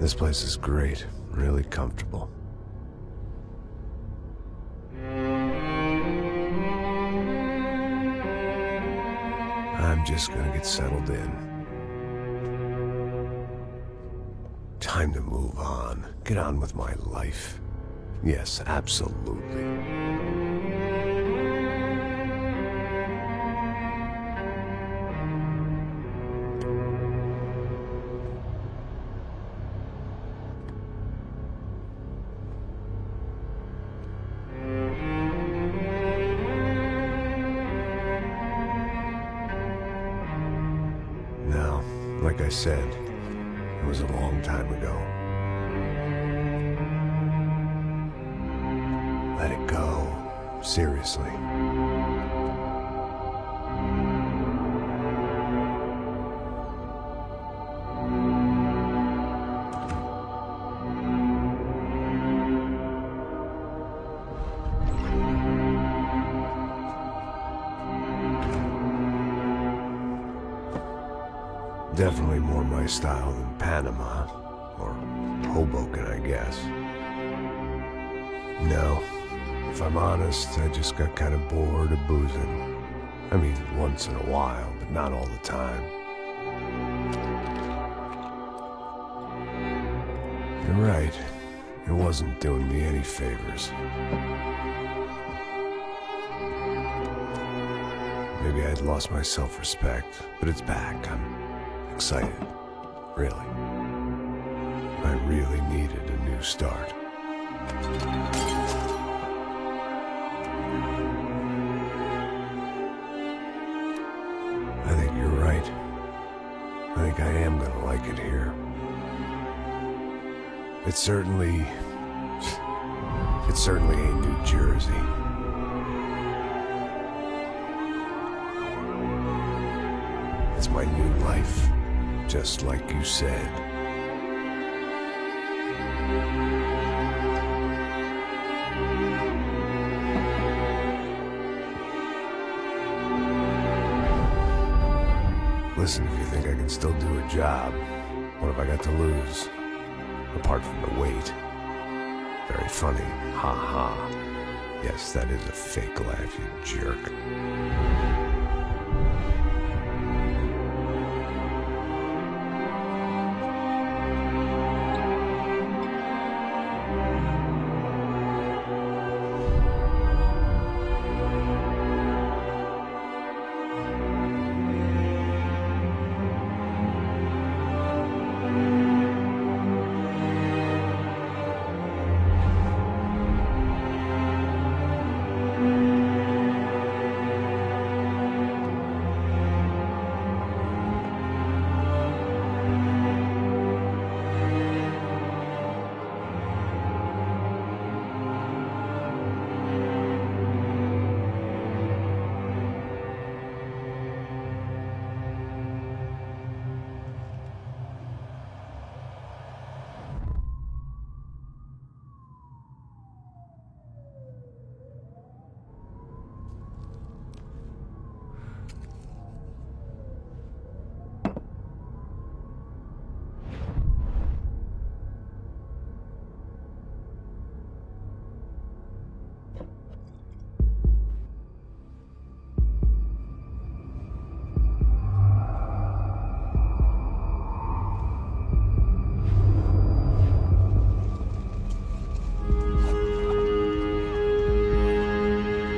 This place is great, really comfortable. I'm just gonna get settled in. Time to move on. Get on with my life. Yes, absolutely. Now, like I said, it was a long time ago. Let it go. Seriously. Definitely more my style than Panama, or Hoboken, I guess. No, if I'm honest, I just got kind of bored of boozing. I mean, once in a while, but not all the time. You're right, it wasn't doing me any favors. Maybe I'd lost my self-respect, but it's back. I'm excited, really. I really needed a new start. I think you're right. I think I am gonna like it here. It certainly ain't New Jersey. It's my new life. Just like you said. Listen, if you think I can still do a job, what have I got to lose? Apart from the weight. Very funny. Ha ha. Yes, that is a fake laugh, you jerk.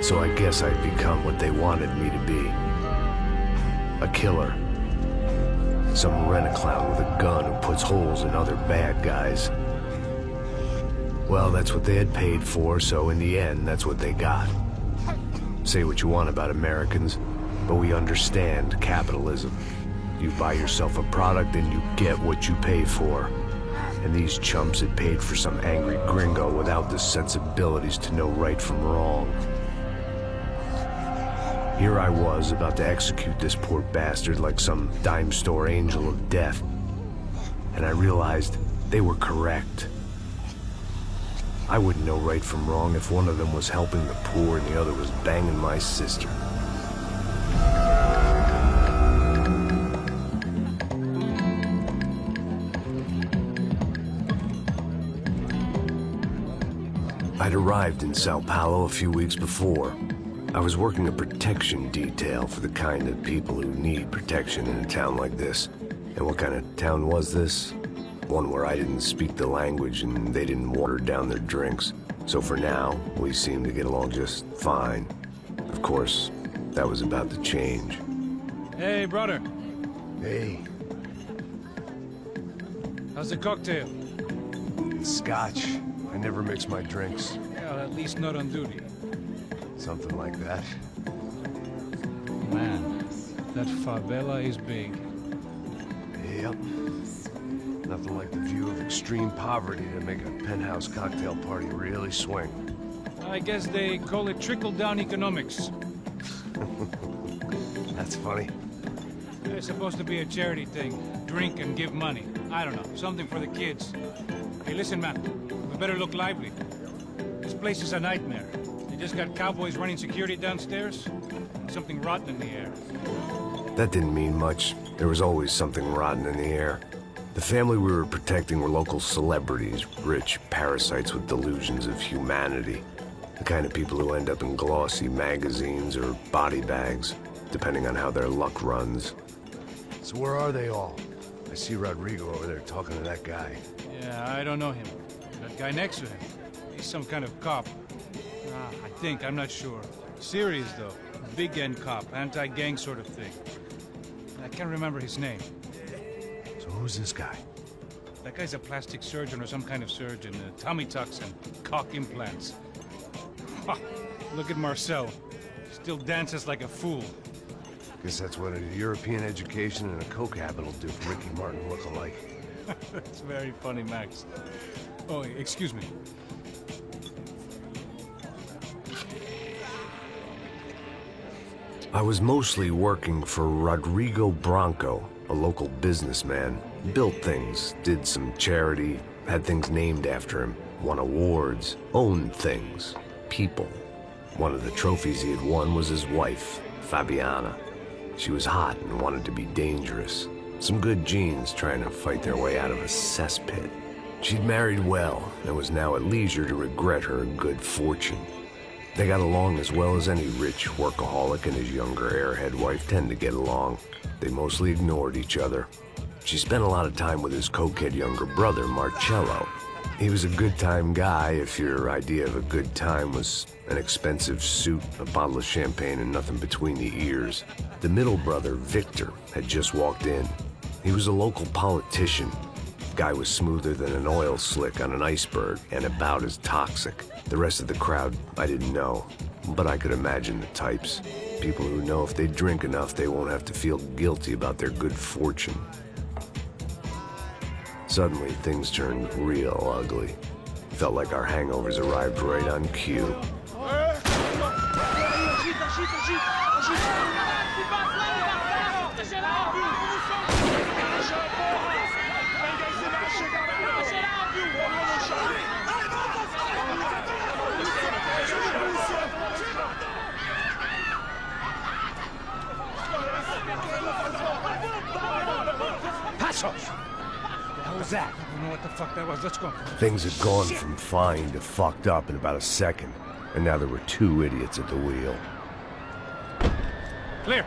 So I guess I'd become what they wanted me to be. A killer. Some rent-a-clown with a gun who puts holes in other bad guys. Well, that's what they had paid for, so in the end, that's what they got. Say what you want about Americans, but we understand capitalism. You buy yourself a product and you get what you pay for. And these chumps had paid for some angry gringo without the sensibilities to know right from wrong. Here I was, about to execute this poor bastard like some dime store angel of death. And I realized they were correct. I wouldn't know right from wrong if one of them was helping the poor and the other was banging my sister. I'd arrived in Sao Paulo a few weeks before. I was working a protection detail for the kind of people who need protection in a town like this. And what kind of town was this? One where I didn't speak the language and they didn't water down their drinks. So for now, we seemed to get along just fine. Of course, that was about to change. Hey, brother. Hey. How's the cocktail? It's scotch. I never mix my drinks. Well, at least not on duty. Something like that. Man, that favela is big. Yep. Nothing like the view of extreme poverty to make a penthouse cocktail party really swing. I guess they call it trickle-down economics. That's funny. It's supposed to be a charity thing. Drink and give money. I don't know, something for the kids. Hey, listen, man. We better look lively. This place is a nightmare. They just got cowboys running security downstairs. And something rotten in the air. That didn't mean much. There was always something rotten in the air. The family we were protecting were local celebrities, rich parasites with delusions of humanity. The kind of people who end up in glossy magazines or body bags, depending on how their luck runs. So where are they all? I see Rodrigo over there talking to that guy. Yeah, I don't know him. That guy next to him. He's some kind of cop. I think, I'm not sure. Serious, though. Big end cop, anti-gang sort of thing. I can't remember his name. So who's this guy? That guy's a plastic surgeon or some kind of surgeon. Tummy tucks and cock implants. Ha! Look at Marcel. Still dances like a fool. Guess that's what a European education and a coke habit will do for Ricky Martin look-alike. That's very funny, Max. Oh, excuse me. I was mostly working for Rodrigo Branco, a local businessman. Built things, did some charity, had things named after him, won awards, owned things, people. One of the trophies he had won was his wife, Fabiana. She was hot and wanted to be dangerous. Some good genes trying to fight their way out of a cesspit. She'd married well and was now at leisure to regret her good fortune. They got along as well as any rich workaholic and his younger airhead wife tend to get along. They mostly ignored each other. She spent a lot of time with his cokehead younger brother, Marcello. He was a good-time guy if your idea of a good time was an expensive suit, a bottle of champagne, and nothing between the ears. The middle brother, Victor, had just walked in. He was a local politician. Guy was smoother than an oil slick on an iceberg and about as toxic. The rest of the crowd, I didn't know, but I could imagine the types. People who know if they drink enough, they won't have to feel guilty about their good fortune. Suddenly, things turned real ugly. Felt like our hangovers arrived right on cue. What was that? I don't know what the fuck that was. Let's go. Things had gone from fine to fucked up in about a second, and now there were two idiots at the wheel. Clear.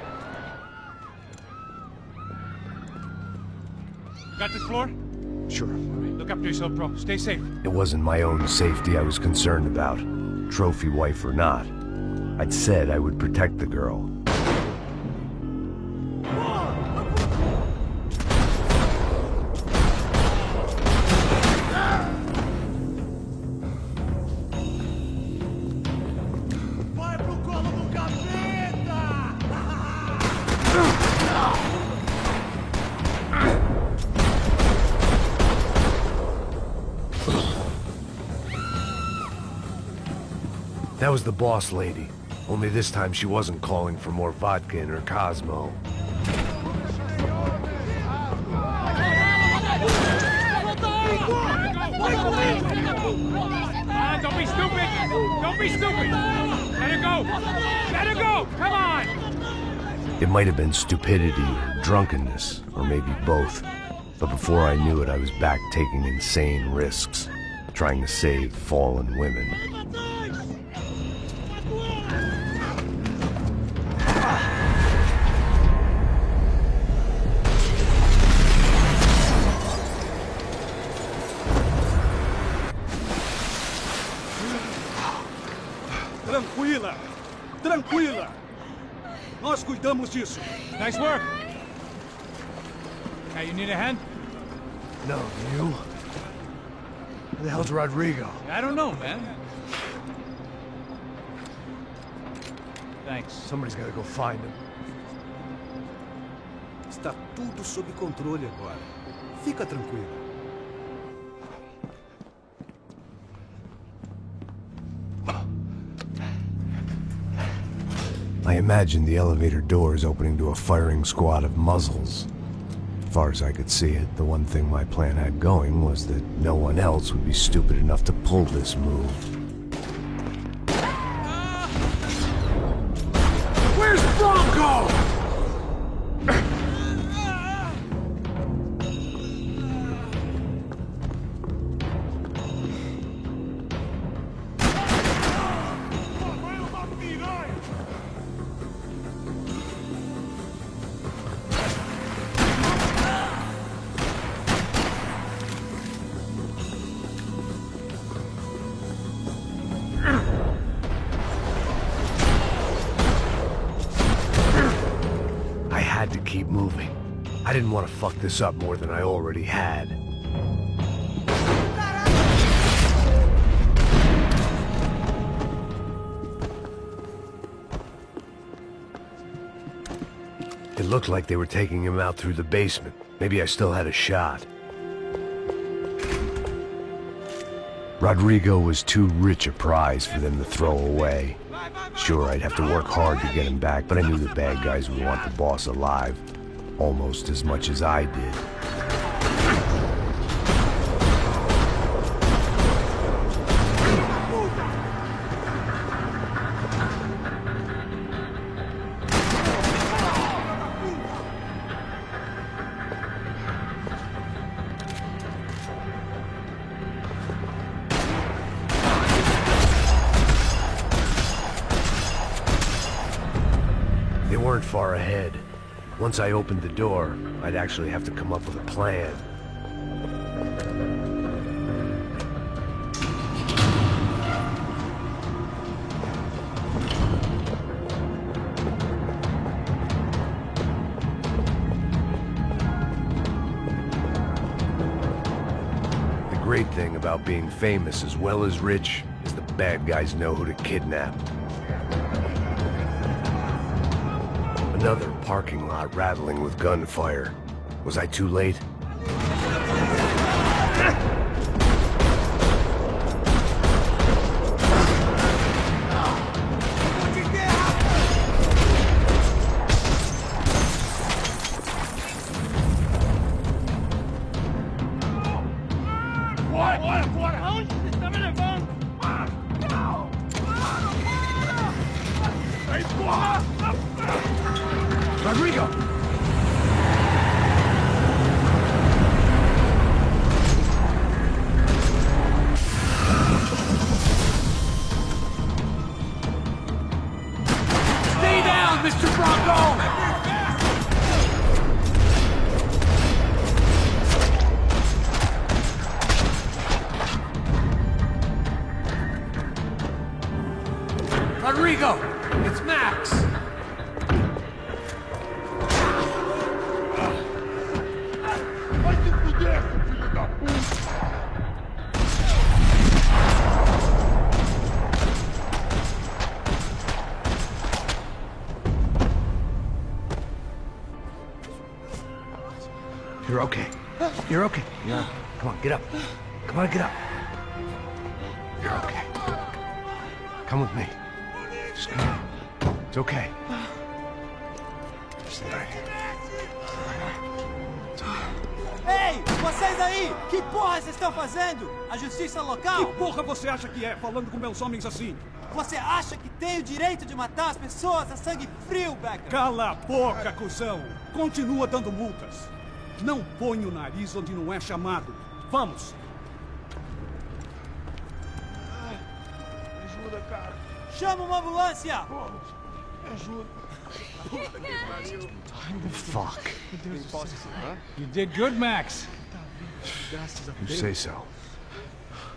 Got this floor? Sure. Look after yourself, bro. Stay safe. It wasn't my own safety I was concerned about, trophy wife or not. I'd said I would protect the girl. That was the boss lady. Only this time she wasn't calling for more vodka in her Cosmo. Don't be stupid! Don't be stupid! Let her go! Let her go! Come on! It might have been stupidity or drunkenness, or maybe both. But before I knew it, I was back taking insane risks. trying to save fallen women. Tranquila! Tranquila! Nós cuidamos disso. Nice work. Hey, you need a hand? No, you? Where the hell's Rodrigo? I don't know, man. Thanks. Somebody's gotta go find him. Está tudo sob controle agora. Fica tranquilo. I imagined the elevator doors opening to a firing squad of muzzles. As far as I could see it, the one thing my plan had going was that no one else would be stupid enough to pull this move. Where's Bronco? I had to keep moving. I didn't want to fuck this up more than I already had. It looked like they were taking him out through the basement. Maybe I still had a shot. Rodrigo was too rich a prize for them to throw away. Sure, I'd have to work hard to get him back, but I knew the bad guys would want the boss alive, almost as much as I did. They weren't far ahead. Once I opened the door, I'd actually have to come up with a plan. The great thing about being famous as well as rich is the bad guys know who to kidnap. Another parking lot rattling with gunfire. Was I too late? Rodrigo! Stay down, Mr. Bronco! Rodrigo, it's Max. You're okay. You're okay. Yeah. Come on, get up. Come on, get up. You're okay. Come with me. Just come. It's okay. Just lay here. It's okay. Ei, vocês aí! Que porra vocês estão fazendo? A justiça local? Que porra você acha que é, falando com meus homens assim? Você acha que tem o direito de matar as pessoas a sangue frio, Becker? Cala a boca, cuzão! Continua dando multas. Não põe o nariz onde não é chamado. Vamos! ajuda, cara. Chama uma ambulância! Me ajuda. Fuck. You did good, Max. You say so.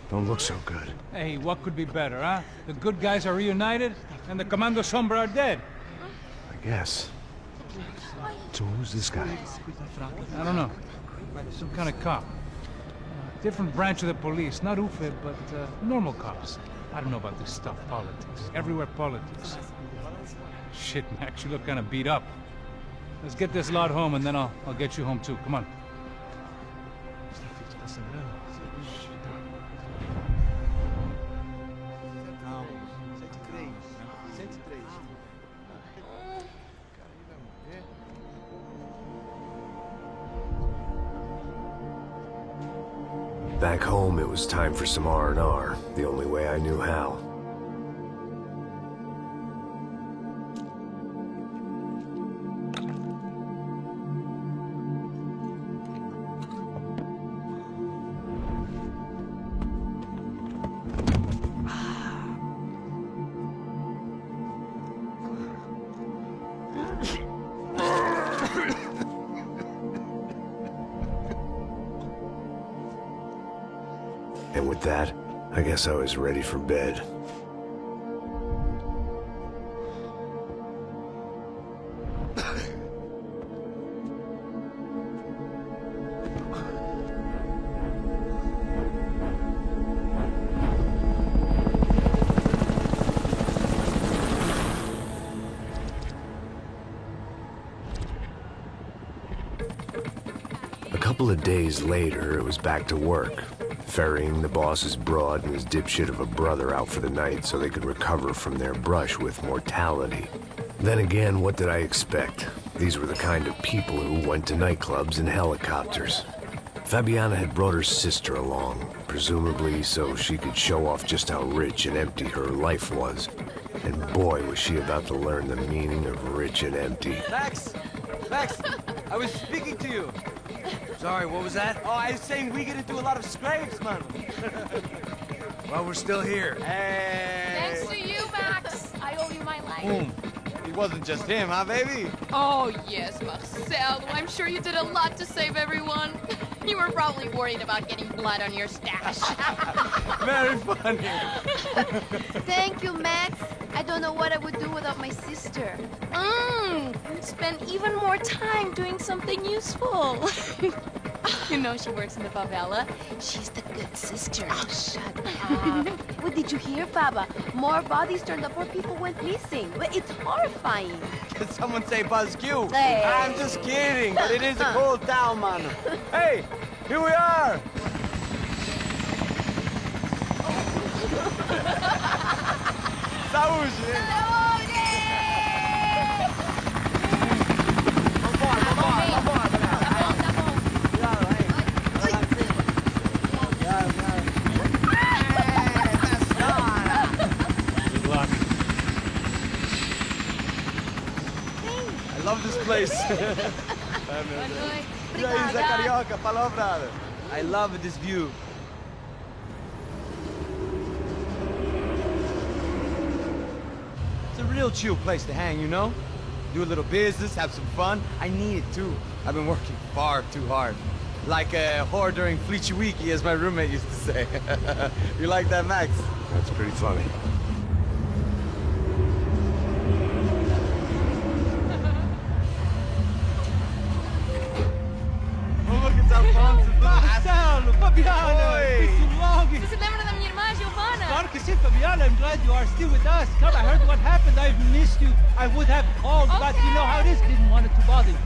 Don't look so good. Hey, what could be better, huh? The good guys are reunited, and the Commando Sombra are dead. I guess. So who's this guy? I don't know. Some kind of cop. Different branch of the police. Not UFE, but normal cops. I don't know about this stuff, politics. Everywhere politics. Shit, Max, you look kind of beat up. Let's get this lot home, and then I'll get you home too. Come on. Back home, it was time for some R&R, the only way I knew how. And with that, I guess I was ready for bed. A couple of days later, it was back to work. Ferrying the boss's broad and his dipshit of a brother out for the night so they could recover from their brush with mortality. Then again, what did I expect? These were the kind of people who went to nightclubs in helicopters. Fabiana had brought her sister along, presumably so she could show off just how rich and empty her life was. And boy, was she about to learn the meaning of rich and empty. Max! Max! I was speaking to you! Sorry, what was that? Oh, I was saying we get into a lot of scrapes, man. Well, we're still here. Hey! Thanks to you, Max. I owe you my life. Boom. It wasn't just him, huh, baby? Oh, yes, Marcel. I'm sure you did a lot to save everyone. You were probably worried about getting blood on your stash. Very funny. Thank you, Max. I don't know what I would do without my sister. You'd spend even more time doing something useful. You know she works in the favela. She's the good sister. Oh, shut up. What did you hear, Baba? More bodies turned up, more people went missing. Well, it's horrifying. Did someone say Buzz Q? Hey. I'm just kidding, but it is a cool town, man. Hey, here we are. Saúde! Good luck. I love this place. E aí, Zé Carioca, falou, brother. I love this view. It's a real chill place to hang, you know? Do a little business, have some fun. I need it too. I've been working far too hard. Like a whore during Fleechy Weeky, as my roommate used to say. You like that, Max? That's pretty funny. Marcelo, Fabiana, it's too long. Você se lembra da minha irmã, Giovanna? Claro que sim, Fabiana. I'm glad you are still with us. Come, I heard what happened. I've missed you. I would have called, but you know how it is. Didn't want it to bother you.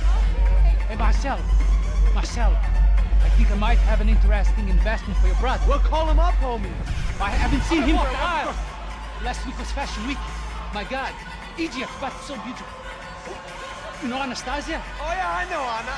Hey, Marcel. Marcel, I think I might have an interesting investment for your brother. Well, call him up, homie. I haven't seen him for a while. Last week was Fashion Week. My God, Egypt, but so beautiful. You know Anastasia? Oh, yeah, I know, Anna.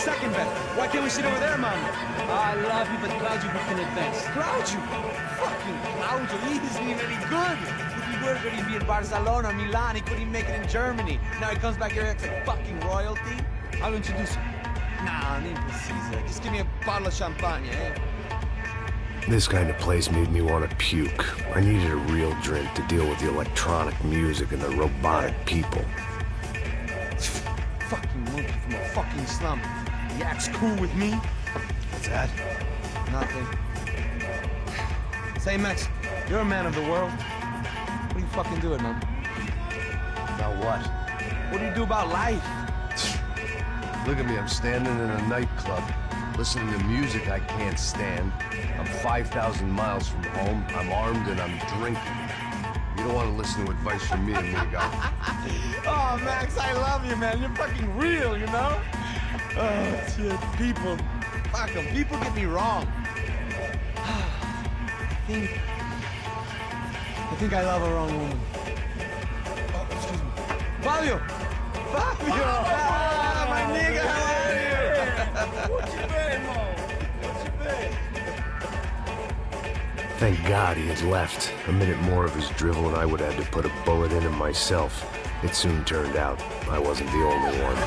second best. Why can't we sit over there, man? I love you, but Claudio booked in advance. Claudio? Fucking Claudio, he isn't even any good. If he were good, he'd be in Barcelona, Milan, he couldn't make it in Germany. Now he comes back here acts like fucking royalty. I'll introduce you. Nah, nem precisa. Just give me a bottle of champagne, eh? This kind of place made me want to puke. I needed a real drink to deal with the electronic music and the robotic people. Fucking monkey from a fucking slum. He acts cool with me. What's that? Nothing. Say, Max, you're a man of the world. What are you fucking doing, man? About what? What do you do about life? Look at me, I'm standing in a nightclub, listening to music I can't stand. I'm 5,000 miles from home, I'm armed and I'm drinking. You don't want to listen to advice from me, amigo. Oh, Max, I love you, man. You're fucking real, you know? Oh, shit. People. Fuck them. People get me wrong. I think I love a wrong woman. Oh, excuse me. Fabio! Fabio! Ah, my nigga, how are you? What you been, Mo? What you been? Thank God he had left. A minute more of his drivel and I would have had to put a bullet in him myself. It soon turned out I wasn't the only one.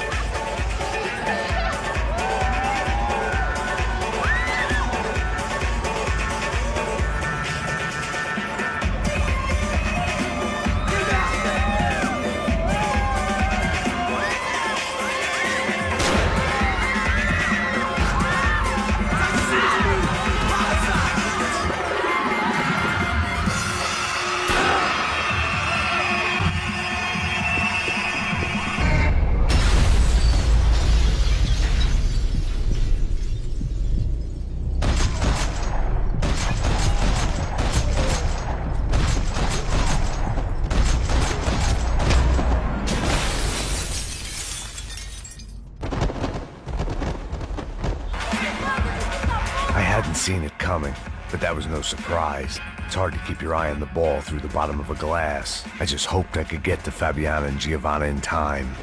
I hadn't seen it coming, but that was no surprise. It's hard to keep your eye on the ball through the bottom of a glass. I just hoped I could get to Fabiana and Giovanna in time.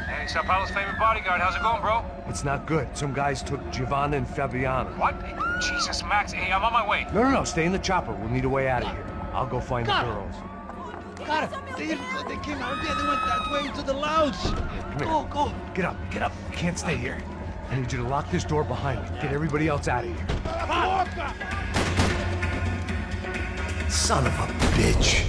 Hey, Sao Paulo's favorite bodyguard. How's it going, bro? It's not good. Some guys took Giovanna and Fabiana. What? Jesus, Max. Hey, I'm on my way. No, stay in the chopper. We'll need a way out of here. I'll go find the girls. Cara, they came out there, they went that way to the lounge. Come here. Go. Get up. You can't stay here. I need you to lock this door behind me. Get everybody else out of here. Son of a bitch.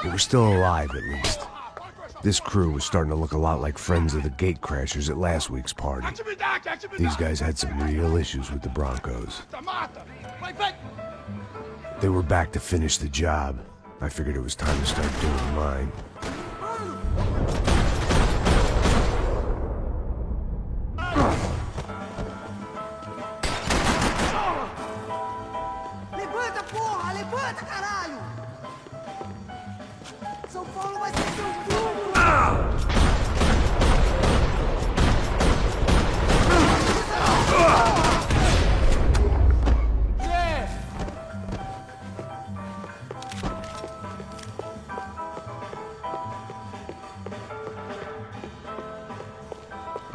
They were still alive, at least. This crew was starting to look a lot like friends of the gatecrashers at last week's party. These guys had some real issues with the Broncos. They were back to finish the job. I figured it was time to start doing mine. Levanta, porra! Levanta, caralho! São Paulo vai ser seu futuro!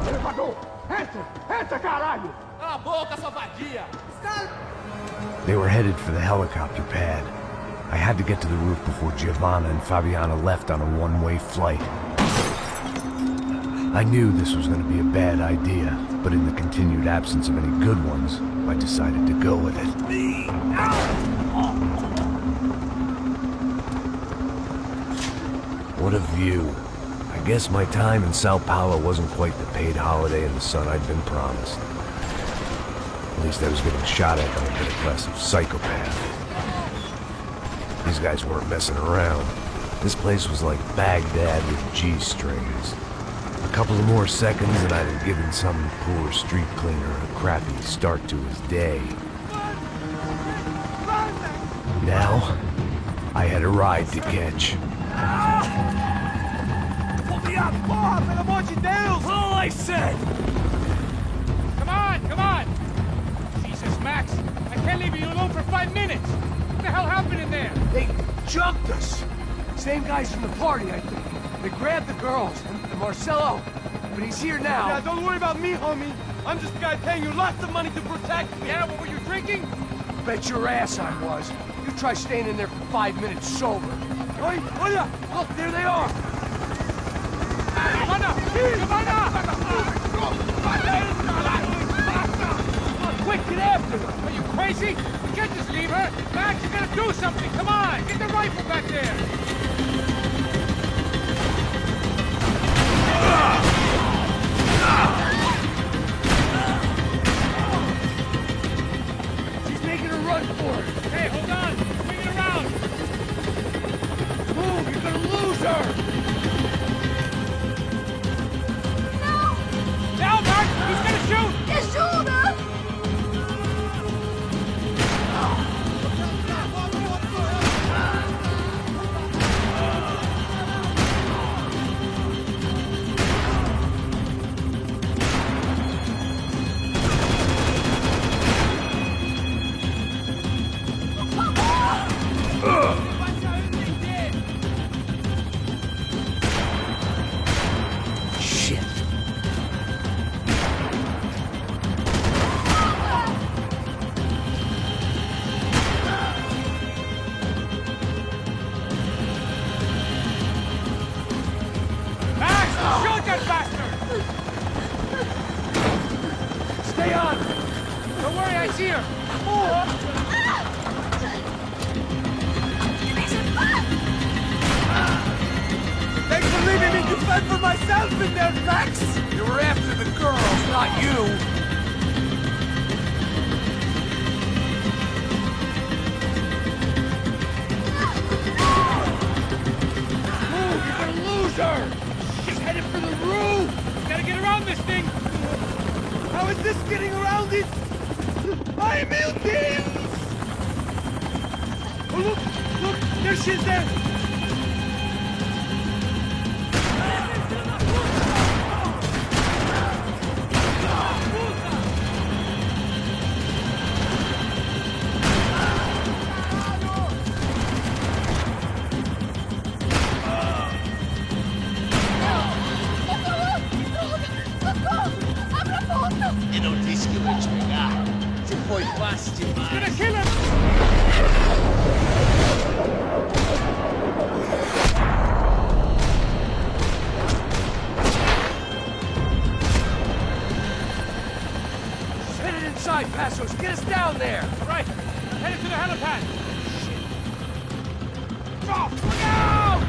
Elevador! Entra, caralho! Cala a boca, sua vadia! They were headed for the helicopter pad. I had to get to the roof before Giovanna and Fabiana left on a one-way flight. I knew this was going to be a bad idea, but in the continued absence of any good ones, I decided to go with it. What a view. I guess my time in Sao Paulo wasn't quite the paid holiday in the sun I'd been promised. At least I was getting shot at by a middle-class psychopath. These guys weren't messing around. This place was like Baghdad with G-strings. A couple of more seconds and I'd have given some poor street cleaner a crappy start to his day. Now, I had a ride to catch. Pull me up! Porra, pelo amor de Deus! All I said! Come on, come on! Jesus, Max, I can't leave you alone for 5 minutes! What the hell happened in there? They jumped us! Same guys from the party, I think. They grabbed the girls, and Marcelo, but he's here now. Yeah, don't worry about me, homie. I'm just a guy paying you lots of money to protect me. Yeah, what were you drinking? Bet your ass I was. You try staying in there for 5 minutes sober. Oi, olha! Look, there they are! Come on now! Come on now! Quick, get after them! Are you crazy? We can't just leave her! Max, you gotta do something! Come on! Get the rifle back there! She's making a run for it! Hey, hold on! Swing it around! Move, you're gonna lose her! Now, Max! He's gonna shoot! Me ajuda! Shit. Max! Shoot that bastard! Stay on her! Don't worry, I see her! Thanks for leaving me to fend for myself in there, Max! You were after the girls, not you! Move, you're gonna lose her! She's headed for the roof! Gotta get around this thing! How is this getting around it? Ay, meu Deus! Oh, look! There she is there! Eu não disse que eu ia te pegar. Você foi fácil demais. Gonna kill him! She's headed inside, Passos! Get us down there! Right, headed to the helipad! Drop! Look out!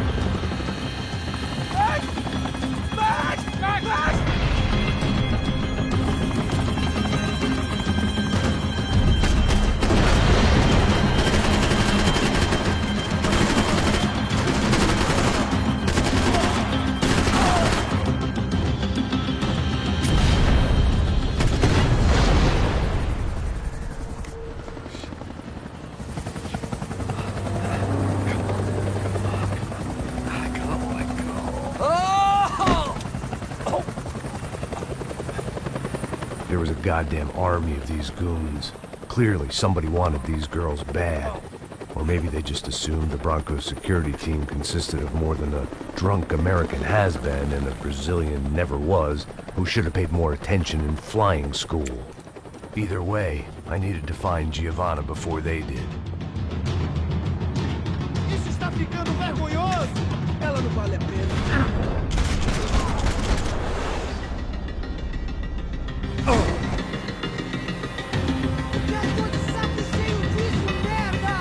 Max! Max! Max! There was a goddamn army of these goons. Clearly, somebody wanted these girls bad. Or maybe they just assumed the Broncos security team consisted of more than a drunk American has-been and a Brazilian never was, who should have paid more attention in flying school. Either way, I needed to find Giovanna before they did. Isso está ficando vergonhoso! Ela não vale a pena. Eu tô de saco cheio disso, merda!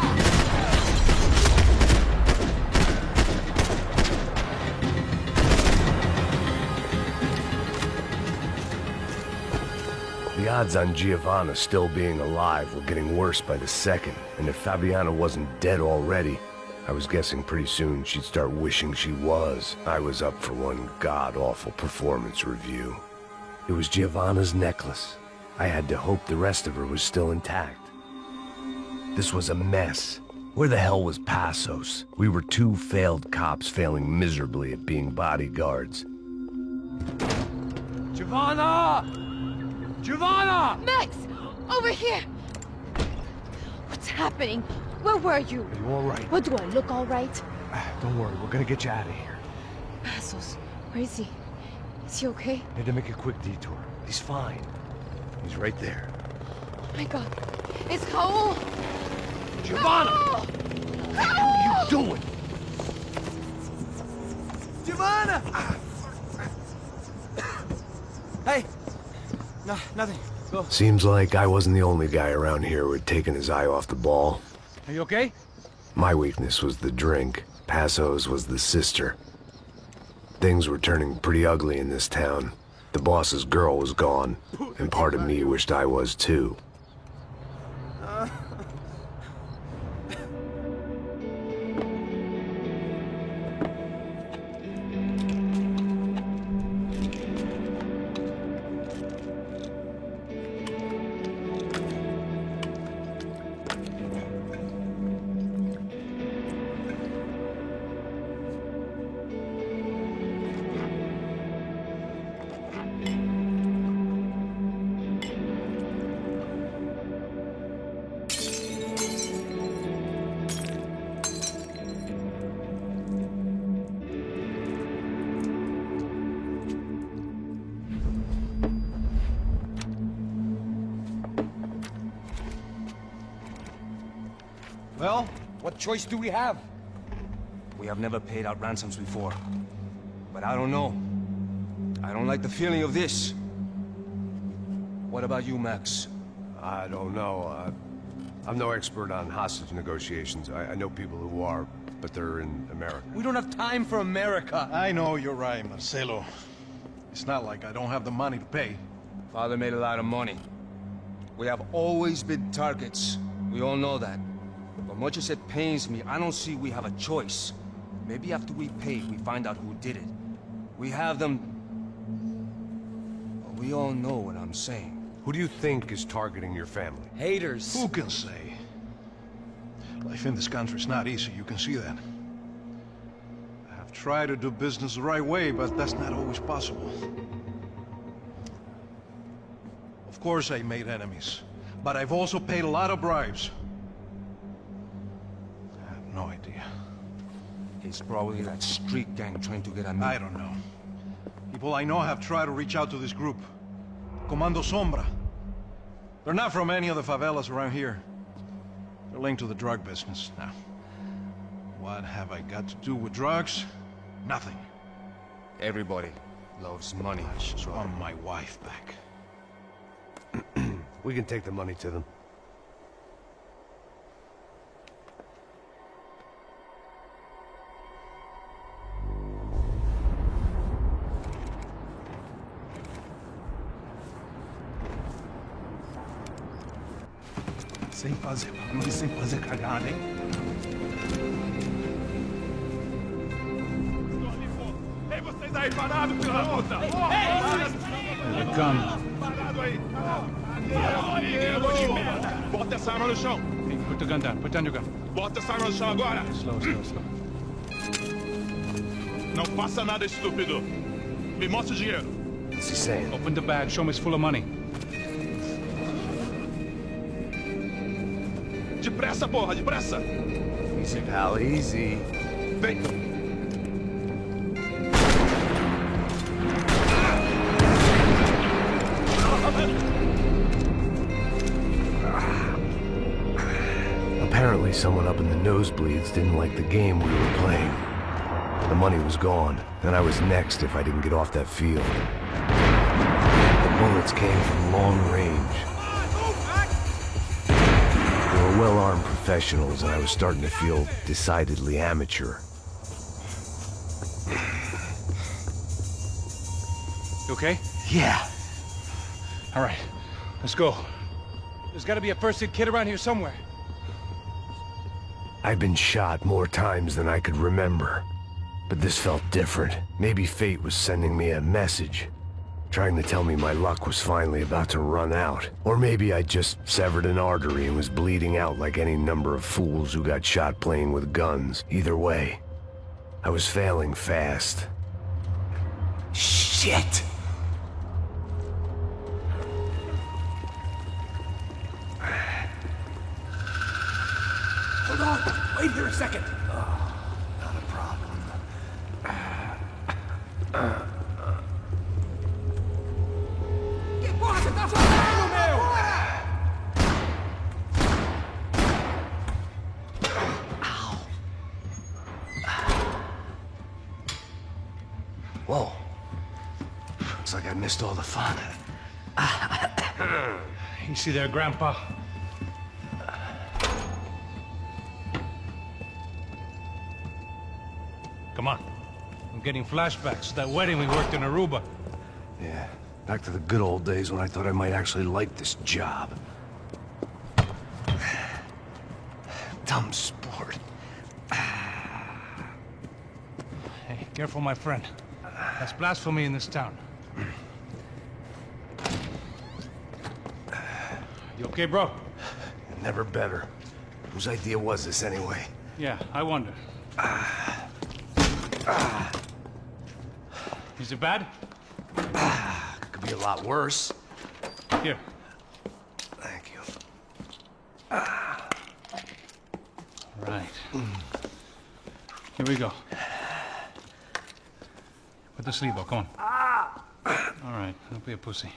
The odds on Giovanna still being alive were getting worse by the second, and if Fabiana wasn't dead already, I was guessing pretty soon she'd start wishing she was. I was up for one god-awful performance review. It was Giovanna's necklace. I had to hope the rest of her was still intact. This was a mess. Where the hell was Passos? We were two failed cops failing miserably at being bodyguards. Giovanna! Giovanna! Max! Over here! What's happening? Where were you? Are you all right? What, do I look all right? Don't worry, we're gonna get you out of here. Passos, where is he? Is he okay? Had to make a quick detour. He's fine. He's right there. Oh my god. It's Raul! Giovanna! Raul! What are you doing? Giovanna! Hey! No, nothing. Go. Seems like I wasn't the only guy around here who had taken his eye off the ball. Are you okay? My weakness was the drink. Passos was the sister. Things were turning pretty ugly in this town. The boss's girl was gone, and part of me wished I was too. Well, what choice do we have? We have never paid out ransoms before. But I don't know. I don't like the feeling of this. What about you, Max? I don't know. I'm no expert on hostage negotiations. I know people who are, but they're in America. We don't have time for America. I know you're right, Marcelo. It's not like I don't have the money to pay. Father made a lot of money. We have always been targets. We all know that. But much as it pains me, I don't see we have a choice. Maybe after we pay, we find out who did it. We have them... But we all know what I'm saying. Who do you think is targeting your family? Haters. Who can say? Life in this country is not easy, you can see that. I have tried to do business the right way, but that's not always possible. Of course I made enemies, but I've also paid a lot of bribes. I have no idea. It's probably that street gang trying to get at me. I don't know. People I know have tried to reach out to this group. Comando Sombra. They're not from any of the favelas around here. They're linked to the drug business. Now, what have I got to do with drugs? Nothing. Everybody loves money. I just want my wife back. We can take the money to them. Sem fazer barulho e sem fazer cagada, hein? Ei, vocês aí parados, filho da puta! Here they come. Parado aí! Bota essa arma no chão! Hey, put the gun down. Put down your gun. Bota essa arma no chão agora! Slow, slow, slow. Não faça nada, estúpido! Me mostra o dinheiro! What's he saying? Open the bag. Show me it's full of money. Depressa, porra, depressa! Easy, pal, easy. Vem! Apparently someone up in the nosebleeds didn't like the game we were playing. The money was gone, and I was next if I didn't get off that field. The bullets came from long range. They were well-armed professionals, and I was starting to feel decidedly amateur. You okay? Yeah. All right. Let's go. There's got to be a first-aid kit around here somewhere. I've been shot more times than I could remember. But this felt different. Maybe fate was sending me a message, trying to tell me my luck was finally about to run out. Or maybe I just severed an artery and was bleeding out like any number of fools who got shot playing with guns. Either way, I was failing fast. Shit! Hold on! Wait here a second! Not a problem. Que porra você tá fazendo, meu? Whoa. Looks like I missed all the fun. You see there, Grandpa? Come on. I'm getting flashbacks to that wedding we worked in Aruba. Yeah, back to the good old days when I thought I might actually like this job. Dumb sport. Hey, careful, my friend. That's blasphemy in this town. You okay, bro? Never better. Whose idea was this anyway? Yeah, I wonder. Is it bad? Could be a lot worse. Here. Thank you. Right. Here we go. Put the sleeve on, come on. All right, don't be a pussy.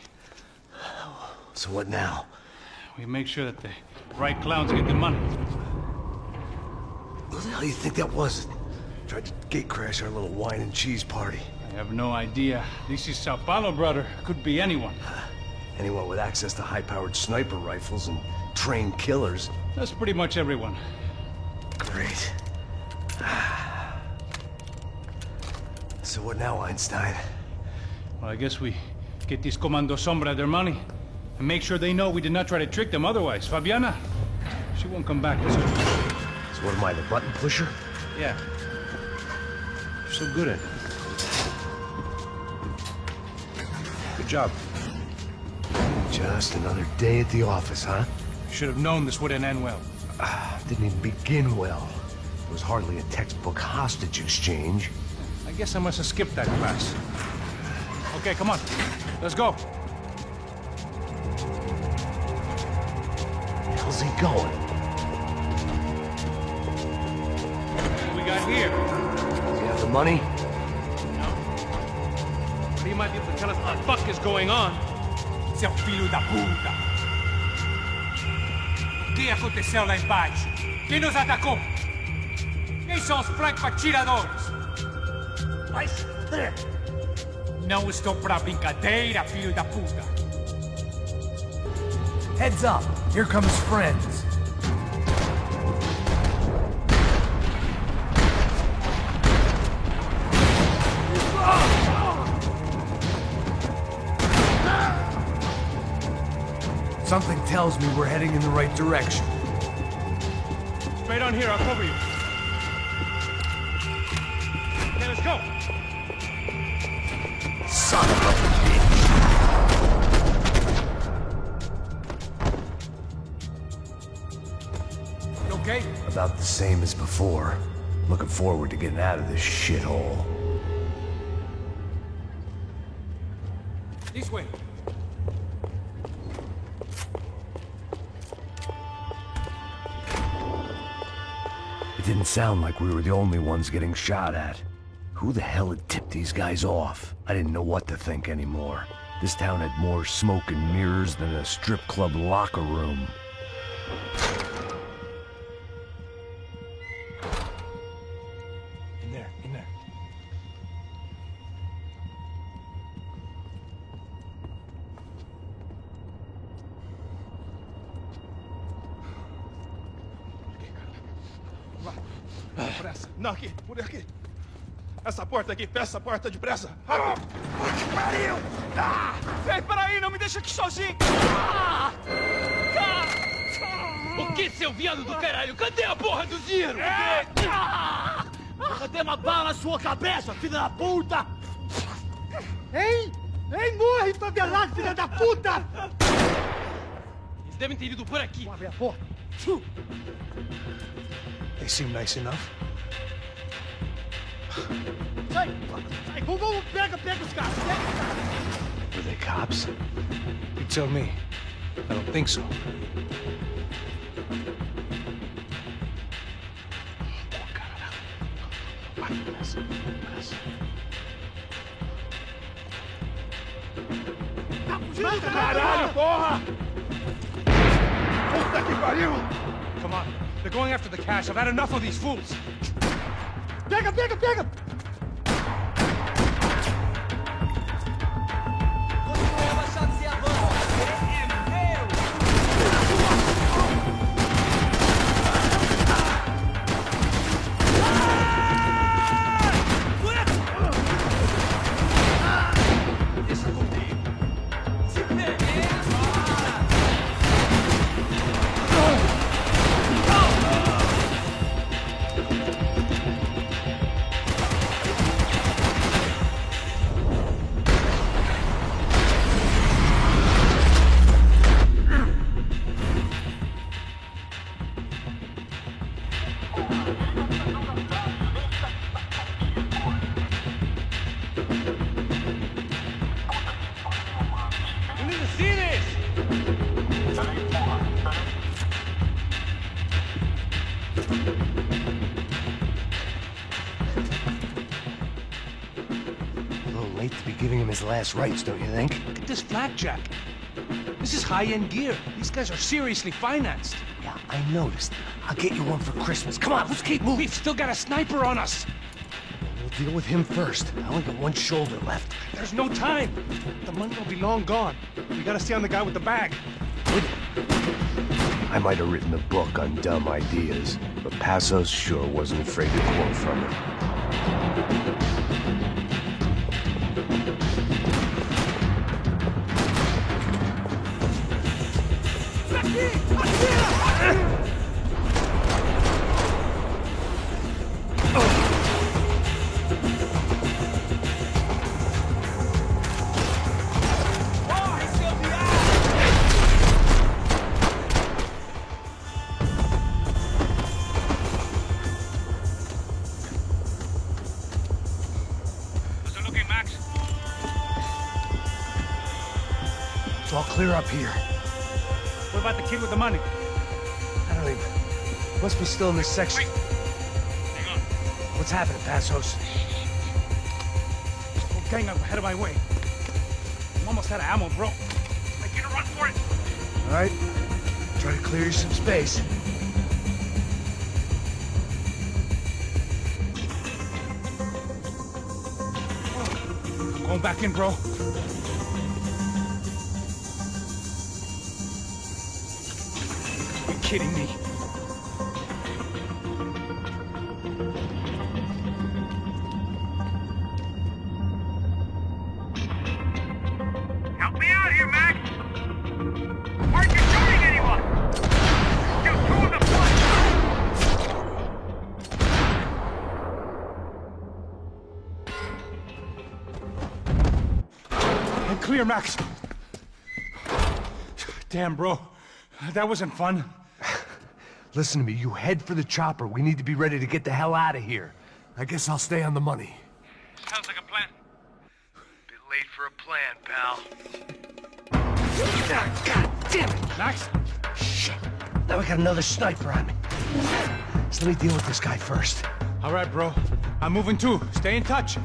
So what now? We make sure that the right clowns get the money. Who the hell do you think that was? Tried to gate crash our little wine and cheese party. I have no idea. This is Sao Paulo, brother. Could be anyone. Anyone with access to high-powered sniper rifles and trained killers. That's pretty much everyone. Great. So what now, Einstein? Well, I guess we get these Comando Sombra their money and make sure they know we did not try to trick them otherwise. Fabiana, she won't come back. So what am I, the button pusher? Yeah. You're so good at it. Good job. Just another day at the office, huh? Should have known this wouldn't end well. Didn't even begin well. It was hardly a textbook hostage exchange. I guess I must have skipped that class. Okay, come on. Let's go. Where the hell's he going? What we got here? Does he have the money? No. But he might be able to tell us what the fuck is going on. Seu filho da puta! O que aconteceu lá embaixo? Quem nos atacou? Quem são os franco-atiradores? Vai se fuder! Não estou pra brincadeira, filho da puta! Heads up! Here comes friends! Something tells me we're heading in the right direction. Straight on here, I'll cover you. Okay, let's go. Son of a bitch! You okay? About the same as before. Looking forward to getting out of this shithole. This way. It didn't sound like we were the only ones getting shot at. Who the hell had tipped these guys off? I didn't know what to think anymore. This town had more smoke and mirrors than a strip club locker room. In there, in there. Depressa. Não, aqui, por aqui. Essa porta aqui, fecha essa porta depressa. Rápido. Que pariu! Ah! Ei, peraí, não me deixa aqui sozinho! Ah! Ah! O que, seu viado do caralho? Cadê a porra do dinheiro? Cadê uma bala na sua cabeça, filha da puta? Ei! Ei, morre, favelado, filha da puta! Eles devem ter ido por aqui. Abre a porta. They seem nice enough. Sai! Sai, vamos, pega os caras, pega os caras. Were they cops? You tell me. I don't think so. Caralho, porra! Puta que pariu! Come on. They're going after the cash. I've had enough of these fools. Pega, pega, pega! You need to see this! A little late to be giving him his last rites, don't you think? Look at this flak jacket. This is high-end gear. These guys are seriously financed. Yeah, I noticed. I'll get you one for Christmas. Come on, let's keep moving. We've still got a sniper on us. We'll deal with him first. I only got one shoulder left. There's no time. The money will be long gone. We gotta stay on the guy with the bag. I might have written a book on dumb ideas, but Passos sure wasn't afraid to quote from it. How's it looking, Max? It's all clear up here. What about the kid with the money? I don't even... Must be still in this section. Hang on. What's happening, Passos? Whole gang up ahead of my way. I'm almost out of ammo, bro. Like, get a run for it. All right. Try to clear you some space. Going back in, bro. You're kidding me. Help me out here, Max! Aren't you shooting anyone? Still two of the I'm clear, Max. Damn, bro. That wasn't fun. Listen to me, you head for the chopper. We need to be ready to get the hell out of here. I guess I'll stay on the money. Sounds like a plan. Bit late for a plan, pal. God damn it! Max? Shit. Now we got another sniper on me. So let me deal with this guy first. All right, bro. I'm moving too. Stay in touch.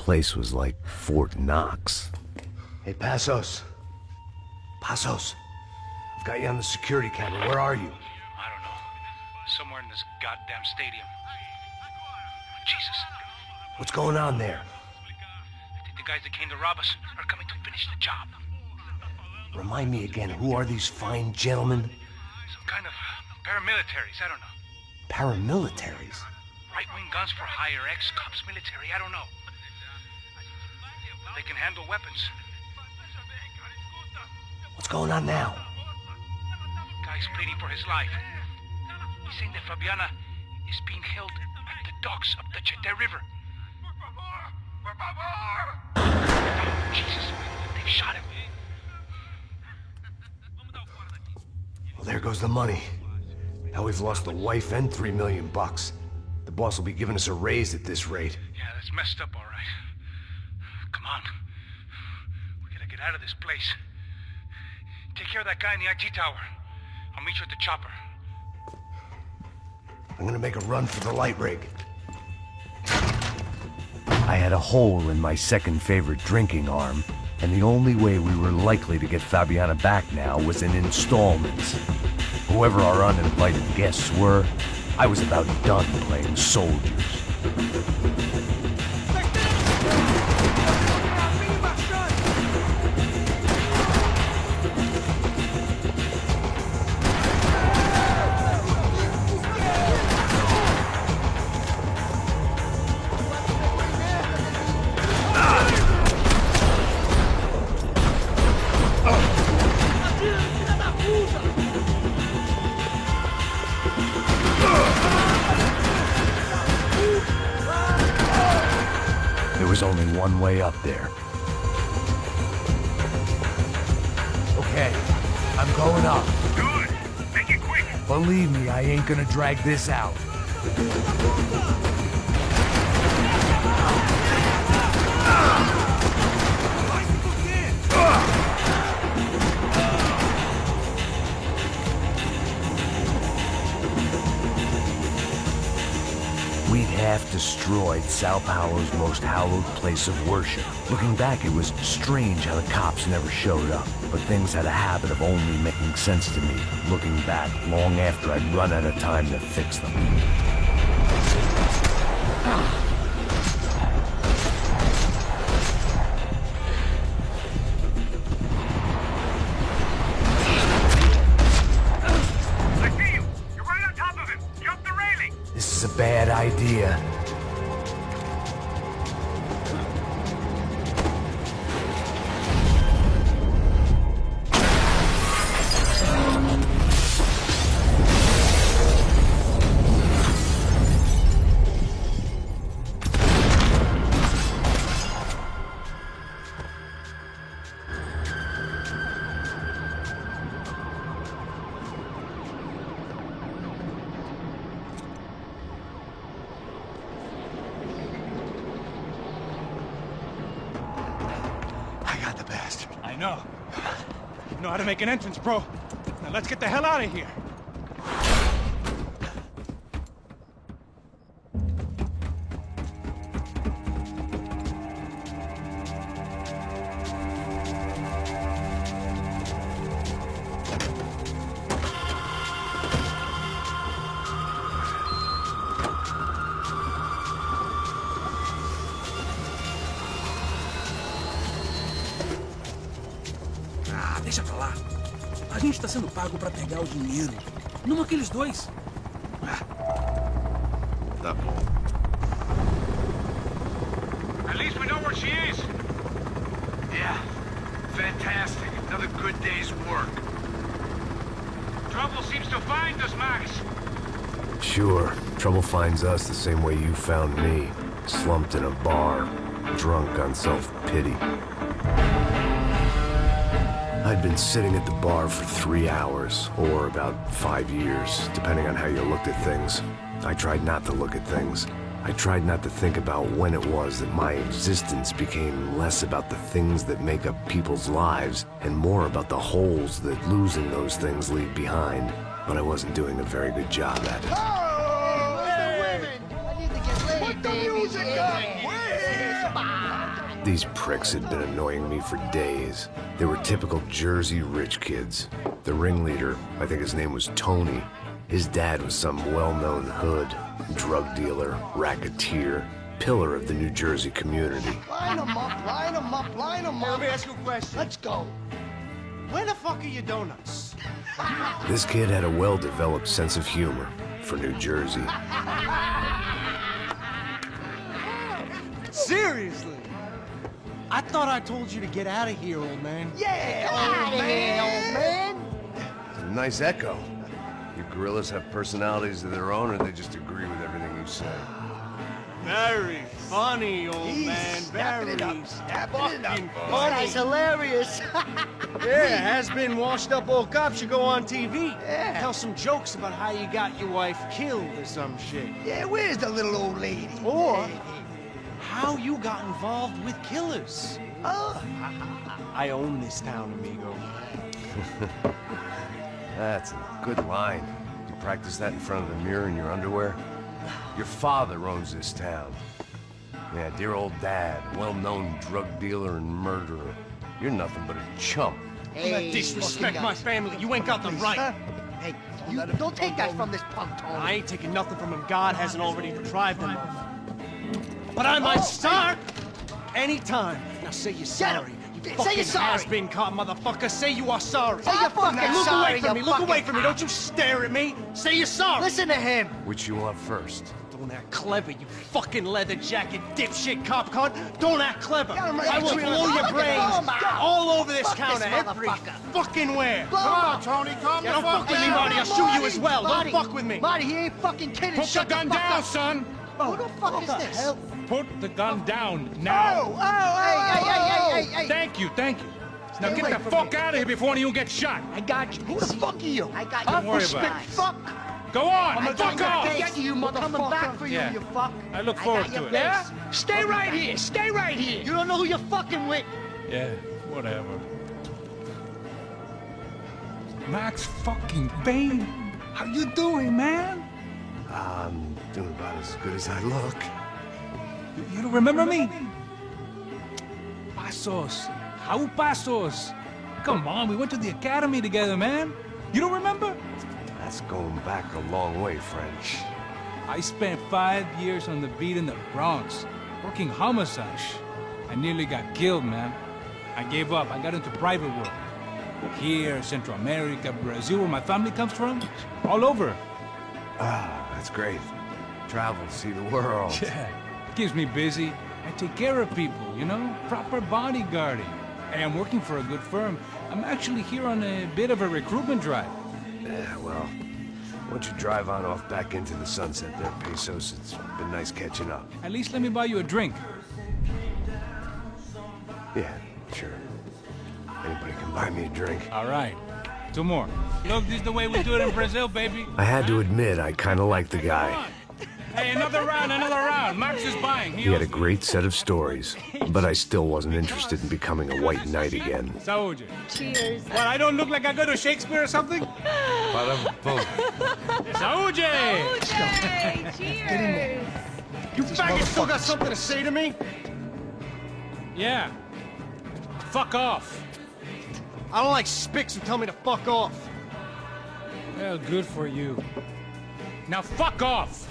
place was like Fort Knox. Hey, Passos. Passos. I've got you on the security camera. Where are you? I don't know. Somewhere in this goddamn stadium. Jesus. What's going on there? I think the guys that came to rob us are coming to finish the job. Remind me again, who are these fine gentlemen? Some kind of paramilitaries, I don't know. Paramilitaries? Right-wing guns for hire, ex-cops, military, I don't know. They can handle weapons. What's going on now? Guy's pleading for his life. He's saying that Fabiana is being held at the docks of the Chete River. Jesus, they've shot him. Well, there goes the money. Now we've lost the wife and $3 million bucks. The boss will be giving us a raise at this rate. Yeah, that's messed up, all right. Come on. We gotta get out of this place. Take care of that guy in the IT tower. I'll meet you at the chopper. I'm gonna make a run for the light rig. I had a hole in my second favorite drinking arm, and the only way we were likely to get Fabiana back now was in installments. Whoever our uninvited guests were, I was about done playing soldiers. There was only one way up there. Okay, I'm going up. Good. Make it quick. Believe me, I ain't gonna drag this out. We'd half destroyed Sao Paulo's most hallowed place of worship. Looking back, it was strange how the cops never showed up. But things had a habit of only making sense to me, looking back long after I'd run out of time to fix them. I see you. You're right on top of him. Jump the railing. This is a bad idea. I know. You know how to make an entrance, bro. Now let's get the hell out of here. Deixa pra lá. A gente tá sendo pago pra pegar o dinheiro. Não aqueles dois. Tá bom. At least we know where she is. Yeah, fantastic. Another good day's work. Trouble seems to find us, Max. Sure, trouble finds us the same way you found me. Slumped in a bar, drunk on self-pity. I'd been sitting at the bar for 3 hours, or about 5 years, depending on how you looked at things. I tried not to look at things. I tried not to think about when it was that my existence became less about the things that make up people's lives, and more about the holes that losing those things leave behind. But I wasn't doing a very good job at it. Oh, hey. I need to get laid, baby. Music up! These pricks had been annoying me for days. They were typical Jersey rich kids. The ringleader, I think his name was Tony. His dad was some well-known hood, drug dealer, racketeer, pillar of the New Jersey community. Line them up, line them up, line them up. Let me ask you a question. Let's go. Where the fuck are your donuts? This kid had a well-developed sense of humor for New Jersey. Seriously? I thought I told you to get out of here, old man. Yeah, old man. It's a nice echo. You gorillas have personalities of their own, or they just agree with everything you say? Very funny, old man. Very snapping it up. funny. That's hilarious. Yeah, has-been washed-up old cop should go on TV. Yeah. Tell some jokes about how you got your wife killed or some shit. Yeah, where's the little old lady? Or how you got involved with killers. I own this town, amigo. That's a good line. You practice that in front of the mirror in your underwear? Your father owns this town. Yeah, dear old dad, well-known drug dealer and murderer. You're nothing but a chump. Hey, disrespect my family. You ain't got the right. Hey, you don't take that from this punk, Tony. I ain't taking nothing from him. God hasn't already deprived him of. But I might start anytime. Now say you're sorry. Say you're sorry. Has-been caught, motherfucker. Say you are sorry. Say you're fucking Look sorry, away from me. you Look away fucking from me. Don't you stare at me. Say you're sorry. Listen to him. Which you want first? Don't act clever, you fucking leather jacket dipshit cop cunt. Don't act clever. I will blow your brains all over this counter, every fucking where. Come on, Tony, calm Don't fuck with me, Marty. I'll shoot you as well. Don't fuck with me. Marty, he ain't fucking kidding. Put the gun down, son! Who the fuck is this? Hell? Put the gun down now! Hey. Thank you. Now get the fuck out of here before you get shot! I got you. Who the fuck are you? I got you. Don't worry about it. Fuck. Go on! Fuck off! Get you, motherfucker. Coming back for you, Yeah. you fuck. I look forward to it. Yeah? Stay right here. Stay right here. You don't know who you're fucking with. Yeah, whatever. Max fucking Payne! How you doing, man? I'm doing about as good as I look. You don't remember me? Pasos. How Pasos? Come on, we went to the academy together, man. You don't remember? That's going back a long way, French. I spent 5 years on the beat in the Bronx, working homicide. I nearly got killed, man. I gave up. I got into private work. Here, Central America, Brazil, where my family comes from. All over. Ah, that's great. Travel, see the world. Yeah, keeps me busy. I take care of people, you know? Proper bodyguarding. Hey, I'm working for a good firm. I'm actually here on a bit of a recruitment drive. Yeah, well, why don't you drive on off back into the sunset there, Pesos? It's been nice catching up. At least let me buy you a drink. Yeah, sure. Anybody can buy me a drink. All right. 2 more. Look, this is the way we do it in Brazil, baby. I had to admit, I kind of liked the guy. Hey, another round. Max is buying. He had a great set of stories, but I still wasn't interested in becoming a white knight again. Saúde. Cheers. What, I don't look like I go to Shakespeare or something? Saúde! Okay, cheers. You faggots still got something to say to me? Yeah. Fuck off. I don't like spics who tell me to fuck off. Well, good for you. Now fuck off!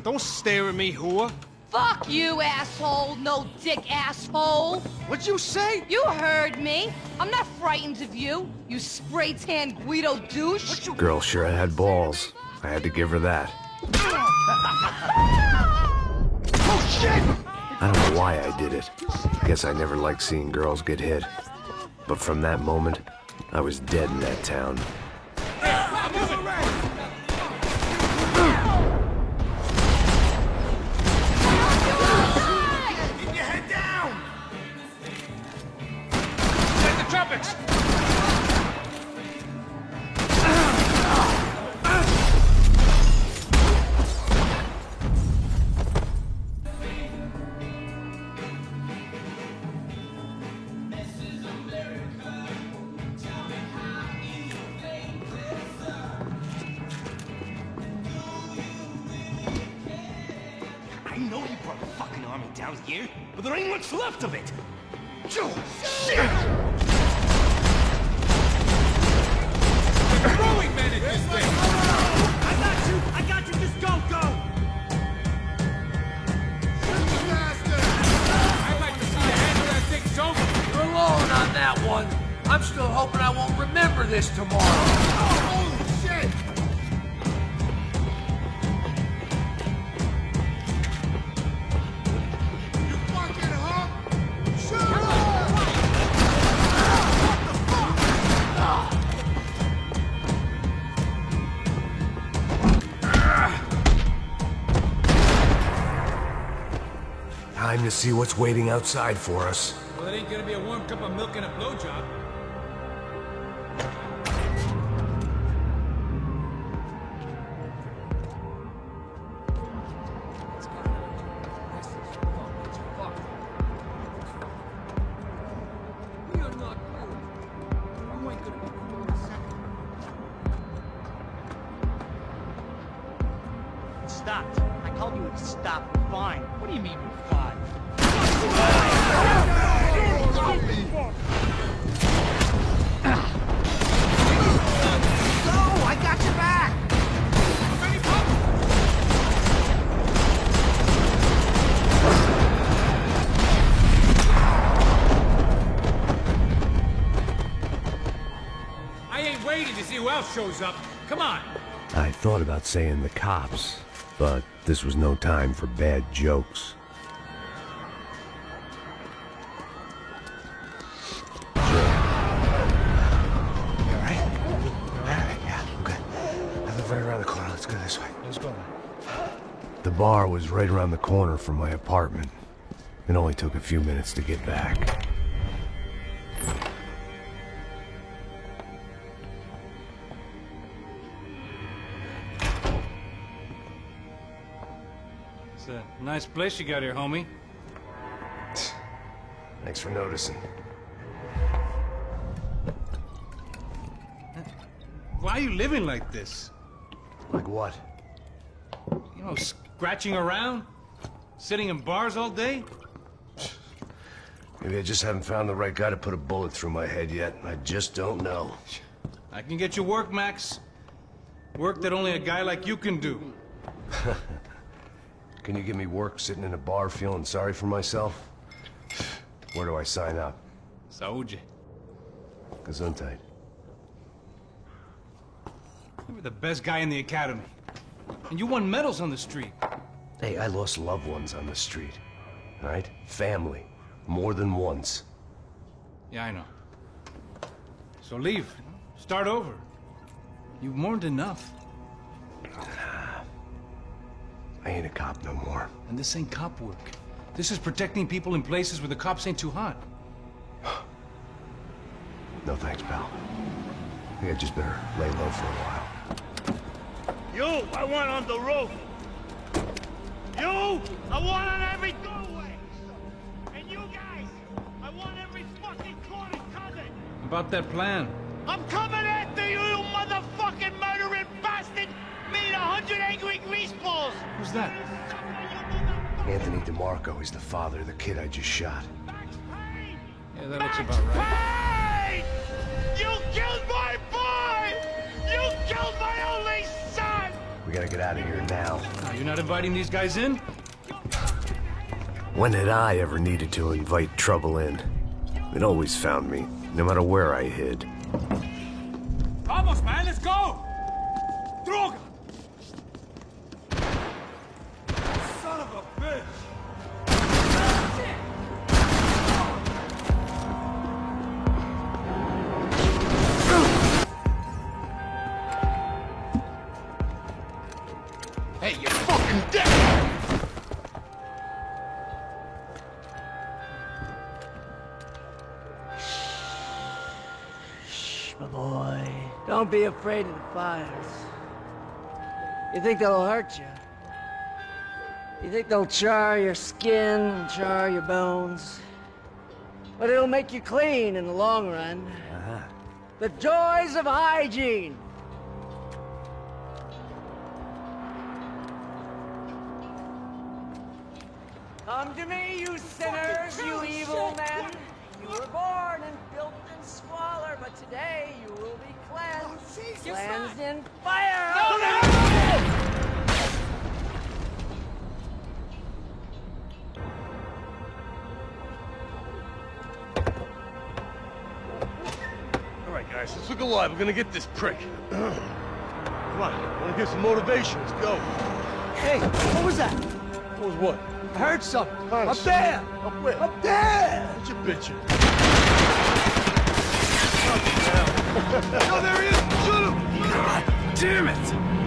Don't stare at me, whore. Fuck you, asshole. No dick asshole. What'd you say? You heard me. I'm not frightened of you, you spray-tan Guido douche. Girl sure had balls. I had to give her that. Oh, shit! I don't know why I did it. Guess I never liked seeing girls get hit. But from that moment, I was dead in that town. Tropics! fucking army down here, but there ain't much left of it. Shit! Throwing men at this thing! I got you, just go! I'd like to see the hand of that thing over. You're alone on that one. I'm still hoping I won't remember this tomorrow. Oh, holy shit! You fucking hump! Shoot him! Time to see what's waiting outside for us. Well, it ain't gonna be a warm cup of milk and a blowjob. Stopped. I told you to stop. Fine. What do you mean we're fine? Go! I got your back! I ain't waiting to see who else shows up. Come on. I thought about saying the cops, but this was no time for bad jokes. The bar was right around the corner from my apartment. It only took a few minutes to get back. It's a nice place you got here, homie. Thanks for noticing. Why are you living like this? Like what? You know, scratching around? Sitting in bars all day? Maybe I just haven't found the right guy to put a bullet through my head yet. I just don't know. I can get you work, Max. Work that only a guy like you can do. Can you give me work sitting in a bar feeling sorry for myself? Where do I sign up? Saúde. Gesundheit. You were the best guy in the academy. And you won medals on the street. Hey, I lost loved ones on the street. All right? Family. More than once. Yeah, I know. So leave. Start over. You've mourned enough. I ain't a cop no more. And this ain't cop work. This is protecting people in places where the cops ain't too hot. No thanks, pal. I think I just better lay low for a while. You, I want on the roof. You, I want on every doorway. And you guys, I want every fucking corner covered. About that plan. I'm coming after you, you motherfucking murdering bastard! Meet 100 angry greaseballs! Who's that? Anthony DeMarco. He's the father of the kid I just shot. Yeah, that looks about right. Payne! You killed my boy! You killed my only son! We gotta get out of here now. You're not inviting these guys in? When had I ever needed to invite trouble in? It always found me, no matter where I hid. Vamos, man, let's go! Droga! Son of a bitch! Hey, you're fucking dead! Shh, my boy. Don't be afraid of the fires. You think they'll hurt you? You think they'll char your skin and char your bones? But it'll make you clean in the long run. The joys of hygiene! Come Come to me, you sinners, you evil men. You were born in filth and squalor, but today you will be cleansed. Cleansed in fire. All right, guys, let's look alive. We're gonna get this prick. Come on, I wanna get some motivation. Let's go. Hey, what was that? What was what? I heard something. Honest. Up there! Up where? Up there! What you bitching? Oh, there he is! Shoot him! God damn it!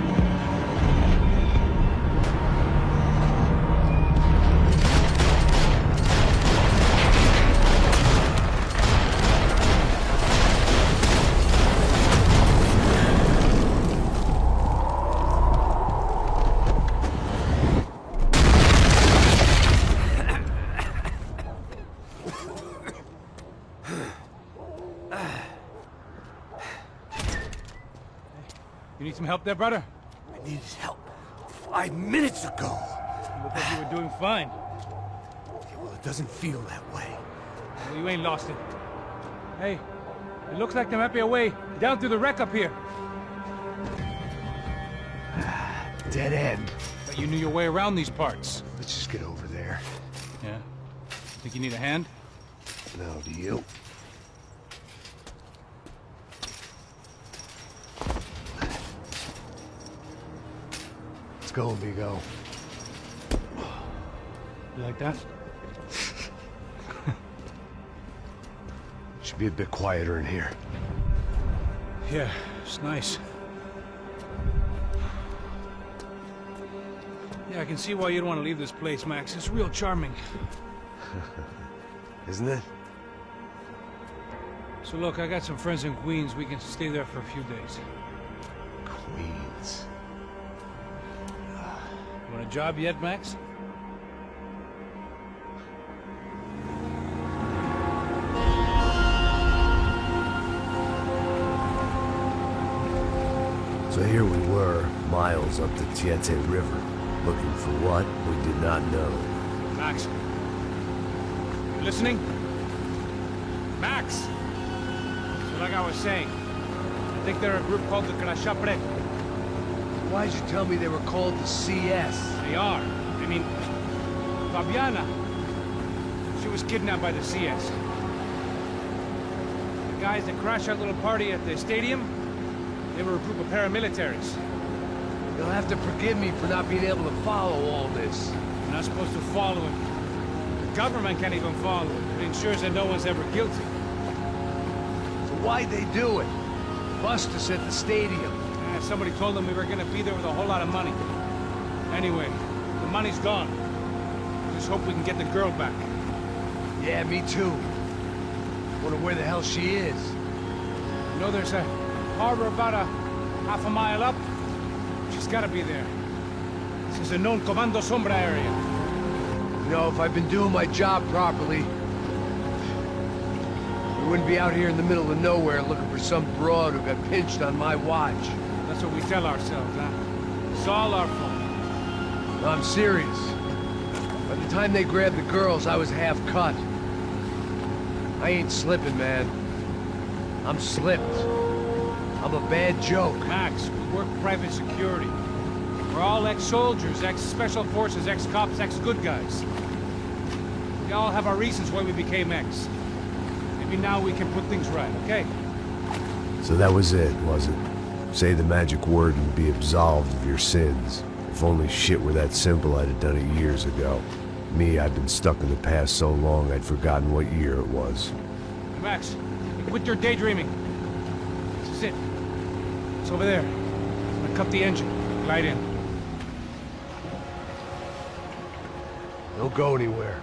You need some help there, brother? I needed help 5 minutes ago. You look like you were doing fine. Yeah, well, it doesn't feel that way. Well, you ain't lost it. Hey, it looks like there might be a way down through the wreck up here. Dead end. But you knew your way around these parts. Let's just get over there. Yeah? Think you need a hand? No, do you? Let's go, amigo. You like that? Should be a bit quieter in here. Yeah, it's nice. Yeah, I can see why you'd want to leave this place, Max. It's real charming. Isn't it? So look, I got some friends in Queens. We can stay there for a few days. Queens. You want a job yet, Max? So here we were, miles up the Tiete River, looking for what we did not know. Max. You listening? Max! So like I was saying, I think they're a group called the Crashapre. Why'd you tell me they were called the CS? They are. I mean, Fabiana. She was kidnapped by the CS. The guys that crashed our little party at the stadium, they were a group of paramilitaries. You'll have to forgive me for not being able to follow all this. You're not supposed to follow it. The government can't even follow it. It ensures that no one's ever guilty. So why'd they do it? Bust us at the stadium. Somebody told them we were gonna be there with a whole lot of money. Anyway, the money's gone. Just hope we can get the girl back. Yeah, me too. Wonder where the hell she is. You know there's a harbor about a half a mile up? She's gotta be there. This is a known Comando Sombra area. You know, if I've been doing my job properly, we wouldn't be out here in the middle of nowhere looking for some broad who got pinched on my watch. That's what we tell ourselves, huh? It's all our fault. No, I'm serious. By the time they grabbed the girls, I was half cut. I ain't slipping, man. I'm slipped. I'm a bad joke. Max, we work private security. We're all ex-soldiers, ex-special forces, ex-cops, ex-good guys. We all have our reasons why we became ex. Maybe now we can put things right, okay? So that was it, was it? Say the magic word and be absolved of your sins. If only shit were that simple, I'd have done it years ago. Me, I've been stuck in the past so long, I'd forgotten what year it was. Hey, Max, quit your daydreaming. This is it. It's over there. I'm gonna cut the engine. Glide in. Don't go anywhere.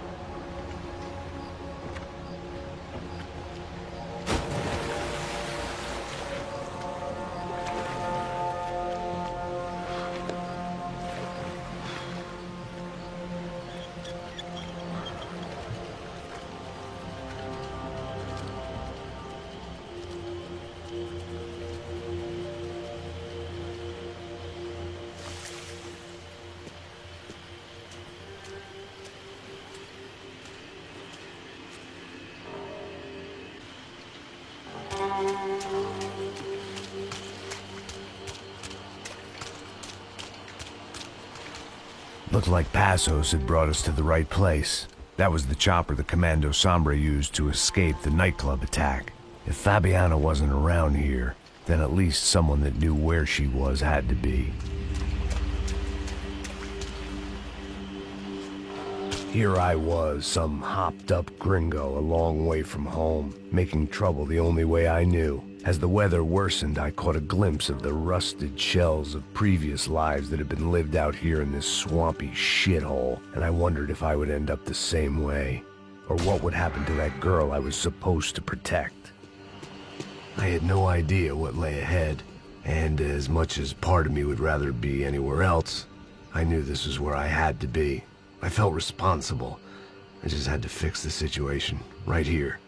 Looked like Passos had brought us to the right place. That was the chopper the Commando Sombra used to escape the nightclub attack. If Fabiana wasn't around here, then at least someone that knew where she was had to be. Here I was, some hopped-up gringo a long way from home, making trouble the only way I knew. As the weather worsened, I caught a glimpse of the rusted shells of previous lives that had been lived out here in this swampy shithole, and I wondered if I would end up the same way, or what would happen to that girl I was supposed to protect. I had no idea what lay ahead, and as much as part of me would rather be anywhere else, I knew this was where I had to be. I felt responsible. I just had to fix the situation, right here.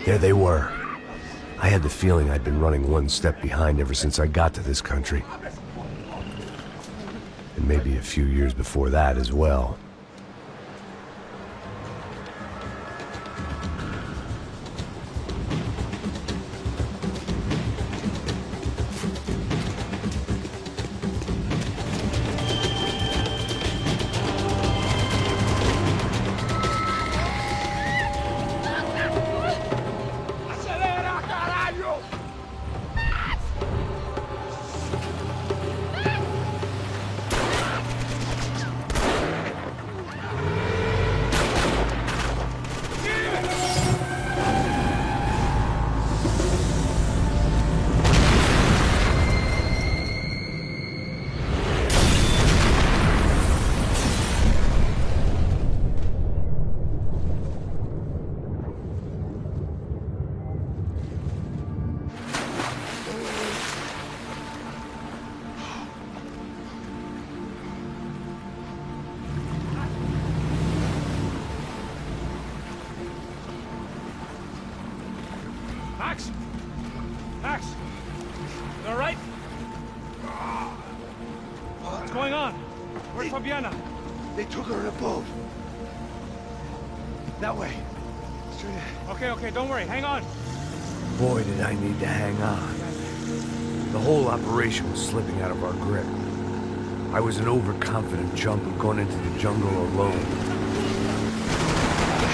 There they were. I had the feeling I'd been running one step behind ever since I got to this country. And maybe a few years before that as well. Max! Max! You all right? What's going on? Where's Fabiana? They took her in a boat. That way. Straight ahead. Okay, don't worry. Hang on. Boy, did I need to hang on. The whole operation was slipping out of our grip. I was an overconfident chump who'd gone into the jungle alone.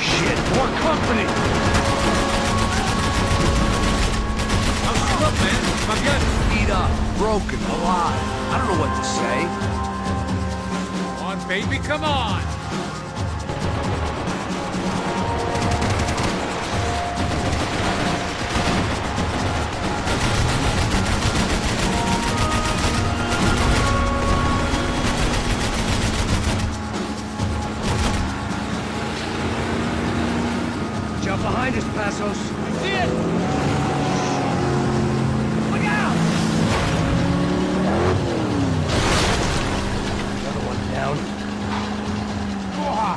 Shit, more company! Look, man, Fabiana. Beat up, broken, alive. I don't know what to say. Come on, baby, come on! Jump behind us, Passos. See it! Down. Porra!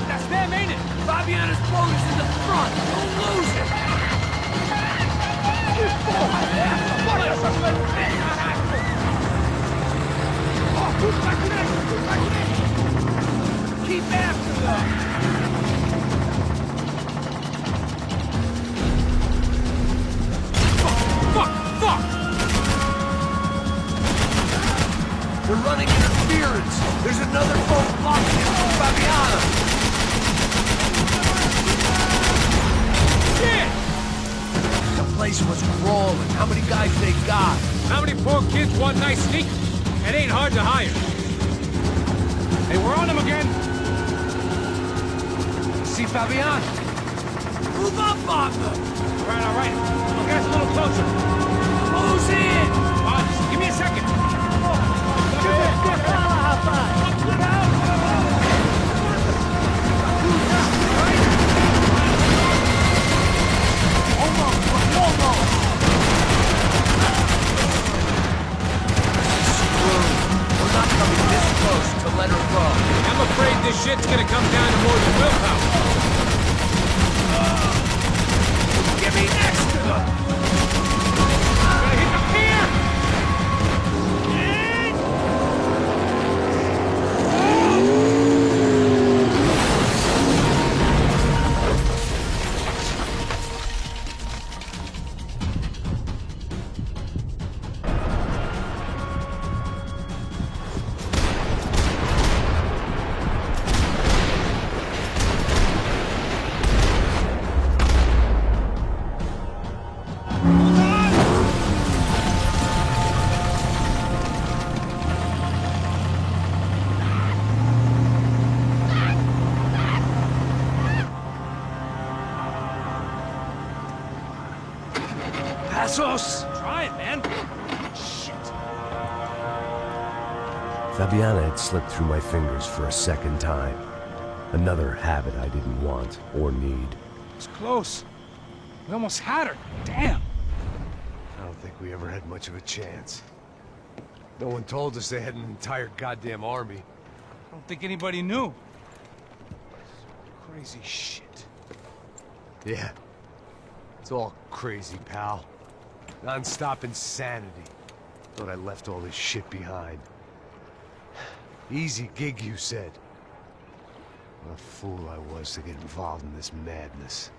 That's them, ain't it? Fabiana's boat is in the front. Don't lose it. Keep after them! Fuck! They're running interference. There's another boat blocking it from Fabiana. Shit! The place was crawling. How many guys they got? How many poor kids want nice sneak? It ain't hard to hire. Hey, we're on them again. See Fabiana? Move up on them. All right. I'll get us a little closer. Close in. Just give me a second. We're not coming this close to let her go. I'm afraid this shit's gonna come down to more than willpower. Get me next to them. Gonna hit the pier! Pasos! Try it, man. Fabiana had slipped through my fingers for a second time. Another habit I didn't want or need. It's close. We almost had her. Damn. I don't think we ever had much of a chance. No one told us they had an entire goddamn army. I don't think anybody knew. Crazy shit. Yeah. It's all crazy, pal. Non-stop insanity. Thought I left all this shit behind. Easy gig, you said. What a fool I was to get involved in this madness.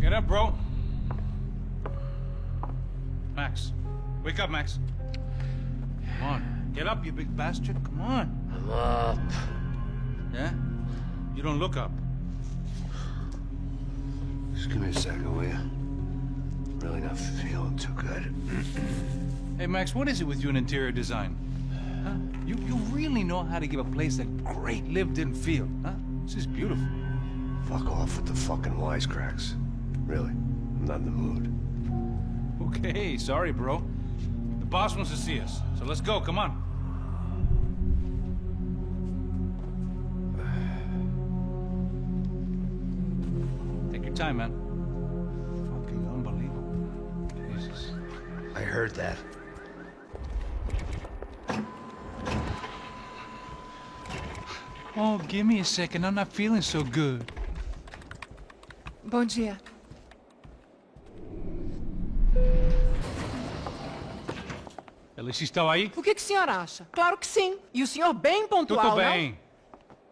Get up, bro. Max. Wake up, Max. Come on. Get up, you big bastard. Come on. I'm up. Yeah? You don't look up. Just give me a second, will you? Really not feeling too good. Hey, Max, what is it with you in interior design? Huh? You really know how to give a place a great lived-in feel, huh? This is beautiful. Fuck off with the fucking wisecracks. Really, I'm not in the mood. Okay, sorry, bro. The boss wants to see us, so let's go, come on. Take your time, man. Fucking unbelievable. Jesus. I heard that. Oh, give me a second. I'm not feeling so good. Bom dia. Ela estava aí? O que o senhor acha? Claro que sim. E o senhor bem pontual, Tudo bem.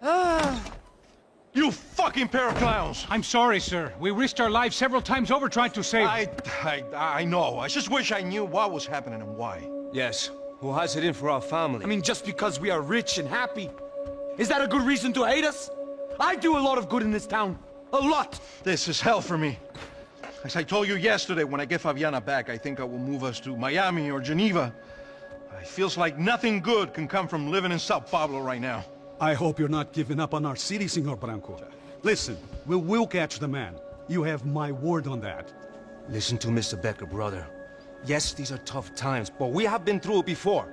Ah. You fucking pair of clowns! I'm sorry, sir. We risked our lives several times over trying to save... I know. I just wish I knew what was happening and why. Yes. Who has it in for our family? I mean, just because we are rich and happy, is that a good reason to hate us? I do a lot of good in this town. A lot! This is hell for me. As I told you yesterday, when I get Fabiana back, I think I will move us to Miami or Geneva. It feels like nothing good can come from living in Sao Paulo right now. I hope you're not giving up on our city, Senor Branco. Listen, we will catch the man. You have my word on that. Listen to Mr. Becker, brother. Yes, these are tough times, but we have been through it before.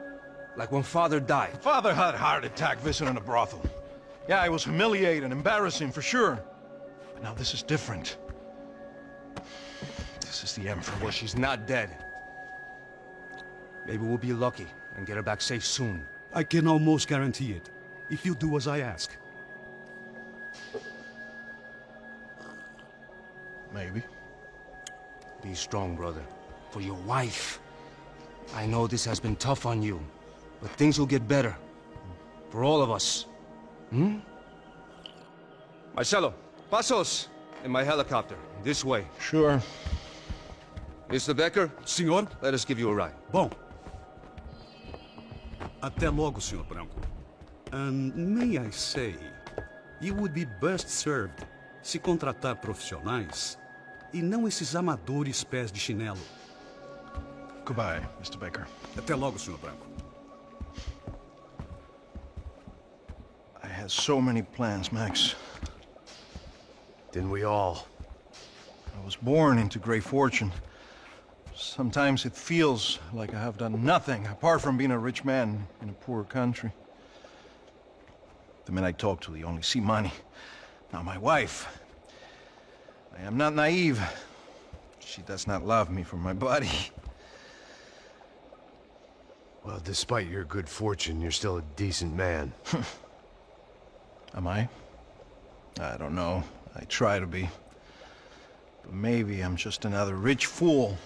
Like when Father died. Father had a heart attack visiting a brothel. Yeah, it was humiliating, embarrassing, for sure. But now this is different. This is the end for me. Well, she's not dead. Maybe we'll be lucky and get her back safe soon. I can almost guarantee it, if you do as I ask. Maybe. Be strong, brother. For your wife. I know this has been tough on you, but things will get better. For all of us. Hmm? Marcelo, pasos in my helicopter. This way. Sure. Mr. Becker? Senhor? Let us give you a ride. Bom. Até logo, Senhor Branco. And may I say, you would be best served se contratar profissionais e não esses amadores pés de chinelo. Goodbye, Mr. Baker. Até logo, Senhor Branco. I had so many plans, Max. Didn't we all? I was born into great fortune. Sometimes it feels like I have done nothing apart from being a rich man in a poor country. The men I talk to, they only see money. Now my wife, I am not naive. She does not love me for my body. Well, despite your good fortune, you're still a decent man. Am I? I don't know. I try to be. But maybe I'm just another rich fool,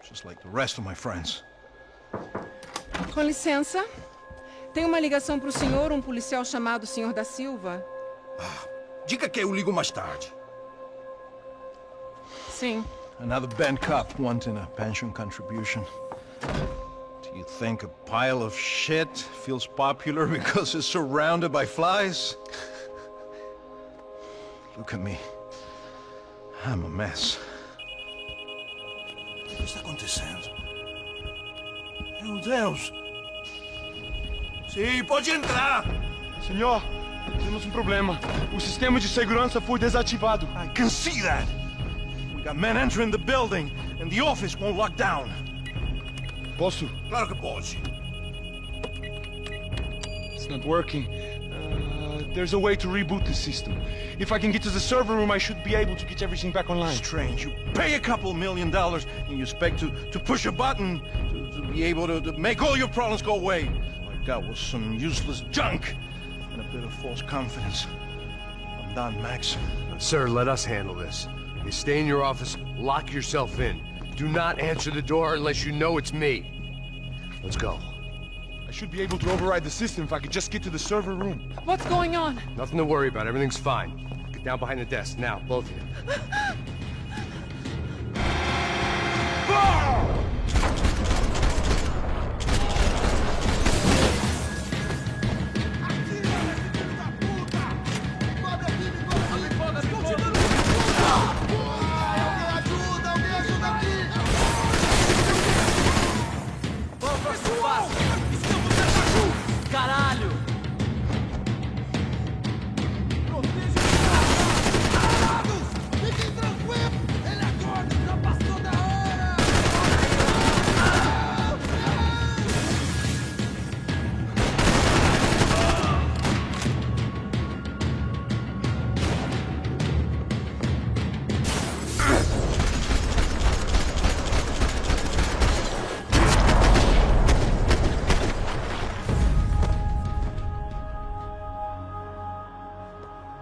just like the rest of my friends. Com licença. Tem uma ligação para o senhor, um policial chamado Sr. da Silva. Diga que eu ligo mais tarde. Sim. Another bent cop wanting a pension contribution. Do you think a pile of shit feels popular because it's surrounded by flies? Look at me. I'm a mess. O que está acontecendo? Meu Deus! Sim, pode entrar! Senhor, temos um problema. O sistema de segurança foi desativado. I can see that! We got men entering the building, and the office won't lock down. Posso? Claro que pode. It's not working. There's a way to reboot the system. If I can get to the server room, I should be able to get everything back online. Strange. You pay a couple $1 million and you expect to push a button to be able to make all your problems go away. All I got was some useless junk and a bit of false confidence. I'm done, Max. Sir, let us handle this. You stay in your office, lock yourself in. Do not answer the door unless you know it's me. Let's go. I should be able to override the system if I could just get to the server room. What's going on? Nothing to worry about. Everything's fine. Get down behind the desk. Now, both of you. Caralho! Fiquem tranquilos! Ele acorda, já passou da hora!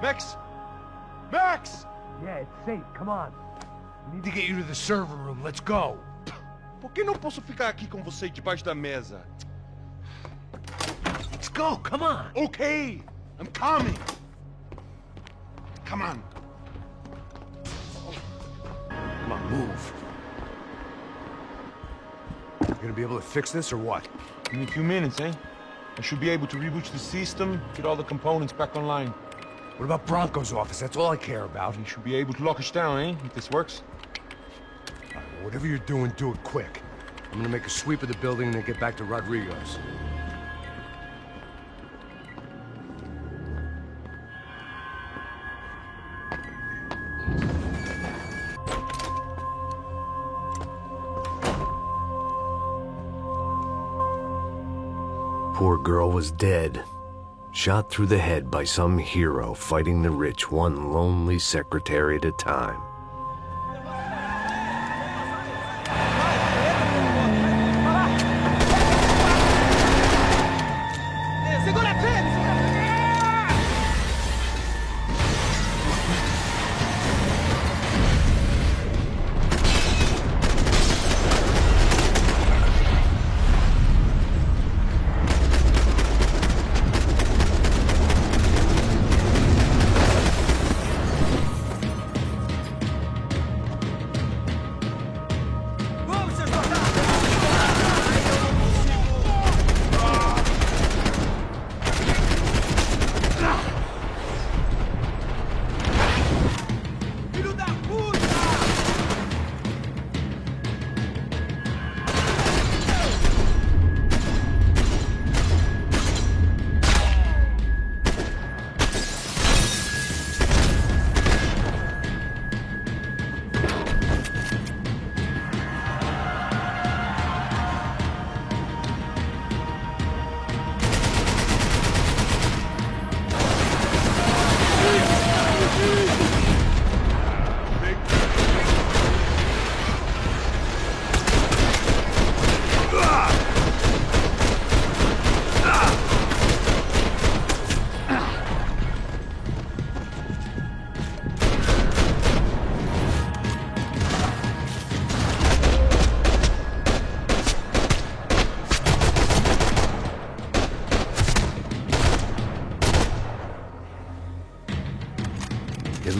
Max! Max! Yeah, it's safe. Come on. We need to get you to the server room. Let's go. Por que não posso ficar aqui com você debaixo da mesa? Let's go. Come on. Okay, I'm coming. Come on. Come on, move. You gonna be able to fix this or what? In a few minutes, eh? I should be able to reboot the system, get all the components back online. What about Bronco's office? That's all I care about. You should be able to lock us down, eh? If this works. Whatever you're doing, do it quick. I'm gonna make a sweep of the building and then get back to Rodrigo's. Poor girl was dead. Shot through the head by some hero fighting the rich one lonely secretary at a time.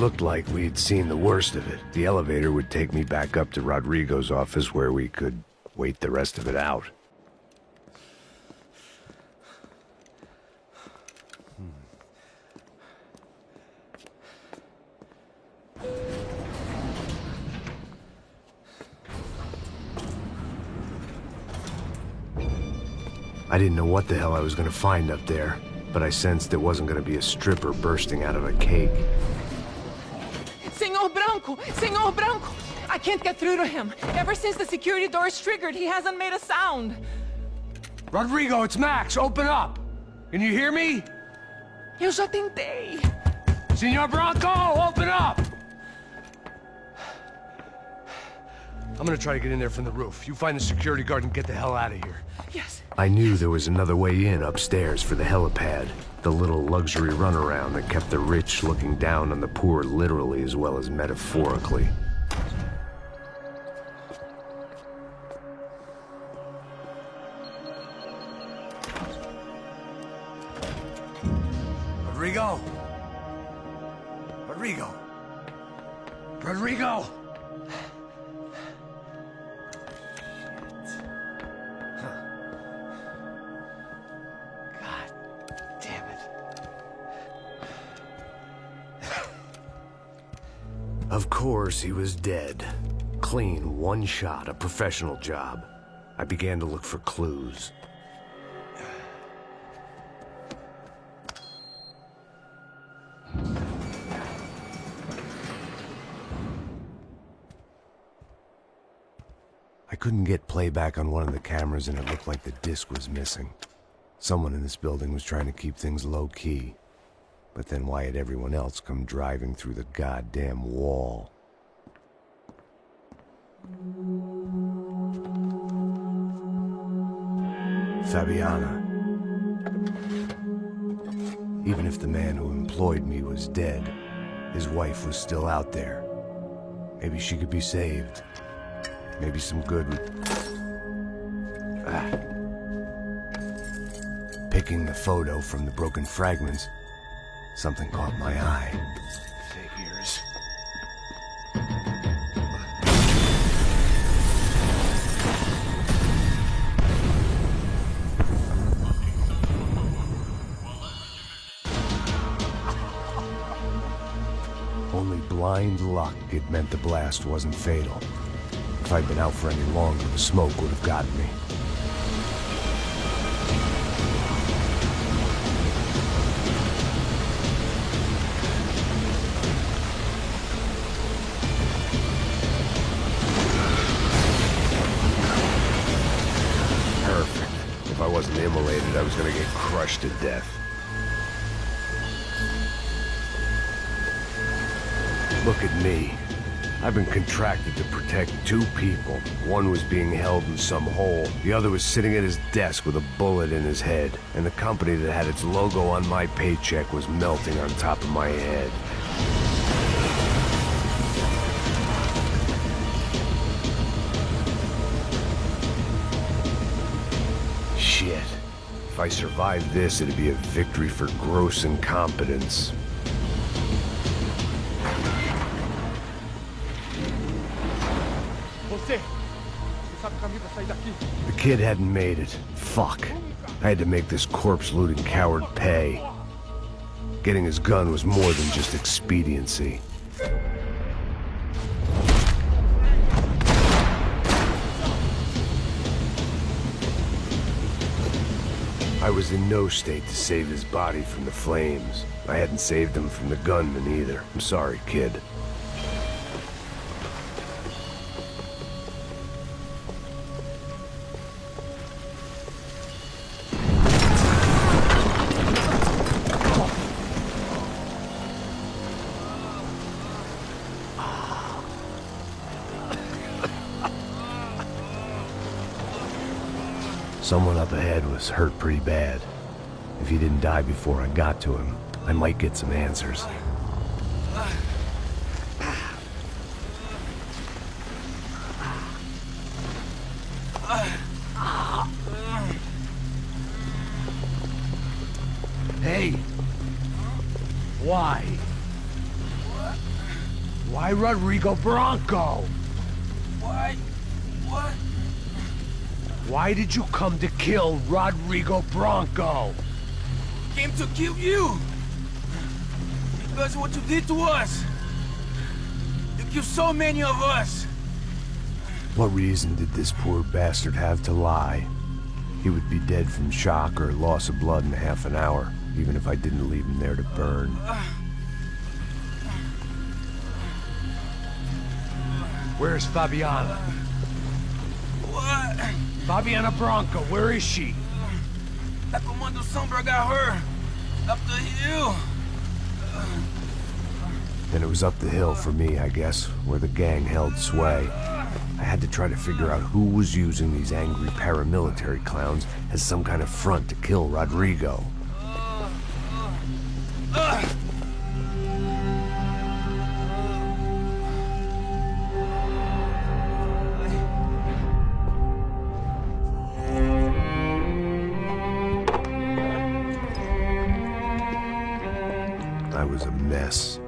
looked like we'd seen the worst of it. The elevator would take me back up to Rodrigo's office where we could wait the rest of it out. I didn't know what the hell I was gonna find up there, but I sensed it wasn't gonna be a stripper bursting out of a cake. Senor Branco! I can't get through to him. Ever since the security door is triggered, he hasn't made a sound. Rodrigo, it's Max. Open up. Can you hear me? Eu já tentei. Senor Branco, open up! I'm gonna try to get in there from the roof. You find the security guard and get the hell out of here. Yes. I knew there was another way in upstairs for the helipad, the little luxury runaround that kept the rich looking down on the poor literally as well as metaphorically. Rodrigo! Rodrigo! Rodrigo! Of course, he was dead. Clean, one shot, a professional job. I began to look for clues. I couldn't get playback on one of the cameras and it looked like the disc was missing. Someone in this building was trying to keep things low-key. But then why had everyone else come driving through the goddamn wall? Fabiana. Even if the man who employed me was dead, his wife was still out there. Maybe she could be saved. Maybe some good would... Picking the photo from the broken fragments, something caught my eye. Figures. Only blind luck it meant the blast wasn't fatal. If I'd been out for any longer, the smoke would have gotten me. If I wasn't immolated, I was gonna get crushed to death. Look at me. I've been contracted to protect two people. One was being held in some hole. The other was sitting at his desk with a bullet in his head. And the company that had its logo on my paycheck was melting on top of my head. Shit. If I survived this, it'd be a victory for gross incompetence. The kid hadn't made it. Fuck. I had to make this corpse-looting coward pay. Getting his gun was more than just expediency. I was in no state to save his body from the flames. I hadn't saved him from the gunman either. I'm sorry, kid. Someone up ahead was hurt pretty bad. If he didn't die before I got to him, I might get some answers. Hey! Why? by Rodrigo Bronco. Why? What? Why did you come to kill Rodrigo Bronco? Came to kill you. Because of what you did to us. You killed so many of us. What reason did this poor bastard have to lie? He would be dead from shock or loss of blood in half an hour, even if I didn't leave him there to burn. Where's Fabiana? What? Fabiana Bronco, where is she? That Comando Sombra got her. Up the hill. Then it was up the hill for me, I guess, where the gang held sway. I had to try to figure out who was using these angry paramilitary clowns as some kind of front to kill Rodrigo. I was a mess.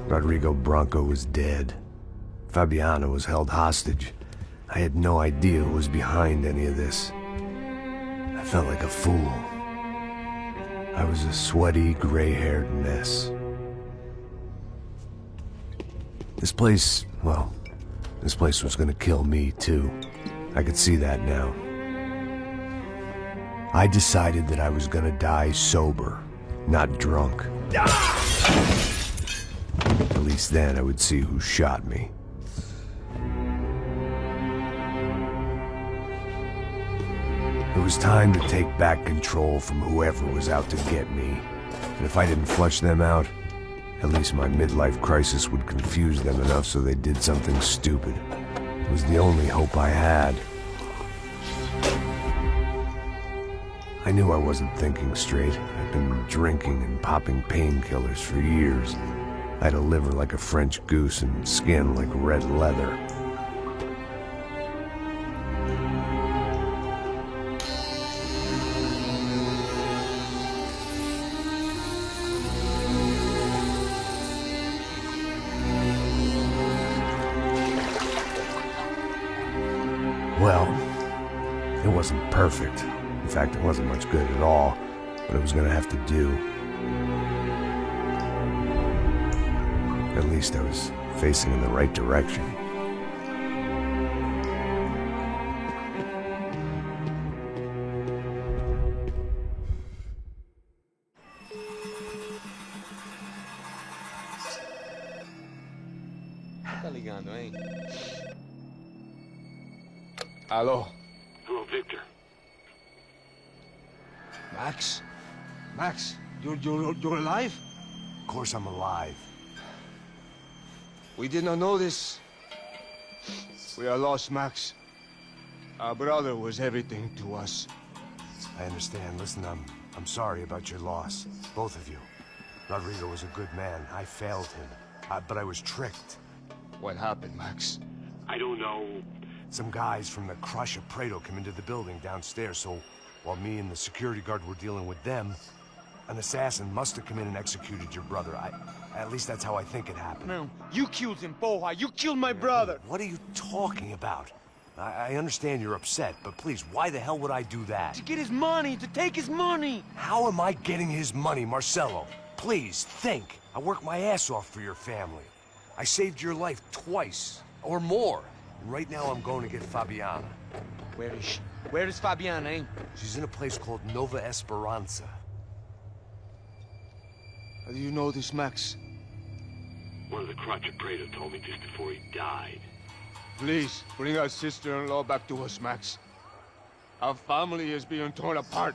Rodrigo Bronco was dead. Fabiana was held hostage. I had no idea who was behind any of this. I felt like a fool. I was a sweaty, gray-haired mess. This place, well, this place was gonna kill me too. I could see that now. I decided that I was gonna die sober, not drunk. At least then I would see who shot me. It was time to take back control from whoever was out to get me. And if I didn't flush them out, at least my midlife crisis would confuse them enough so they did something stupid. It was the only hope I had. I knew I wasn't thinking straight. I'd been drinking and popping painkillers for years. I had a liver like a French goose and skin like red leather. Well, it wasn't perfect. In fact, it wasn't much good at all, but it was gonna have to do. At least I was facing in the right direction. Tá ligando, hein? Hello. Hello, Victor. Max? Max, you're alive? Of course I'm alive. We did not know this. We are lost, Max. Our brother was everything to us. I understand. Listen, I'm sorry about your loss. Both of you. Rodrigo was a good man. I failed him. But I was tricked. What happened, Max? I don't know. Some guys from the Crush of Prado came into the building downstairs, so while me and the security guard were dealing with them, an assassin must have come in and executed your brother. At least that's how I think it happened. No, you killed him, Poja. You killed my brother. What are you talking about? I understand you're upset, but please, why the hell would I do that? To get his money, to take his money. How am I getting his money, Marcelo? Please, think. I worked my ass off for your family. I saved your life twice, or more. And right now I'm going to get Fabiana. Where is she? Where is Fabiana, eh? She's in a place called Nova Esperanza. How do you know this, Max? One of the Crotch of Prado told me just before he died. Please, bring our sister-in-law back to us, Max. Our family is being torn apart.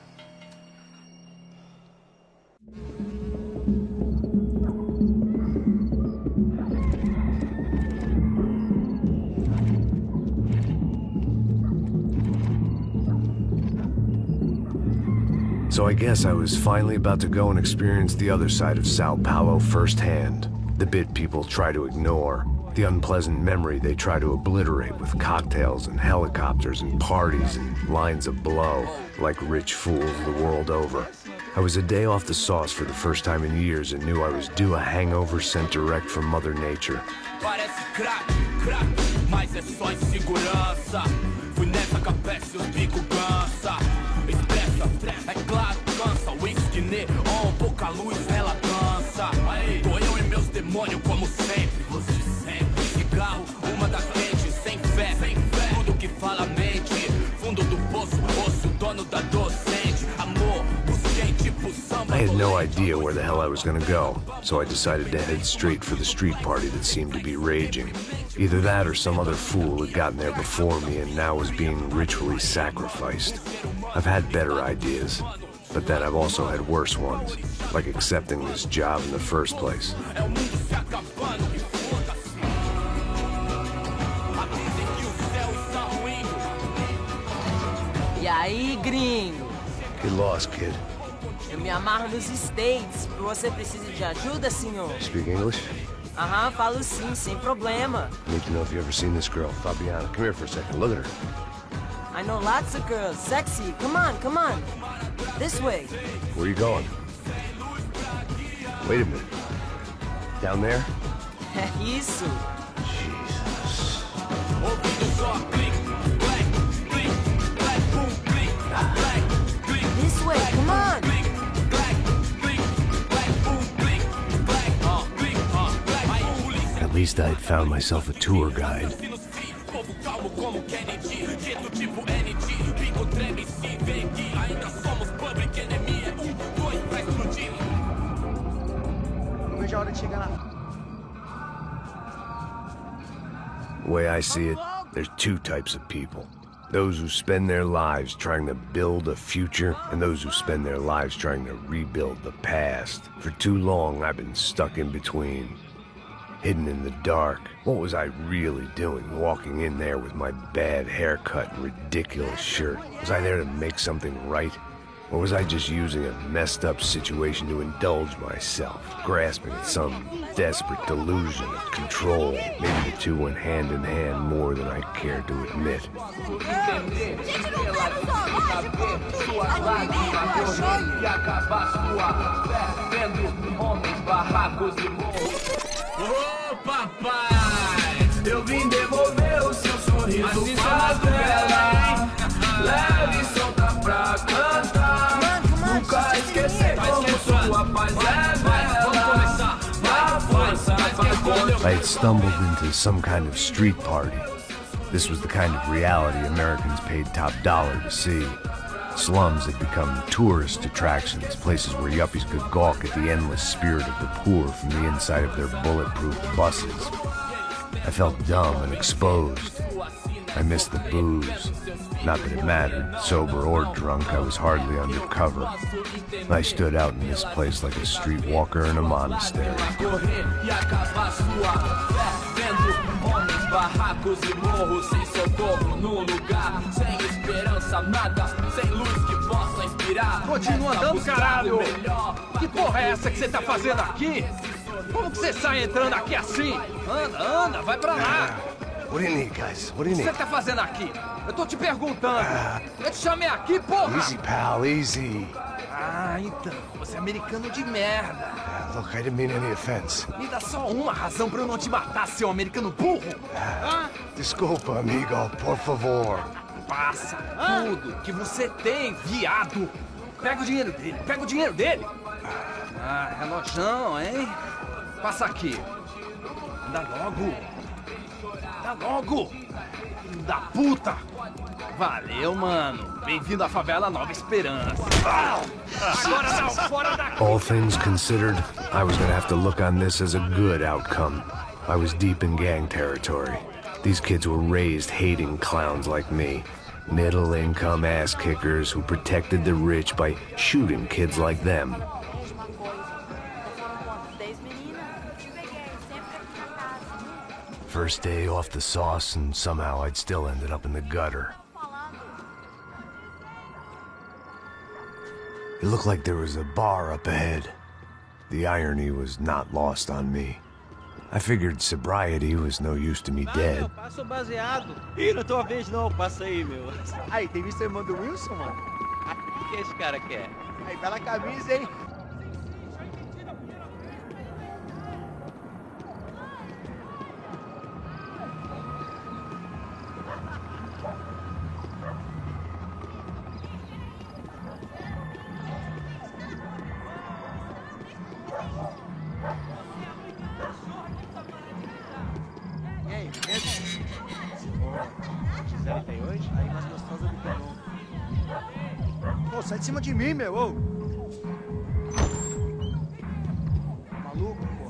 So I guess I was finally about to go and experience the other side of Sao Paulo firsthand. The bit people try to ignore. The unpleasant memory they try to obliterate with cocktails and helicopters and parties and lines of blow, like rich fools the world over. I was a day off the sauce for the first time in years and knew I was due a hangover sent direct from Mother Nature. Parece crack, crack, mas é só insegurança. Fui nessa capete, os bico cansa. Expressa, é claro, cansa. Whisky neon, pouca luz, ela dança. Tô eu e meus demônios como sempre. Você sempre. Cigarro, uma da quente, sem fé, tudo que fala mente. Fundo do poço, osso, dono da docente. Amor, busquei tipo samba. I had no idea where the hell I was gonna go, so I decided to head straight for the street party that seemed to be raging. Either that or some other fool had gotten there before me and now was being ritually sacrificed. I've had better ideas, but then I've also had worse ones, like accepting this job in the first place. E aí, gringo? Get lost, kid. Eu me amarro nos States. Você precisa de ajuda, senhor? Speak English? Aham, falo sim, sem problema. Need to know if you ever seen this girl, Fabiana. Come here for a second. Look at her. I know lots of girls. Sexy. Come on, come on. This way. Where are you going? Wait a minute. Down there? Isso. Jesus. This way, come on. At least I'd found myself a tour guide. The way I see it, there's two types of people. Those who spend their lives trying to build a future, and those who spend their lives trying to rebuild the past. For too long, I've been stuck in between. Hidden in the dark. What was I really doing, walking in there with my bad haircut and ridiculous shirt? Was I there to make something right? Or was I just using a messed up situation to indulge myself, grasping at some desperate delusion of control? Maybe the two went hand in hand more than I cared to admit. Ô papai, eu vim devolver o seu sorriso favela. Leve e solta pra cantar. Nunca esquecer como sua paz é bela. Na força, I had stumbled into some kind of street party. This was the kind of reality Americans paid top dollar to see. Slums had become tourist attractions, places where yuppies could gawk at the endless spirit of the poor from the inside of their bulletproof buses. I felt dumb and exposed. I missed the booze. Not that it mattered, sober or drunk, I was hardly undercover. I stood out in this place like a streetwalker in a monastery. barracos e morros sem socorro no lugar, sem esperança, nada, sem luz que possa inspirar. Continua andando, caralho! Que porra é essa que você tá fazendo aqui? Como que você sai entrando aqui assim? Anda, anda, vai pra lá! What do you need, guys? What do you O que need? você tá fazendo aqui? Eu tô te perguntando. Eu te chamei aqui, porra! Easy, pal, easy. Ah, então, você é americano de merda. Look, I didn't mean any offense. Me dá só uma razão pra eu não te matar, seu americano burro. Desculpa, amigo, por favor. Passa tudo que você tem, viado. Pega o dinheiro dele, pega o dinheiro dele. Ah, relojão, hein? Passa aqui. Dá logo. Dá logo. Filho da puta. Valeu, mano. Bem-vindo à favela Nova Esperança. Agora não, fora daqui. All things considered, I was gonna have to look on this as a good outcome. I was deep in gang territory. These kids were raised hating clowns like me. Middle-income ass-kickers who protected the rich by shooting kids like them. First day off the sauce, and somehow I'd still ended up in the gutter. It looked like there was a bar up ahead. The irony was not lost on me. I figured sobriety was no use to me dead. Eu passo baseado. Ih, não tô a vez não, passa aí, meu. Aí, tem visto a irmã do Wilson, mano? O que esse cara quer? Aí, bela camisa, hein? E aí, beleza? Gisele tem hoje? Aí mais gostosa do que não. Ô, sai de cima de mim, meu, ô! Maluco, pô.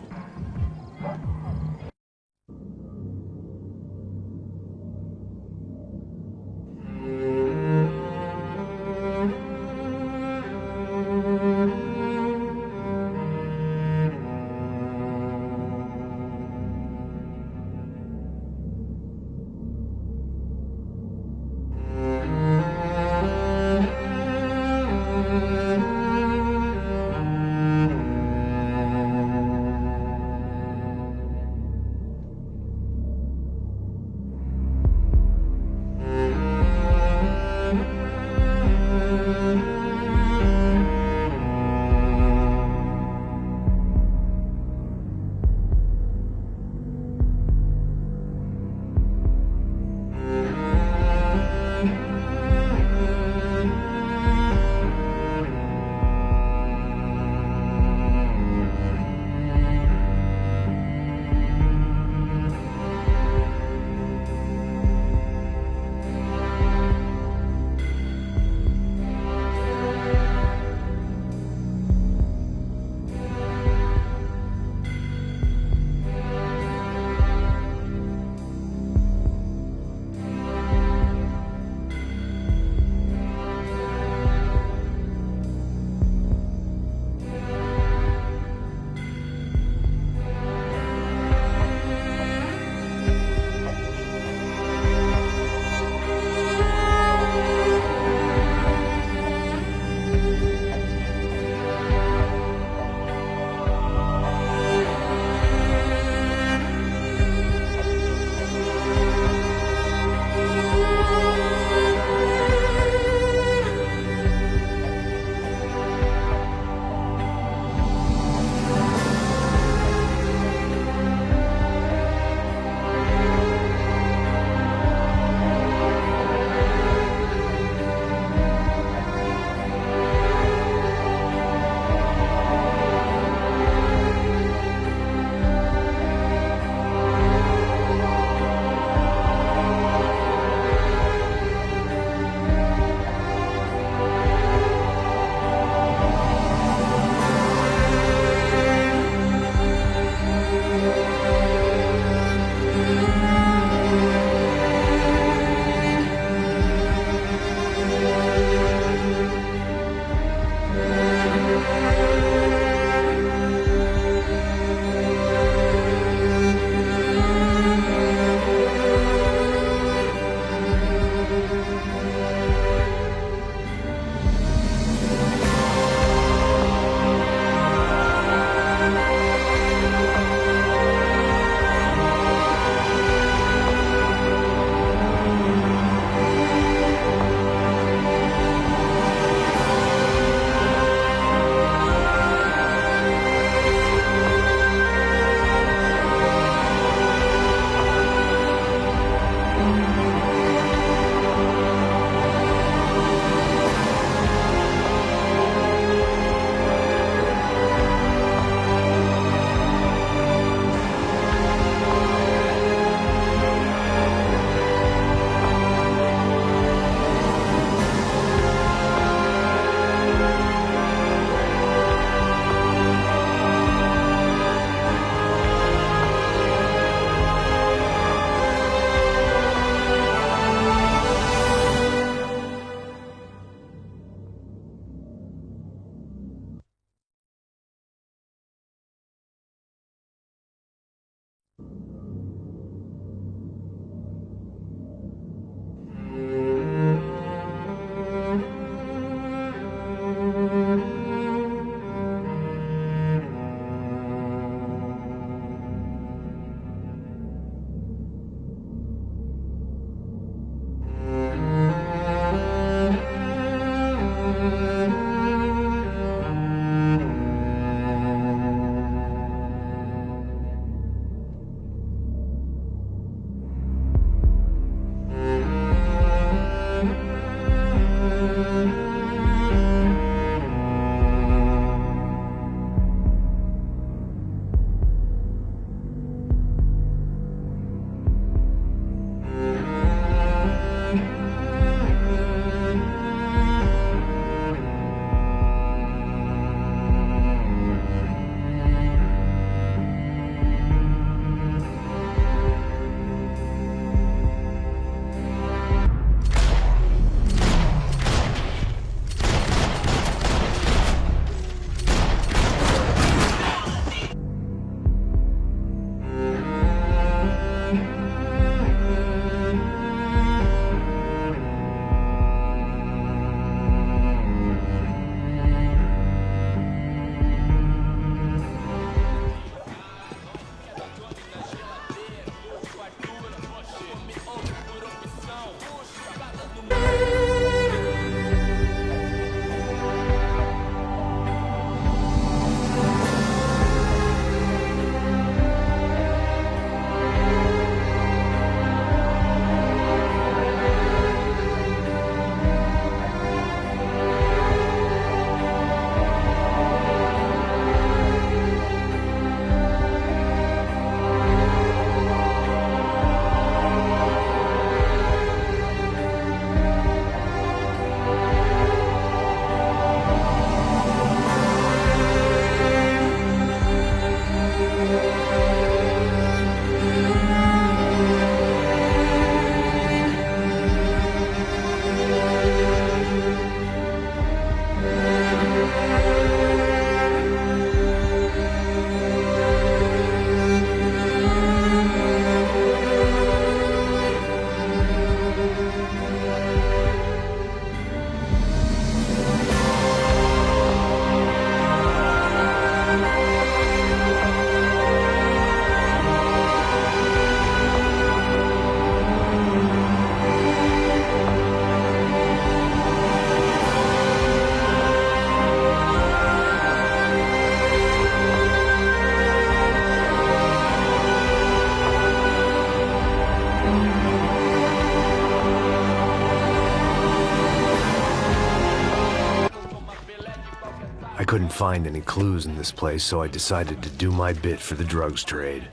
couldn't find any clues in this place, so I decided to do my bit for the drugs trade.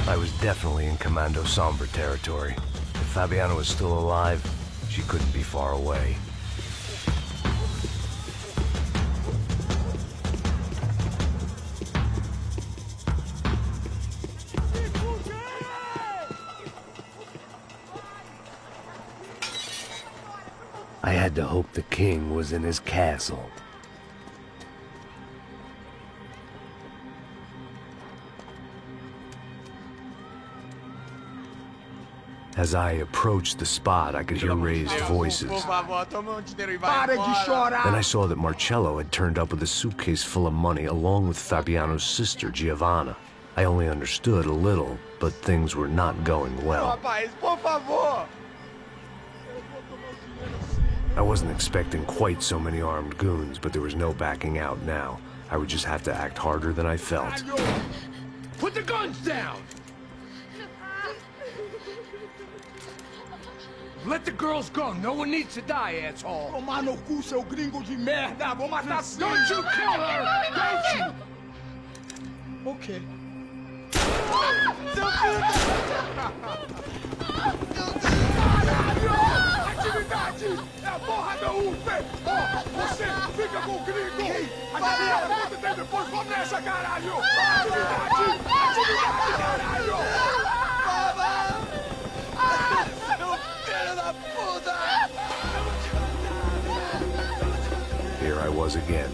I was definitely in Commando Sombra territory. If Fabiana was still alive, she couldn't be far away. I had to hope the king was in his castle. As I approached the spot, I could hear raised voices. And I saw that Marcello had turned up with a suitcase full of money along with Fabiano's sister, Giovanna. I only understood a little, but things were not going well. I wasn't expecting quite so many armed goons, but there was no backing out now. I would just have to act harder than I felt. Put the guns down! Let the girls go. No one needs to die, asshole. Tomar no cu, seu gringo de merda. Vou matar. Don't you kill her! Don't you? Okay. Caralho! Atividade! É a porra da UFE! Ó, você fica com o gringo! A galera conta até depois começa, caralho! Atividade! Atividade, caralho! Here I was again,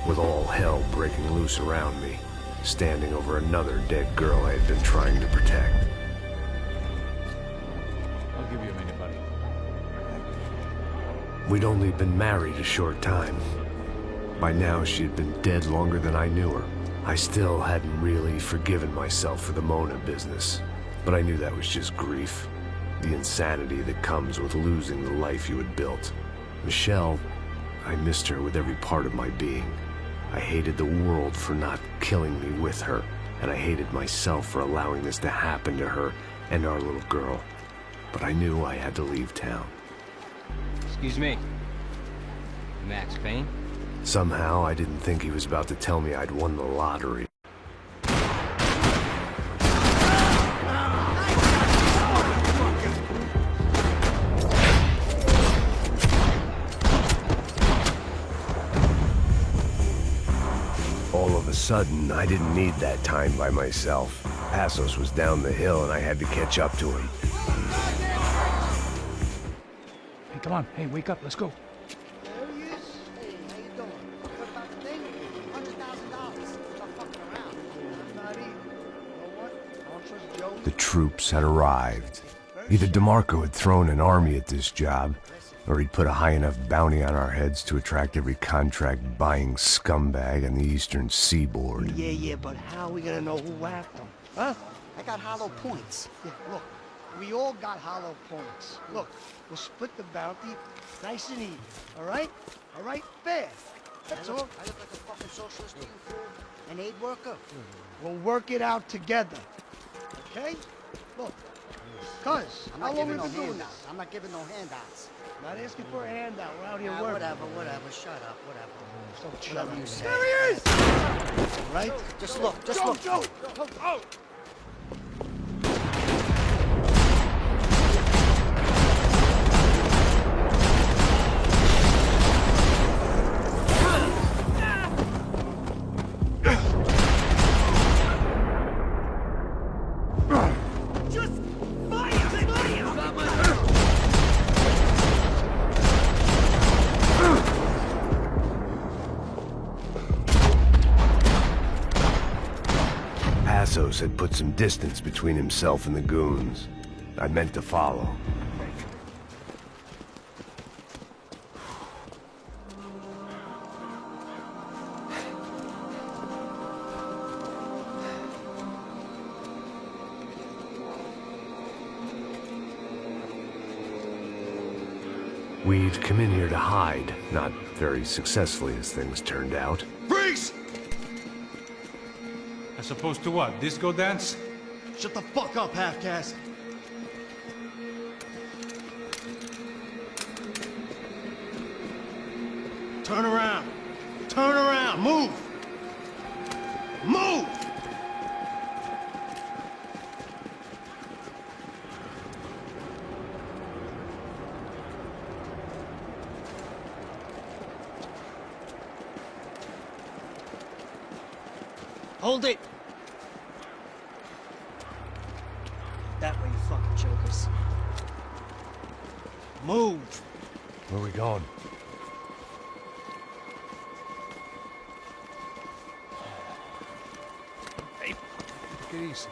with all hell breaking loose around me, standing over another dead girl I had been trying to protect. I'll give you a minute, buddy. We'd only been married a short time. By now, she had been dead longer than I knew her. I still hadn't really forgiven myself for the Mona business, but I knew that was just grief. The insanity that comes with losing the life you had built. Michelle, I missed her with every part of my being. I hated the world for not killing me with her, and I hated myself for allowing this to happen to her and our little girl. But I knew I had to leave town. Excuse me. Max Payne? Somehow, I didn't think he was about to tell me I'd won the lottery. All of a sudden, I didn't need that time by myself. Passos was down the hill and I had to catch up to him. Hey, come on. Hey, wake up. Let's go. There he is. Hey, how you doing? What about the thing? $100,000. Stop fucking around. I'm not eating. You know what? I don't trust Joe. The troops had arrived. Either DeMarco had thrown an army at this job, or he'd put a high enough bounty on our heads to attract every contract-buying scumbag on the eastern seaboard. Yeah, but how are we gonna know who whacked them? Huh? I got hollow points. Yeah, look, we all got hollow points. Look, we'll split the bounty nice and even, all right? All right? Fair. That's all. I look like a fucking socialist to you, fool? An aid worker? We'll work it out together, okay? Look, cuz, how long have we been doing this? I'm not giving no handouts. Not asking for a handout. We're out here working. Whatever. Shut up. Whatever. Whatever you say. There he is! Right? Just look. Joe! Oh! Passos had put some distance between himself and the goons. I meant to follow. We'd come in here to hide, not very successfully as things turned out. Freeze! As opposed to what? Disco dance? Shut the fuck up, half-caste. Turn around. Turn around. Move. Move! Hold it! That way, you fucking jokers. Move! Where are we going? Hey, take it easy.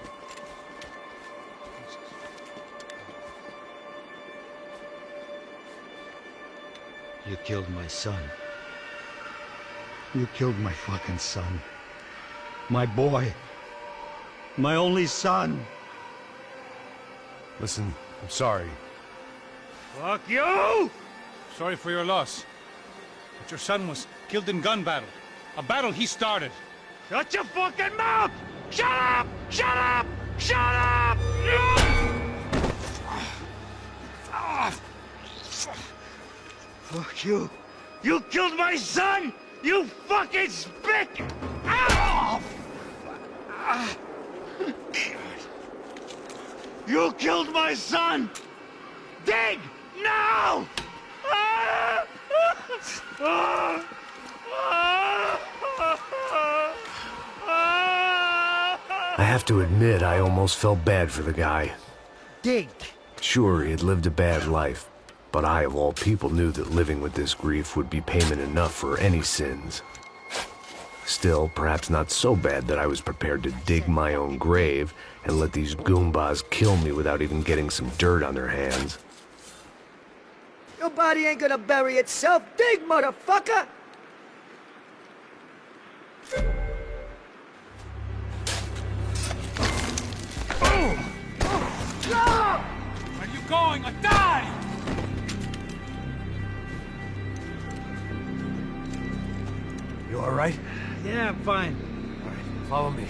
You killed my son. You killed my fucking son. My boy. My only son. Listen, I'm sorry. Fuck you! Sorry for your loss. But your son was killed in gun battle. A battle he started. Shut your fucking mouth! Shut up! Shut up! Shut up! Fuck you. You killed my son! You fucking spick! Ow! You killed my son! Dig! Now! I have to admit, I almost felt bad for the guy. Dig! Sure, he had lived a bad life, but I, of all people, knew that living with this grief would be payment enough for any sins. Still, perhaps not so bad that I was prepared to dig my own grave and let these goombas kill me without even getting some dirt on their hands. Your body ain't gonna bury itself. Dig, motherfucker! Where are you going or die? You all right? Yeah, I'm fine. All right, follow me.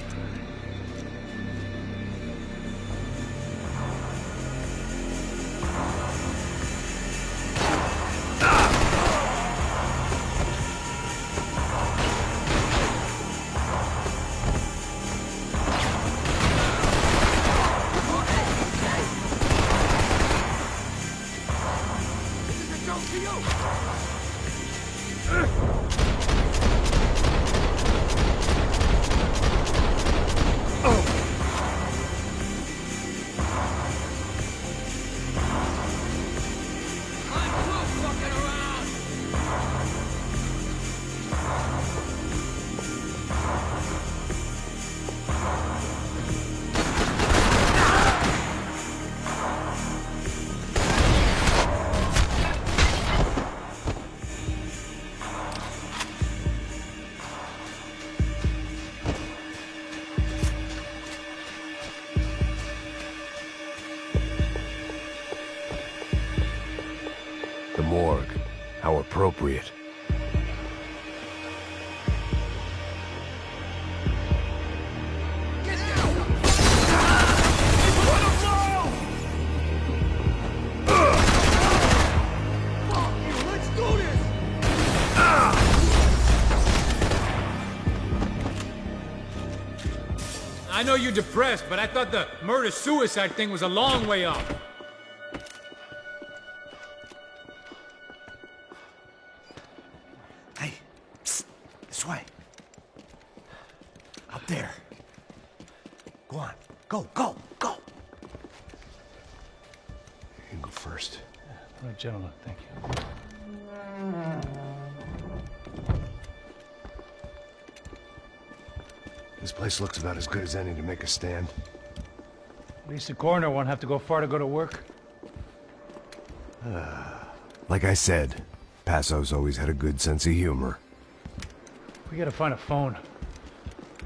The morgue. How appropriate. I know you're depressed, but I thought the murder-suicide thing was a long way off. Hey, psst, this way. Up there. Go on, go, go, go. You can go first. All right, gentlemen, thank you. This place looks about as good as any to make a stand. At least the coroner won't have to go far to go to work. Like I said, Passo's always had a good sense of humor. We gotta find a phone.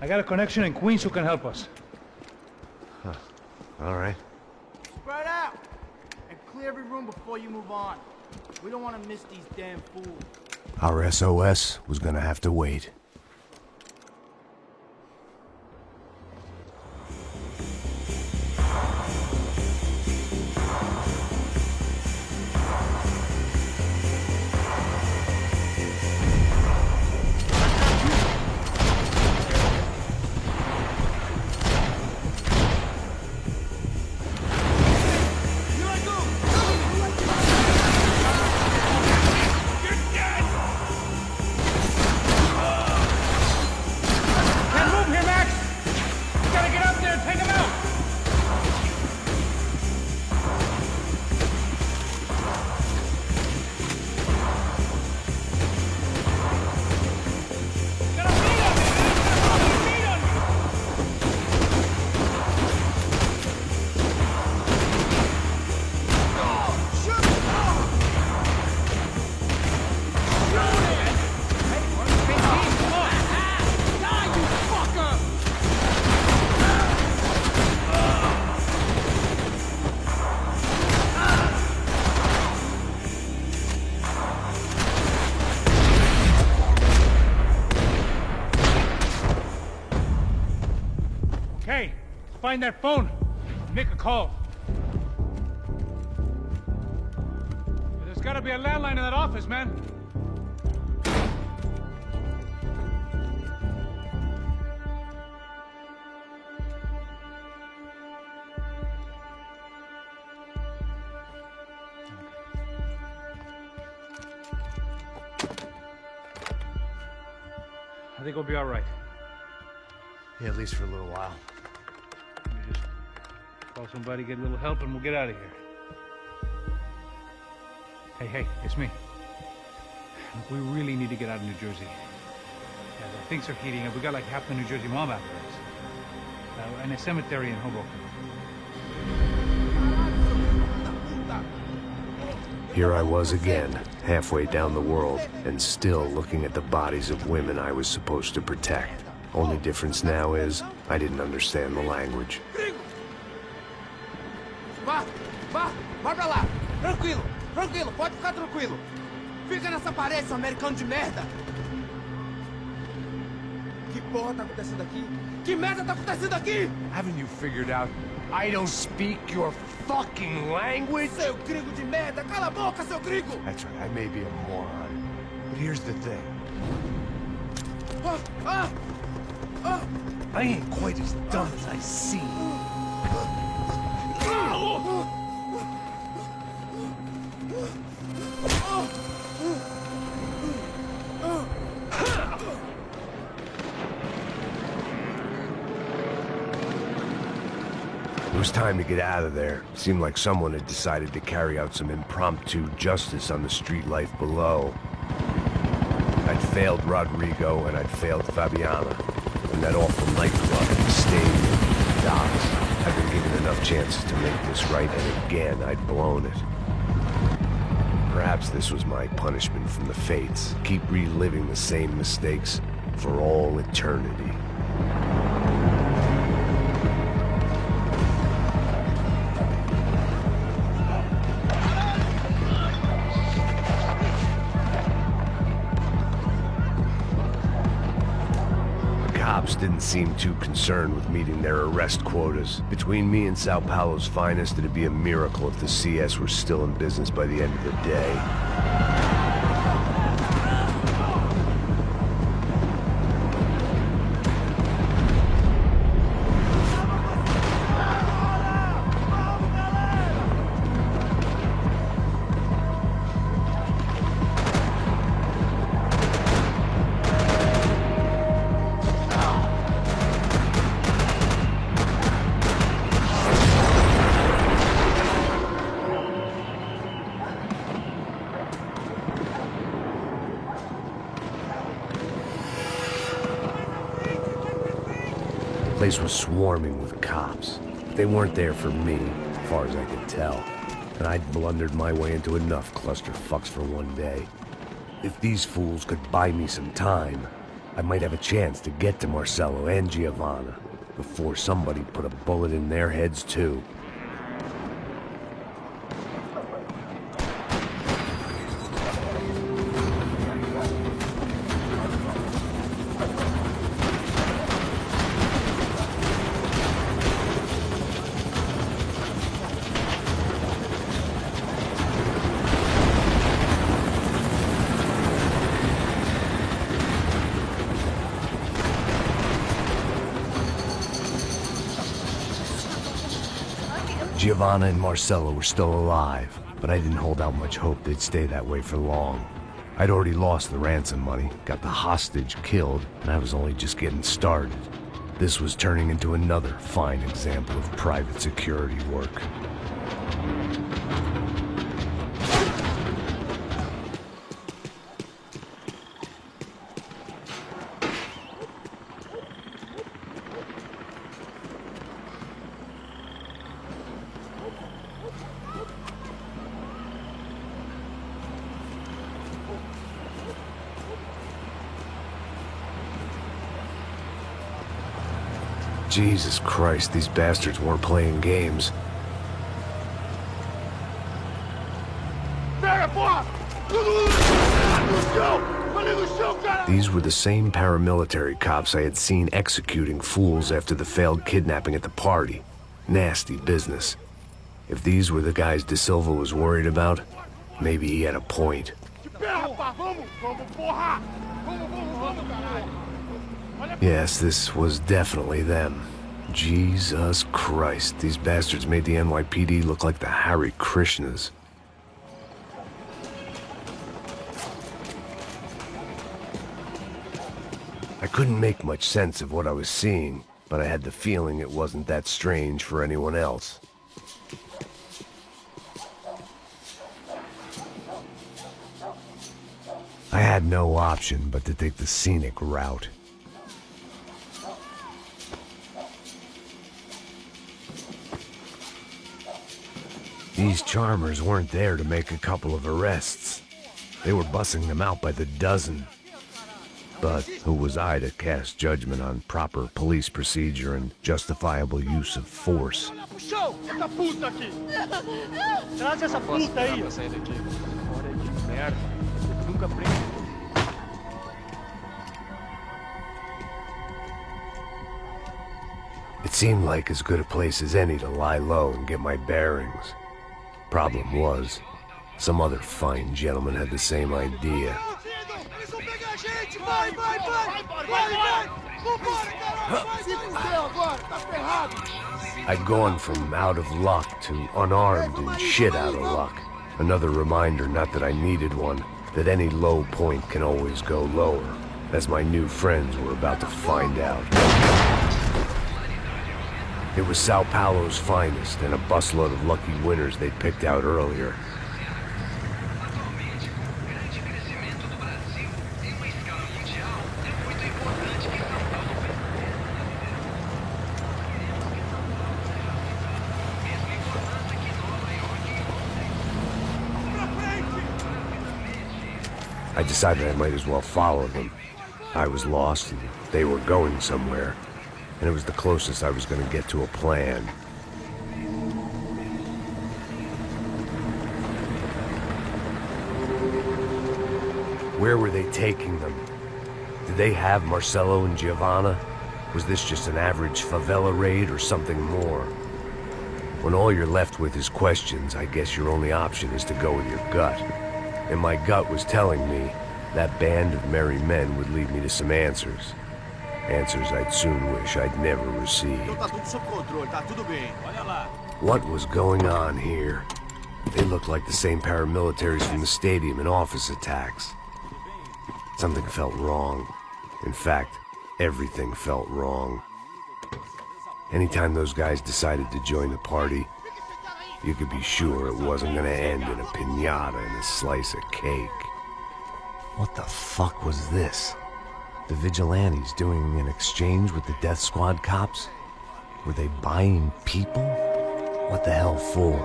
I got a connection in Queens who can help us. Huh. All right. Spread out! And clear every room before you move on. We don't want to miss these damn fools. Our SOS was gonna have to wait. Hey, find that phone. Make a call. There's gotta be a landline in that office, man. I think we'll be all right. Yeah, at least for a little while. Let me just call somebody, get a little help, and we'll get out of here. Hey, it's me. Look, we really need to get out of New Jersey. Yeah, things are heating up. We got like half the New Jersey mob after us. And a cemetery in Hoboken. Here I was again, halfway down the world, and still looking at the bodies of women I was supposed to protect. Only difference now is, I didn't understand the language. Vai pra lá. Tranquilo, pode ficar tranquilo. Fica nessa parede, seu americano de merda. Que porra tá acontecendo aqui? Que merda tá acontecendo aqui? Haven't you figured out I don't speak your fucking language? Seu gringo de merda, cala a boca, seu gringo! That's right, I may be a moron, but here's the thing. I ain't quite as dumb as I seem. It was time to get out of there. Seemed like someone had decided to carry out some impromptu justice on the street life below. I'd failed Rodrigo and I'd failed Fabiana. And that awful nightclub, the stadium, the docks. I'd been given enough chances to make this right, and again, I'd blown it. Perhaps this was my punishment from the fates. Keep reliving the same mistakes for all eternity. Didn't seem too concerned with meeting their arrest quotas. Between me and Sao Paulo's finest, it'd be a miracle if the CS were still in business by the end of the day. The place was swarming with cops. They weren't there for me, as far as I could tell. And I'd blundered my way into enough clusterfucks for one day. If these fools could buy me some time, I might have a chance to get to Marcelo and Giovanna before somebody put a bullet in their heads too. Giovanna and Marcello were still alive, but I didn't hold out much hope they'd stay that way for long. I'd already lost the ransom money, got the hostage killed, and I was only just getting started. This was turning into another fine example of private security work. Jesus Christ, these bastards weren't playing games. These were the same paramilitary cops I had seen executing fools after the failed kidnapping at the party. Nasty business. If these were the guys De Silva was worried about, maybe he had a point. Yes, this was definitely them. Jesus Christ, these bastards made the NYPD look like the Hare Krishnas. I couldn't make much sense of what I was seeing, but I had the feeling it wasn't that strange for anyone else. I had no option but to take the scenic route. These charmers weren't there to make a couple of arrests. They were bussing them out by the dozen. But who was I to cast judgment on proper police procedure and justifiable use of force? It seemed like as good a place as any to lie low and get my bearings. Problem was, some other fine gentleman had the same idea. I'd gone from out of luck to unarmed and shit out of luck. Another reminder, not that I needed one, that any low point can always go lower, as my new friends were about to find out. It was Sao Paulo's finest, and a busload of lucky winners they'd picked out earlier. I decided I might as well follow them. I was lost, and they were going somewhere. And it was the closest I was going to get to a plan. Where were they taking them? Did they have Marcello and Giovanna? Was this just an average favela raid or something more? When all you're left with is questions, I guess your only option is to go with your gut. And my gut was telling me that band of merry men would lead me to some answers. Answers I'd soon wish I'd never received. What was going on here? They looked like the same paramilitaries from the stadium and office attacks. Something felt wrong. In fact, everything felt wrong. Anytime those guys decided to join the party, you could be sure it wasn't gonna end in a piñata and a slice of cake. What the fuck was this? The vigilantes doing an exchange with the death squad cops? Were they buying people? What the hell for?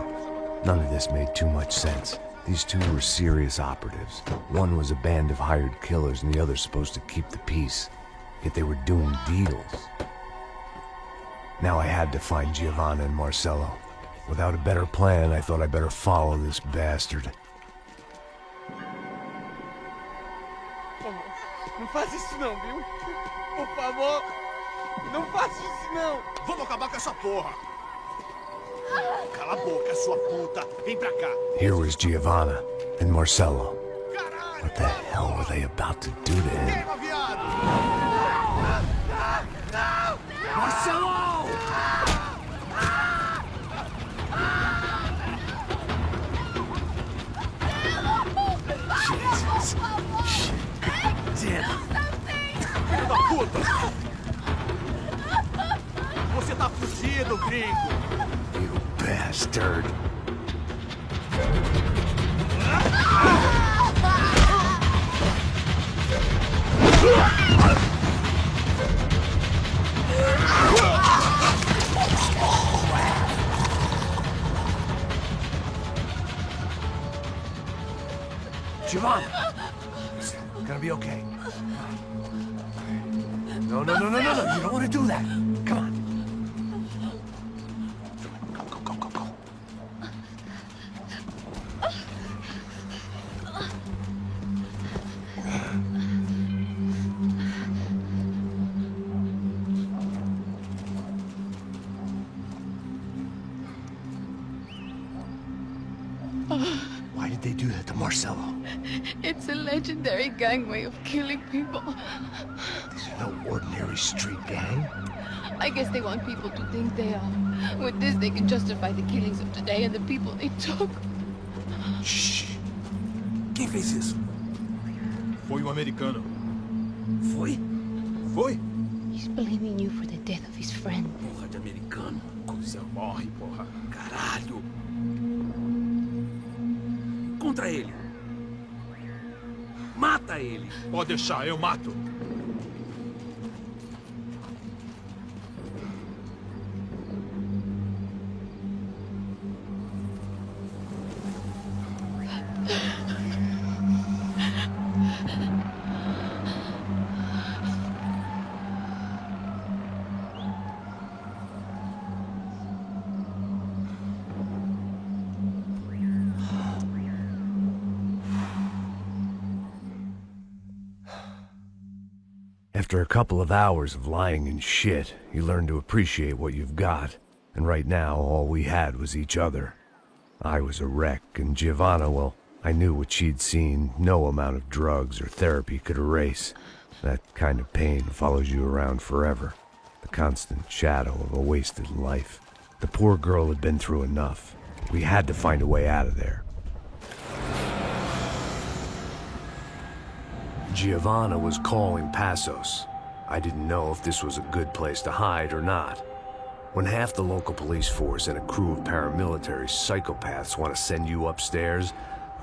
None of this made too much sense. These two were serious operatives. One was a band of hired killers and the other supposed to keep the peace. Yet they were doing deals. Now I had to find Giovanna and Marcello. Without a better plan, I thought I better follow this bastard. Não faz isso não, viu? Por favor, não faz isso não. Vamos acabar com essa porra. Cala a boca, sua puta. Vem pra cá. Here was Giovanna and Marcello. What the hell were they about to do to him? Marcello! Escuta! Você tá fugido, gringo! You bastard. Giovanni! Listen, it's gonna be okay. No, no, no, no, no, no. You don't want to do that. Come on. Go, go, go, go, go. Why did they do that to Marcelo? It's a legendary gang way of killing people. These are no ordinary street gang. I guess they want people to think they are. With this, they can justify the killings of today and the people they took. Shh. Quem fez isso? Foi americano. Foi? Foi? He's blaming you for the death of his friend. Porra de americano. Coisa morre, porra. Caralho. Contra ele. Mata ele. Pode deixar, eu mato. After a couple of hours of lying in shit, you learn to appreciate what you've got. And right now, all we had was each other. I was a wreck, and Giovanna, well, I knew what she'd seen no amount of drugs or therapy could erase. That kind of pain follows you around forever. The constant shadow of a wasted life. The poor girl had been through enough. We had to find a way out of there. Giovanna was calling Passos. I didn't know if this was a good place to hide or not. When half the local police force and a crew of paramilitary psychopaths want to send you upstairs,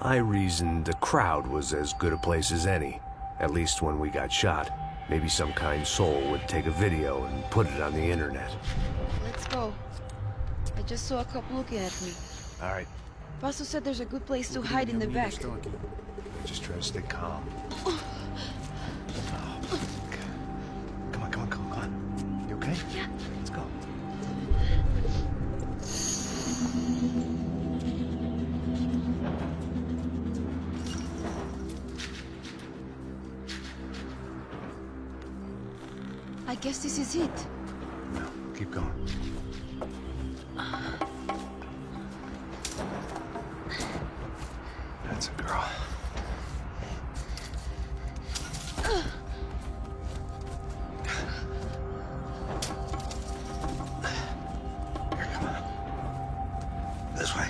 I reasoned the crowd was as good a place as any. At least when we got shot, maybe some kind soul would take a video and put it on the internet. Let's go. I just saw a cop looking at me. All right, Paso said there's a good place to hide in the back. just try to stay calm. Come on, come on, come on. You okay? Yeah. Let's go. I guess this is it. No, keep going. That's a girl. Here, come on. This way.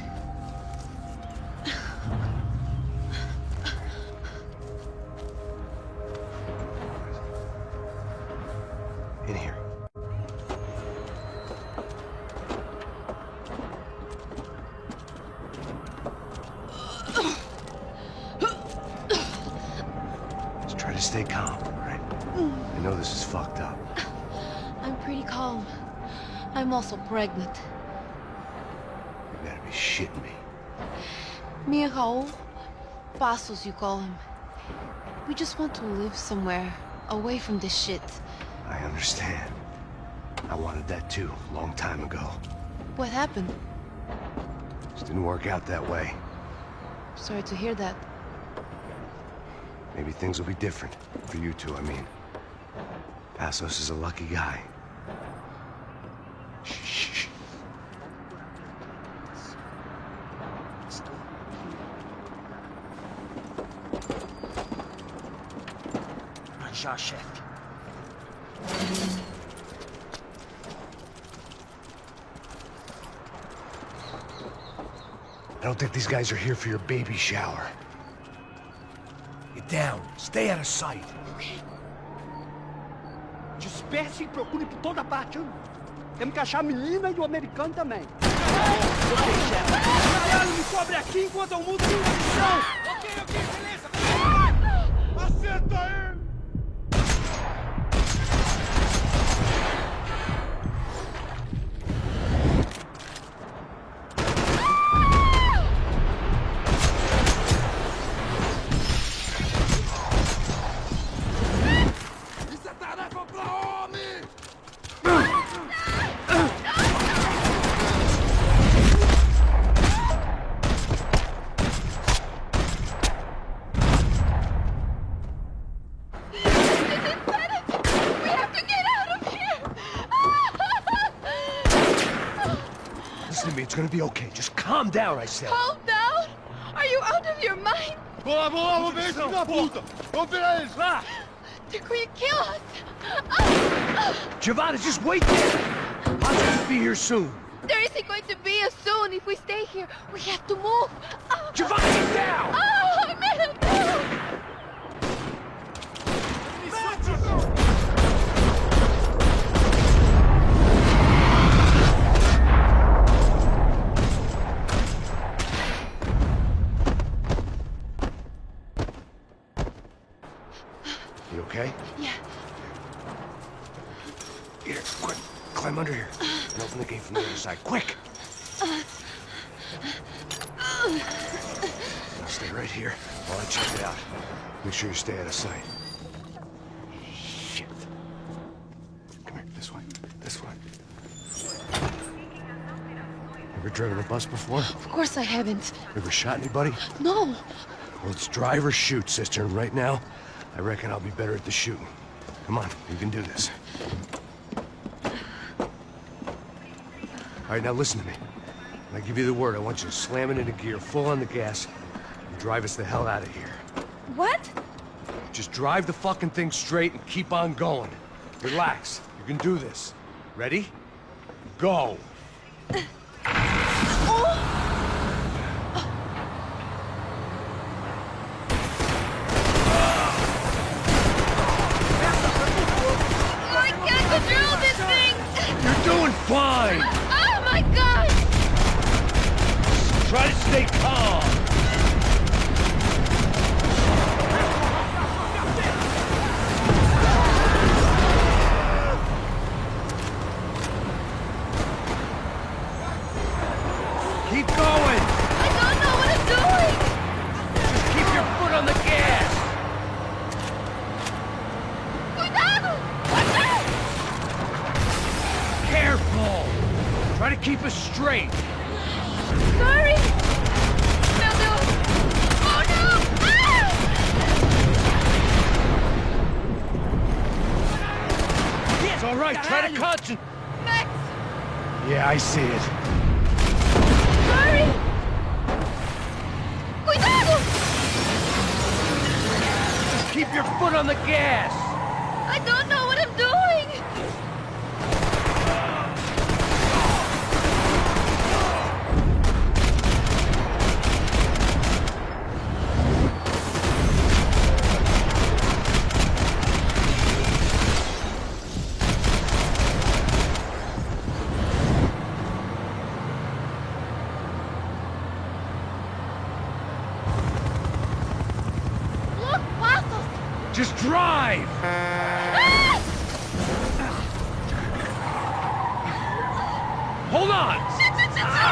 In here. Just try to stay calm, all right? I know this is fucked up. I'm pretty calm. I'm also pregnant. You gotta be shitting me. Me and Raul, Passos you call him. We just want to live somewhere, away from this shit. I understand. I wanted that too, a long time ago. What happened? Just didn't work out that way. Sorry to hear that. Maybe things will be different. For you two, I mean. Passos is a lucky guy. Shh, shh, shh. Já, chefe. I don't think these guys are here for your baby shower. Get down. Stay out of sight. Disperse e procure por toda parte. Temos que achar a menina e o americano também. Ok, chefe. Caralho, me cobre aqui enquanto eu mudo minha missão. Ok, beleza. Acerta ele! Isso é tarefa pra homem! Listen to me, it's gonna be okay. Just calm down, I said. Calm down? Are you out of your mind? Vamos lá, vamos ver esse filho da puta! Vamos virar eles, lá! They're going to kill us! Giovanna, just wait there! I'll just be here soon. There isn't going to be a soon if we stay here. We have to move. Giovanna, get down! Oh, man, no! You okay? Yeah. Here, quick. Climb under here. And open the gate from the other side. Quick! Now stay right here while I check it out. Make sure you stay out of sight. Shit. Come here, this way. This way. Ever driven a bus before? Of course I haven't. Ever shot anybody? No. Well, it's drive or shoot, sister, and right now, I reckon I'll be better at the shooting. Come on, you can do this. All right, now listen to me. When I give you the word, I want you to slam it into gear, full on the gas, and drive us the hell out of here. What? Just drive the fucking thing straight and keep on going. Relax. You can do this. Ready? Go. I can't control this thing! You're doing fine! Oh my god! Try to stay calm. Keep going! I don't know what I'm doing! Just keep your foot on the gas! Cuidado! Watch out! Careful! Try to keep us straight! Sorry! Meu Deus! Oh no! Ah! It's all right, try to concentrate! Max! Yeah, I see it. Sorry! Cuidado! Just keep your foot on the gas! I don't know what I'm doing! Look, pasos! Just drive! Hold on! Shit, shit, shit, shit!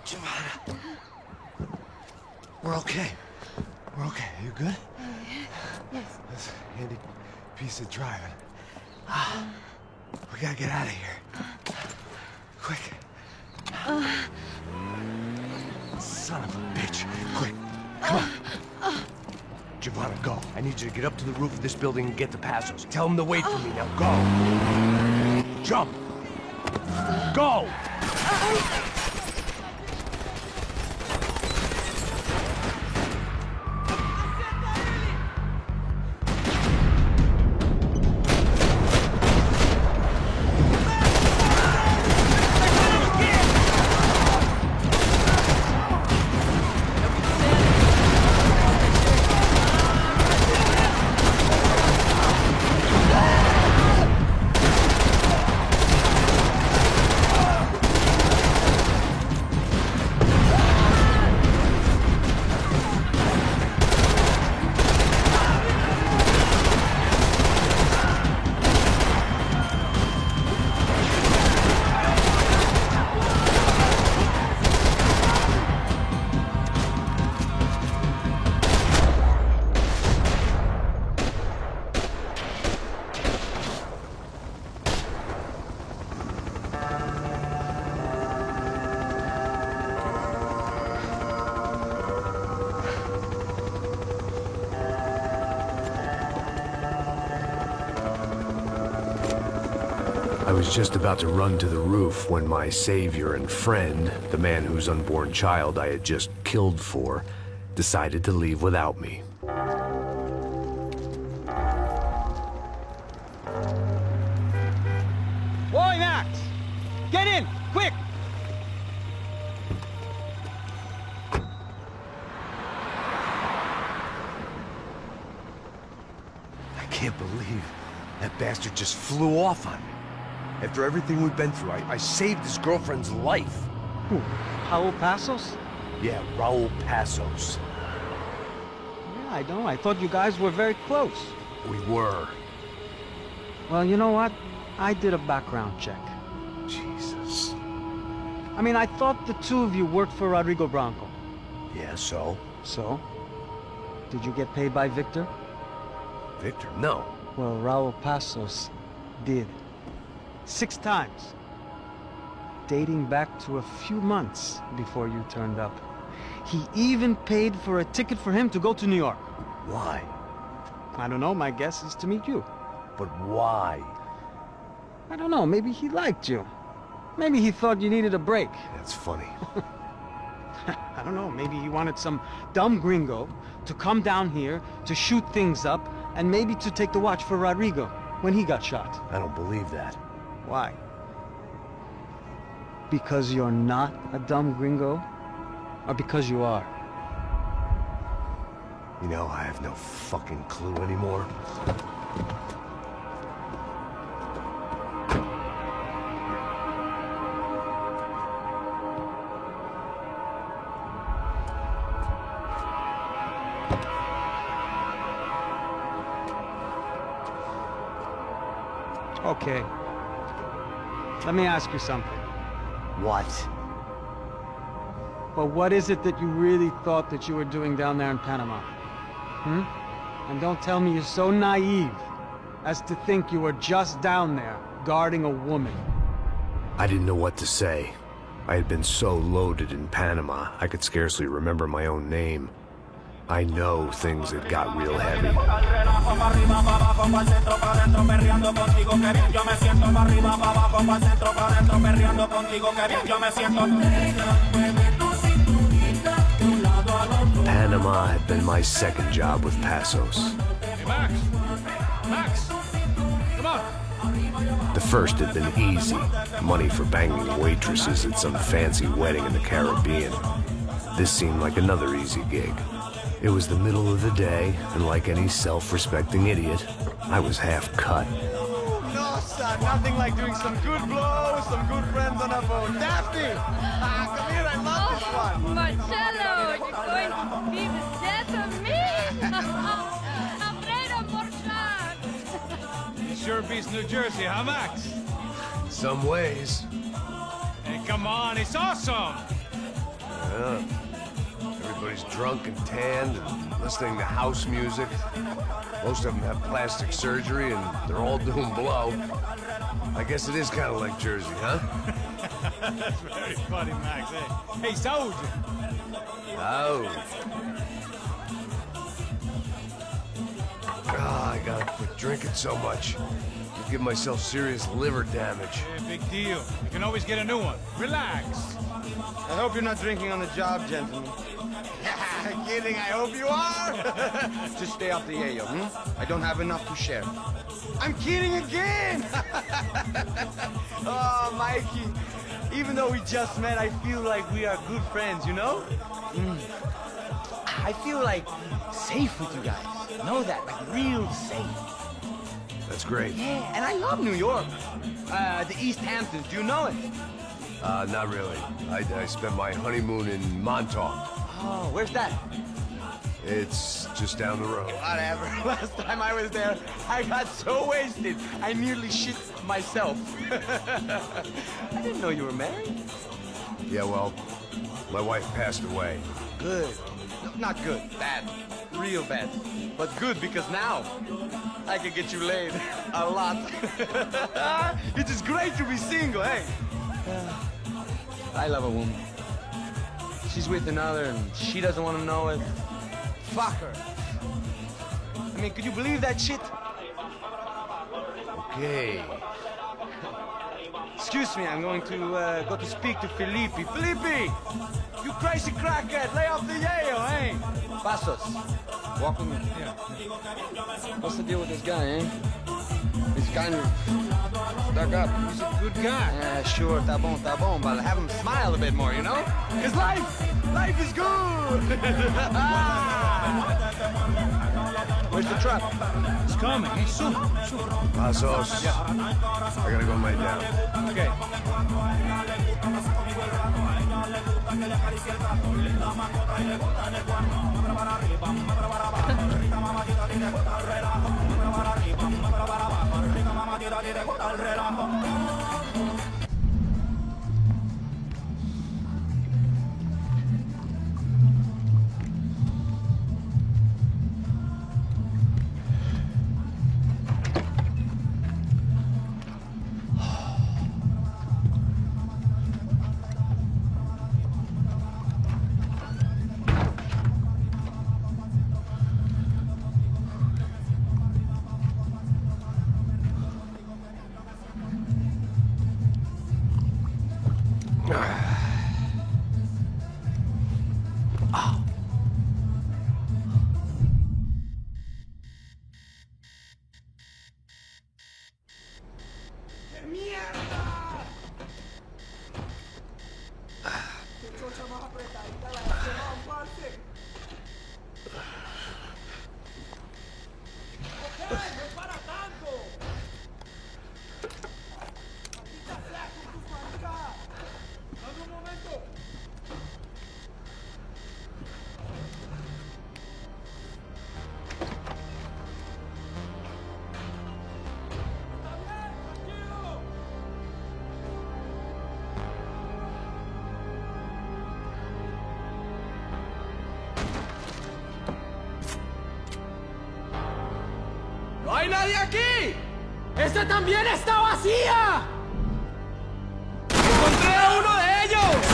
Giovanna. We're okay. We're okay. You good? Yes. That's a handy piece of driving. We gotta get out of here. Quick. Son of a bitch. Quick. Come on. Giovanna, go. I need you to get up to the roof of this building and get the Passos. Tell them to wait for me. Now go. Jump. Go. I was just about to run to the roof when my savior and friend, the man whose unborn child I had just killed for, decided to leave without me. Boy, Max! Get in, quick! I can't believe that bastard just flew off on me. After everything we've been through, I saved his girlfriend's life. Who? Raul Passos? Yeah, Raul Passos. Yeah, I know. I thought you guys were very close. We were. Well, you know what? I did a background check. Jesus. I mean, I thought the two of you worked for Rodrigo Branco. Yeah, so? So? Did you get paid by Victor? Victor? No. Well, Raul Passos did. 6 times. Dating back to a few months before you turned up. He even paid for a ticket for him to go to New York. Why? I don't know, my guess is to meet you. But why? I don't know, maybe he liked you. Maybe he thought you needed a break. That's funny. I don't know, maybe he wanted some dumb gringo to come down here to shoot things up and maybe to take the watch for Rodrigo when he got shot. I don't believe that. Why? Because you're not a dumb gringo? Or because you are? You know, I have no fucking clue anymore. Okay. Let me ask you something. What? Well, what is it that you really thought that you were doing down there in Panama? Hmm? And don't tell me you're so naive as to think you were just down there guarding a woman. I didn't know what to say. I had been so loaded in Panama, I could scarcely remember my own name. I know things had got real heavy. Panama had been my second job with Passos. Hey, Max! Max! Come on! The first had been easy. Money for banging waitresses at some fancy wedding in the Caribbean. This seemed like another easy gig. It was the middle of the day, and like any self-respecting idiot, I was half cut. No, son, nothing like doing some good blows, some good friends on a boat. Daphne! Come here, I love this one. Marcello, you're going to be the death of me? Alfredo Borchardt. It sure beats New Jersey, huh, Max? Some ways. Hey, come on, it's awesome! Yeah. Everybody's drunk and tanned and listening to house music. Most of them have plastic surgery and they're all doing blow. I guess it is kind of like Jersey, huh? That's very funny, Max. Hey, soldier! Oh. I gotta quit drinking so much. Could give myself serious liver damage. Yeah, big deal. You can always get a new one. Relax. I hope you're not drinking on the job, gentlemen. Kidding, I hope you are. Just stay off the yayo, I don't have enough to share. I'm kidding again. Oh, Mikey, even though we just met, I feel like we are good friends, you know? I feel like safe with you guys. Know that, like real safe. That's great. Yeah, and I love New York. The East Hamptons, do you know it? Not really. I spent my honeymoon in Montauk. Oh, where's that? It's just down the road. Whatever. Last time I was there, I got so wasted, I nearly shit myself. I didn't know you were married. Yeah, well, my wife passed away. Good. No, not good. Bad. Real bad. But good because now I can get you laid a lot. It is great to be single, hey? I love a woman. She's with another and she doesn't want to know it. Fuck her. I mean, could you believe that shit? Okay. excuse me, I'm going to go to speak to Felipe. Felipe! You crazy crackhead, lay off the yayo, eh? Passos, walk with me. Yeah. What's the deal with this guy, eh? He's kind of stuck up. He's a good guy. Yeah, sure, tá bom, but have him smile a bit more, you know? Cause life is good! Where's the truck? It's coming. Hey, soon. Passos. Yeah. I gotta go lay down. Okay. ¡No hay nadie aquí! ¡Esta también está vacía! ¡Encontré a uno de ellos!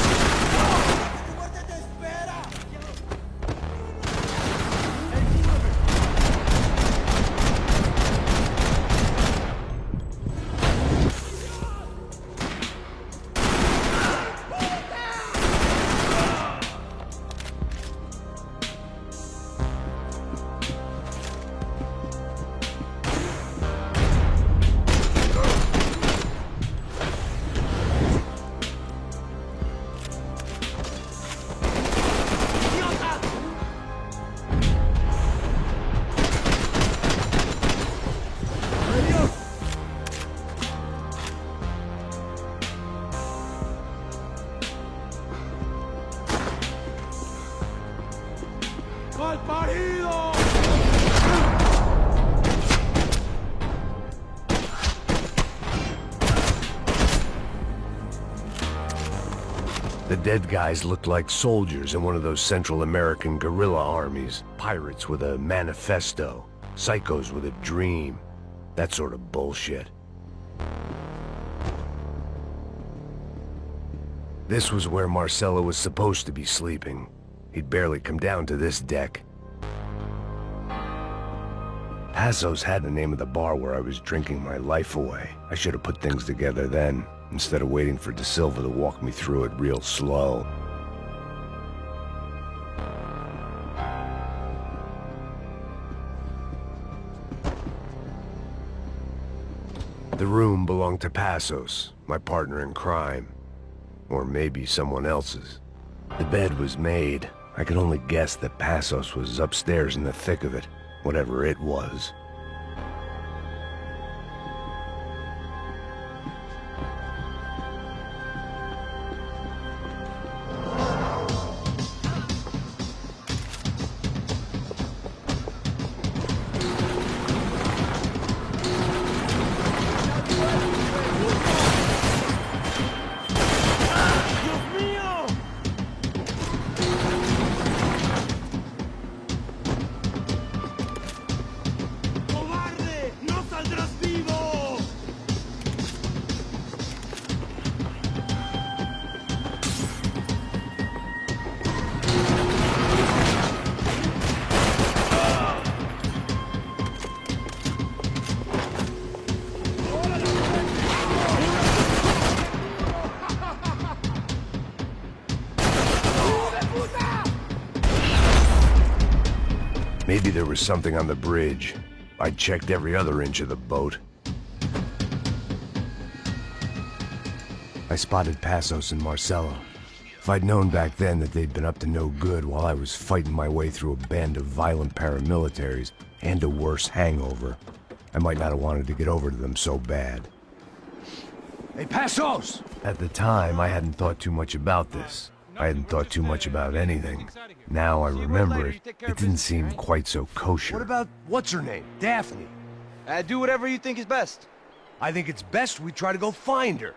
The dead guys looked like soldiers in one of those Central American guerrilla armies. Pirates with a manifesto. Psychos with a dream. That sort of bullshit. This was where Marcelo was supposed to be sleeping. He'd barely come down to this deck. Passos had the name of the bar where I was drinking my life away. I should have put things together then, instead of waiting for De Silva to walk me through it real slow. The room belonged to Passos, my partner in crime. Or maybe someone else's. The bed was made. I could only guess that Passos was upstairs in the thick of it, whatever it was. Maybe there was something on the bridge. I checked every other inch of the boat. I spotted Passos and Marcelo. If I'd known back then that they'd been up to no good while I was fighting my way through a band of violent paramilitaries and a worse hangover, I might not have wanted to get over to them so bad. Hey, Passos! At the time, I hadn't thought too much about this. I hadn't thought too much about anything. Now I remember it, it didn't seem quite so kosher. What about, what's her name? Daphne. Do whatever you think is best. I think it's best we try to go find her.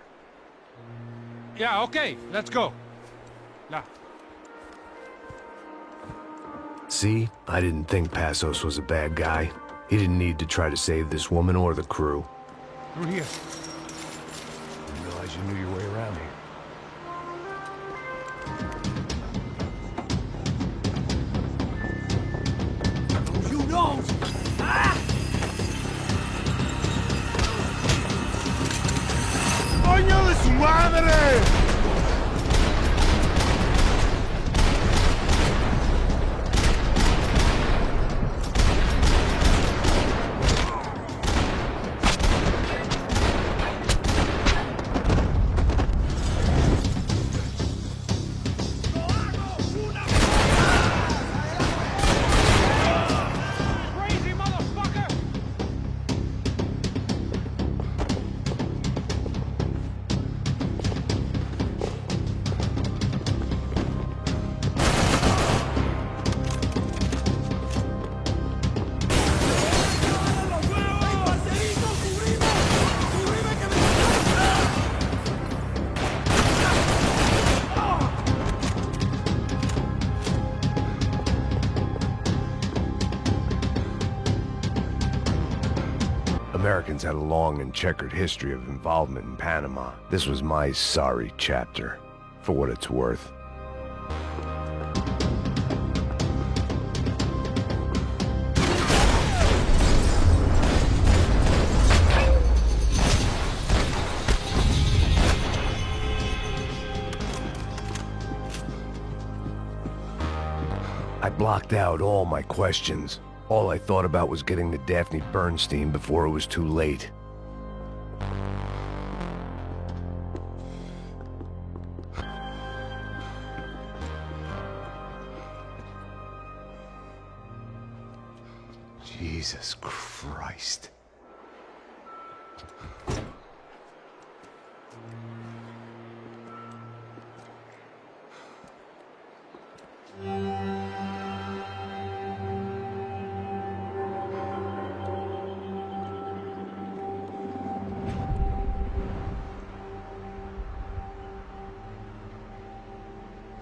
Yeah, okay, let's go. Now. See? I didn't think Passos was a bad guy. He didn't need to try to save this woman or the crew. Through here. Didn't realize you knew your way around here. You know! Ah! ¡Coño de su madre! Americans had a long and checkered history of involvement in Panama. This was my sorry chapter, for what it's worth. I blocked out all my questions. All I thought about was getting to Daphne Bernstein before it was too late. Jesus Christ.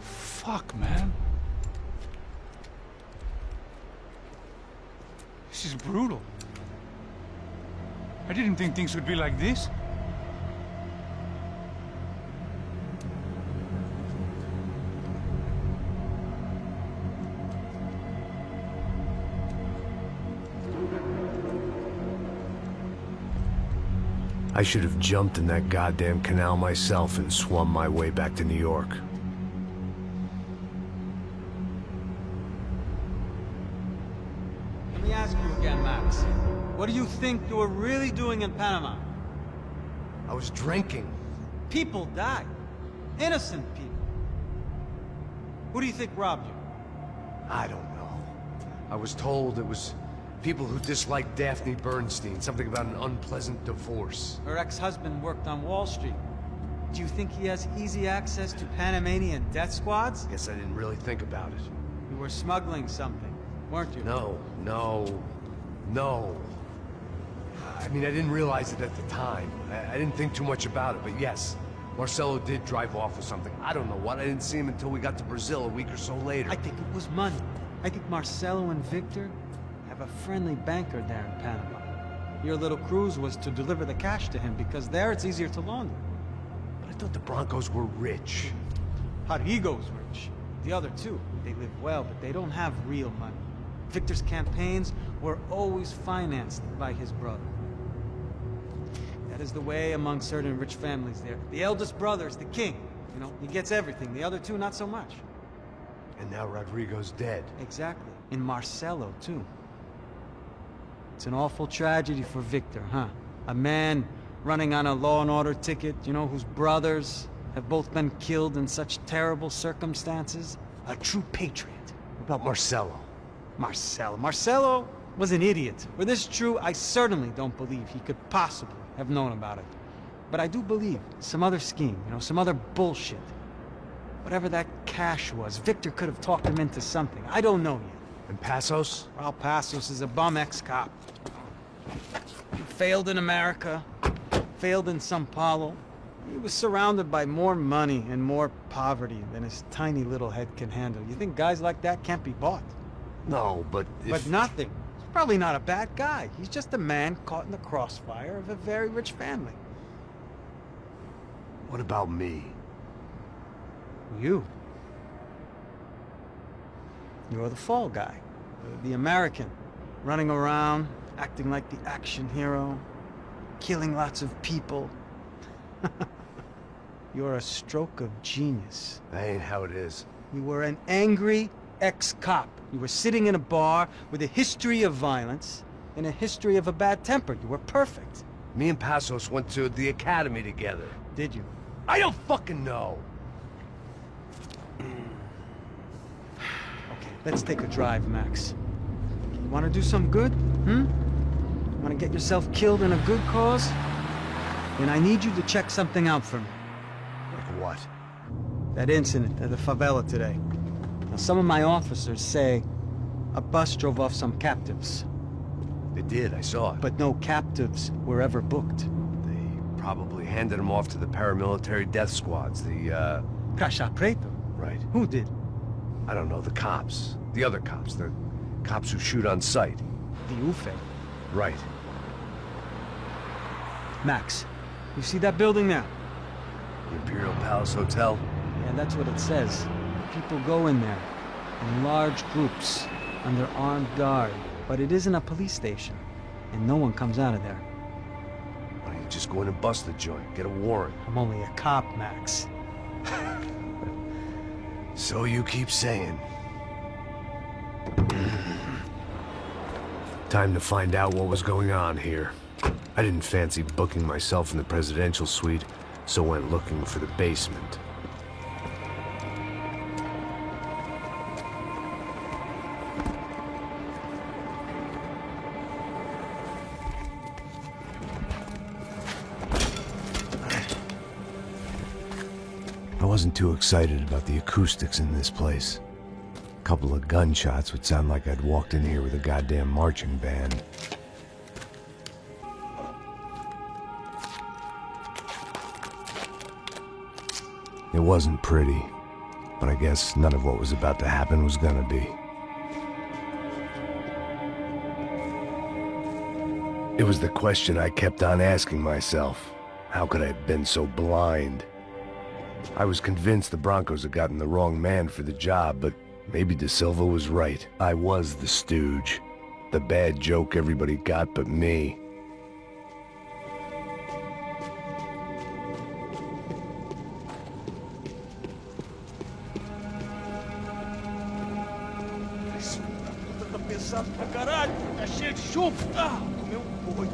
Fuck, man. This is brutal. I didn't think things would be like this. I should have jumped in that goddamn canal myself and swum my way back to New York. Let me ask you again, Max. What do you think you were really doing in Panama? I was drinking. People died. Innocent people. Who do you think robbed you? I don't know. I was told it was people who disliked Daphne Bernstein, something about an unpleasant divorce. Her ex-husband worked on Wall Street. Do you think he has easy access to Panamanian death squads? Guess I didn't really think about it. You were smuggling something, weren't you? No. I mean, I didn't realize it at the time. I didn't think too much about it, but yes, Marcelo did drive off with something. I don't know what. I didn't see him until we got to Brazil a week or so later. I think it was money. I think Marcelo and Victor have a friendly banker there in Panama. Your little cruise was to deliver the cash to him because there it's easier to launder. But I thought the Broncos were rich. Rodrigo's rich. The other two, they live well, but they don't have real money. Victor's campaigns were always financed by his brother. That is the way among certain rich families there. The eldest brother is the king. You know, he gets everything. The other two, not so much. And now Rodrigo's dead. Exactly. in Marcelo, too. It's an awful tragedy for Victor, huh? A man running on a law and order ticket, you know, whose brothers have both been killed in such terrible circumstances. A true patriot. What about Marcelo? Marcelo was an idiot. Were this true, I certainly don't believe he could possibly have known about it. But I do believe some other scheme, you know, some other bullshit. Whatever that cash was, Victor could have talked him into something. I don't know yet. And Passos? Well, Passos is a bum ex-cop. He failed in America, failed in São Paulo. He was surrounded by more money and more poverty than his tiny little head can handle. You think guys like that can't be bought? No, but But nothing. He's probably not a bad guy. He's just a man caught in the crossfire of a very rich family. What about me? You. You're the fall guy. The American. Running around, acting like the action hero. Killing lots of people. You're a stroke of genius. That ain't how it is. You were an angry ex-cop. You were sitting in a bar with a history of violence and a history of a bad temper. You were perfect. Me and Passos went to the academy together. Did you? I don't fucking know. Okay, let's take a drive, Max. You want to do some good? Want to get yourself killed in a good cause? Then I need you to check something out for me. Like what? That incident at the favela today. Now, some of my officers say a bus drove off some captives. They did, I saw it. But no captives were ever booked. They probably handed them off to the paramilitary death squads, the, Caixa Preto? Right. Who did? I don't know, the cops. The other cops. The cops who shoot on sight. The UFE. Right. Max, you see that building there? The Imperial Palace Hotel? Yeah, that's what it says. People go in there, in large groups, under armed guard. But it isn't a police station, and no one comes out of there. Why don't you just go in and bust the joint, get a warrant? I'm only a cop, Max. So you keep saying. Time to find out what was going on here. I didn't fancy booking myself in the presidential suite, so went looking for the basement. I wasn't too excited about the acoustics in this place. A couple of gunshots would sound like I'd walked in here with a goddamn marching band. It wasn't pretty, but I guess none of what was about to happen was gonna be. It was the question I kept on asking myself. How could I have been so blind? I was convinced the Broncos had gotten the wrong man for the job, but maybe De Silva was right. I was the stooge. The bad joke everybody got but me. Pesado pra caralho, tá cheio de chumbo. Ah, comeu boi.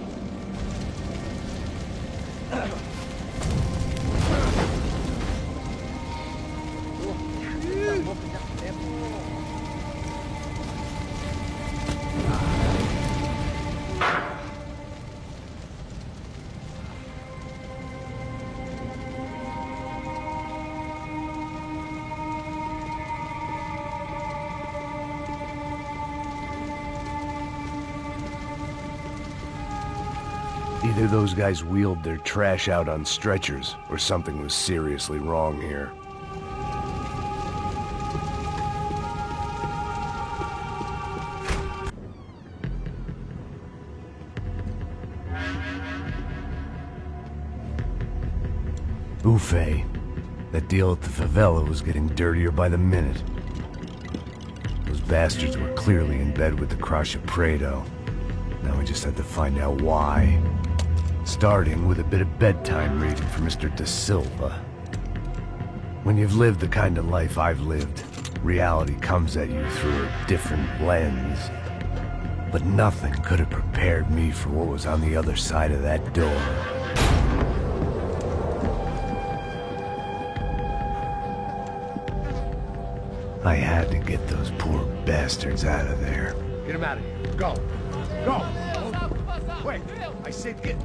Either those guys wheeled their trash out on stretchers, or something was seriously wrong here. Buffet. That deal at the favela was getting dirtier by the minute. Those bastards were clearly in bed with the Caixa Preto. Now we just had to find out why. Starting with a bit of bedtime reading for Mr. De Silva. When you've lived the kind of life I've lived, Reality comes at you through a different lens. But nothing could have prepared me for what was on the other side of that door. I had to get those poor bastards out of there. Get him out of here. Go. Go. Wait, I said get...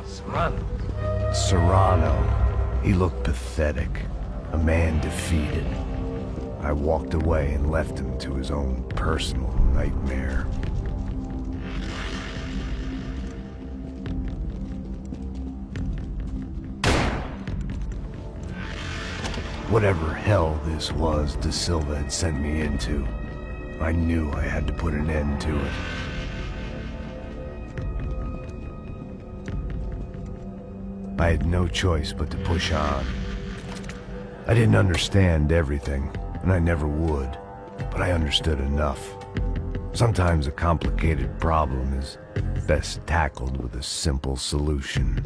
Serrano. Serrano. He looked pathetic. A man defeated. I walked away and left him to his own personal nightmare. Whatever hell this was De Silva had sent me into, I knew I had to put an end to it. I had no choice but to push on. I didn't understand everything, and I never would, but I understood enough. Sometimes a complicated problem is best tackled with a simple solution.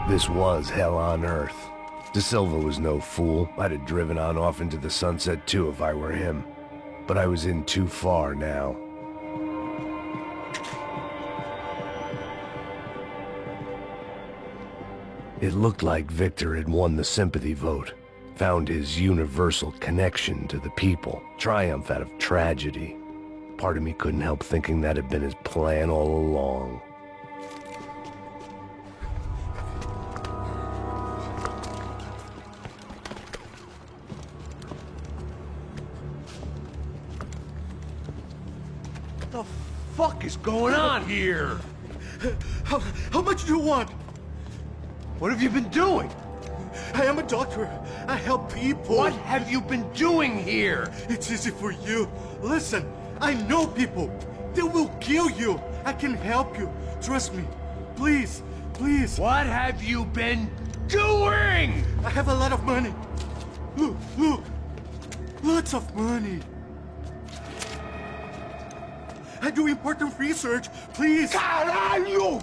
This was hell on earth. De Silva was no fool. I'd have driven on off into the sunset too if I were him. But I was in too far now. It looked like Victor had won the sympathy vote, found his universal connection to the people, triumph out of tragedy. Part of me couldn't help thinking that had been his plan all along. What the fuck is going on here? How much do you want? What have you been doing? I am a doctor. I help people. What have you been doing here? It's easy for you. Listen, I know people. They will kill you. I can help you. Trust me. Please, please. What have you been doing? I have a lot of money. Look, look. Lots of money. I do important research. Please. Caralho!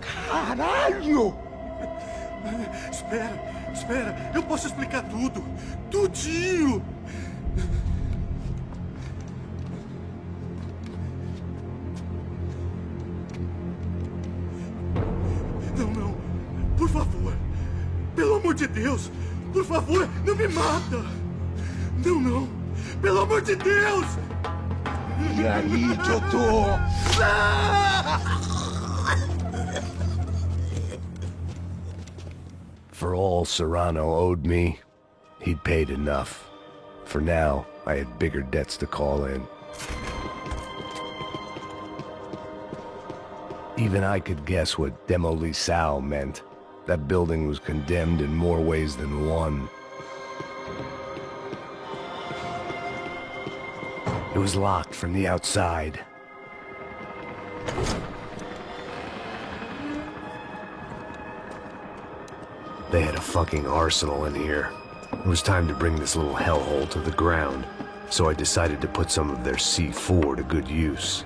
Caralho! Espera, espera. Eu posso explicar tudo. Tudinho. Não, não. Por favor. Pelo amor de Deus. Por favor, não me mata. Não, não. Pelo amor de Deus. E aí, doutor? For all Serrano owed me, He'd paid enough. For now, I had bigger debts to call in. Even I could guess what demolissao meant. That building was condemned in more ways than one. It was locked from the outside. They had a fucking arsenal in here. It was time to bring this little hellhole to the ground, so I decided to put some of their C4 to good use.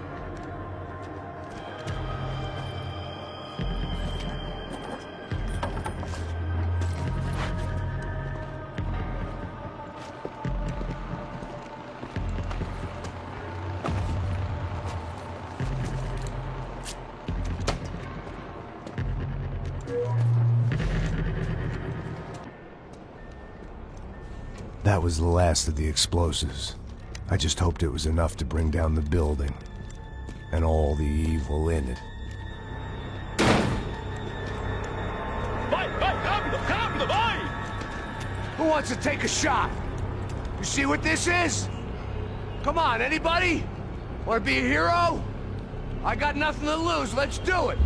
That was the last of the explosives. I just hoped it was enough to bring down the building, and all the evil in it. Who wants to take a shot? You see what this is? Come on, anybody? Want to be a hero? I got nothing to lose, let's do it!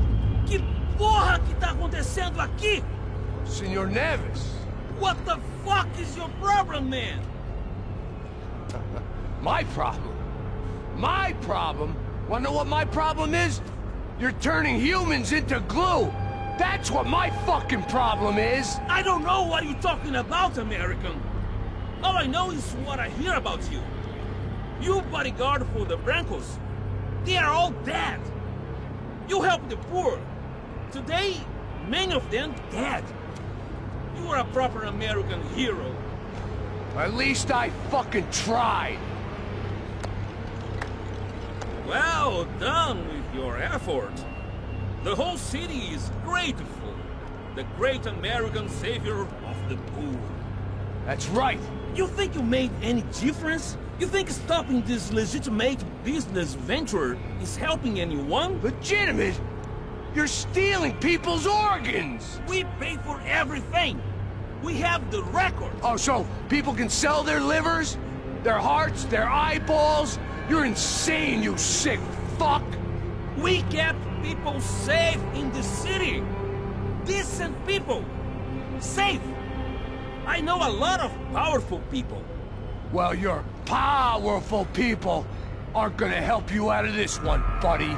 Que porra que tá acontecendo aqui? Senor Neves. What the fuck is your problem, man? My problem? My problem? Wanna know what my problem is? You're turning humans into glue! That's what my fucking problem is! I don't know what you're talking about, American. All I know is what I hear about you. You bodyguard for the Brancos. They are all dead. You help the poor. Today, many of them dead. You are a proper American hero. At least I fucking tried. Well done with your effort. The whole city is grateful. The great American savior of the poor. That's right. You think you made any difference? You think stopping this legitimate business venture is helping anyone? Legitimate? You're stealing people's organs! We pay for everything! We have the record! Oh, so people can sell their livers? Their hearts? Their eyeballs? You're insane, you sick fuck! We kept people safe in the city! Decent people! Safe! I know a lot of powerful people. Well, your powerful people aren't gonna help you out of this one, buddy.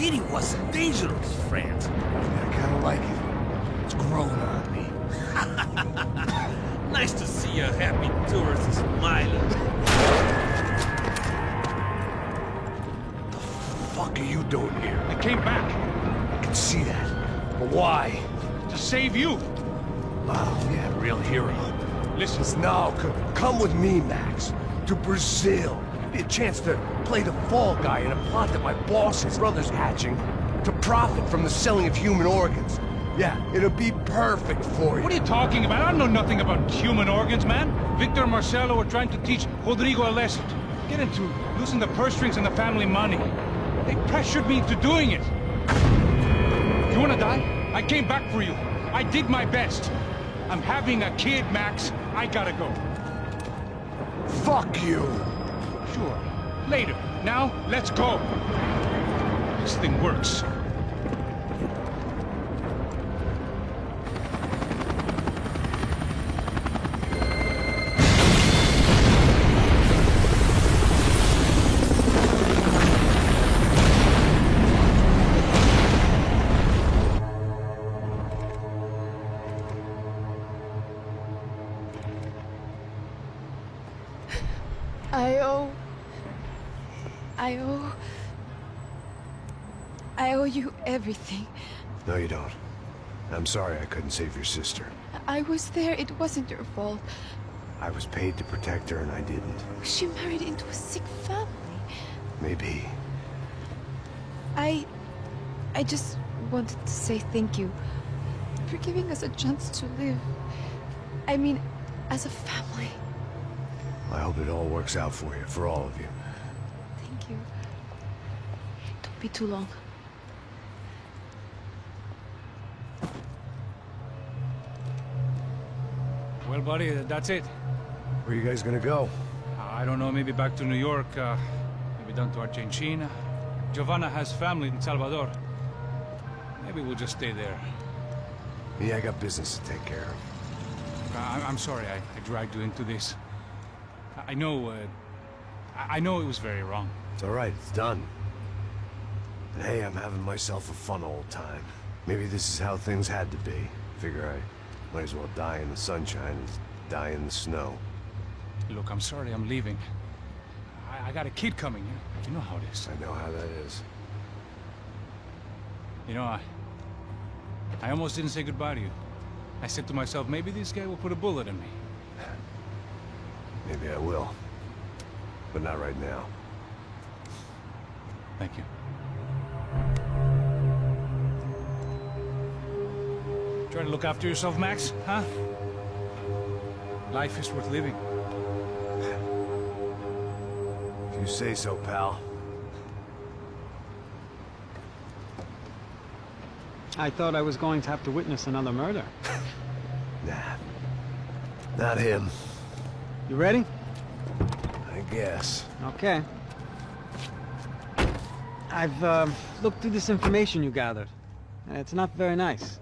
city was dangerous, friend. I kinda like it. It's growing on me. Nice to see a happy tourist smiling. The fuck doing here? I came back. I can see that. But why? To save you. Oh, yeah, real hero. Listen. Now, come with me, Max. To Brazil. Be a chance to play the fall guy in a plot that my boss's brother's hatching to profit from the selling of human organs. Yeah, it'll be perfect for you. What are you talking about? I know nothing about human organs, man. Victor and Marcelo were trying to teach Rodrigo a lesson. Get into losing the purse strings and the family money. They pressured me into doing it. You wanna die? I came back for you. I did my best. I'm having a kid, Max. I gotta go. Fuck you! Sure. Later. Now, let's go. This thing works. I owe you everything. No, you don't. I'm sorry I couldn't save your sister. I was there. It wasn't your fault. I was paid to protect her and I didn't. She married into a sick family. Maybe. I just wanted to say thank you for giving us a chance to live. I mean, as a family. I hope it all works out for you, for all of you. Thank you. Don't be too long. Well, buddy, that's it. Where are you guys gonna go? I don't know, maybe back to New York, maybe down to Argentina. Giovanna has family in Salvador. Maybe we'll just stay there. Yeah, I got business to take care of. I'm sorry I dragged you into this. I know it was very wrong. It's all right, it's done. And hey, I'm having myself a fun old time. Maybe this is how things had to be. Figure I might as well die in the sunshine as die in the snow. Look, I'm sorry I'm leaving. I got a kid coming. You know how it is. I know how that is. You know, I almost didn't say goodbye to you. I said to myself, maybe this guy will put a bullet in me. Maybe I will. But not right now. Thank you. Try to look after yourself, Max, huh? Life is worth living. If you say so, pal. I thought I was going to have to witness another murder. Nah. Not him. You ready? I guess. Okay. I've looked through this information you gathered, and it's not very nice.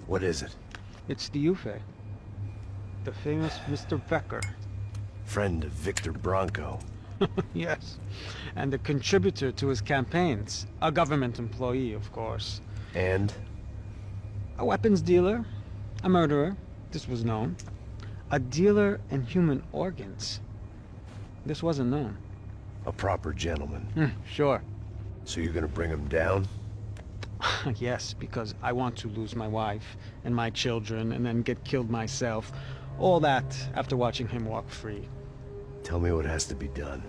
What is it? It's the Ufe. The famous Mr. Becker. Friend of Victor Bronco. Yes. And a contributor to his campaigns. A government employee, of course. And? A weapons dealer. A murderer. This was known. A dealer in human organs. This wasn't known. A proper gentleman. Sure. So you're gonna bring him down? Yes, because I want to lose my wife and my children and then get killed myself. All that after watching him walk free. Tell me what has to be done.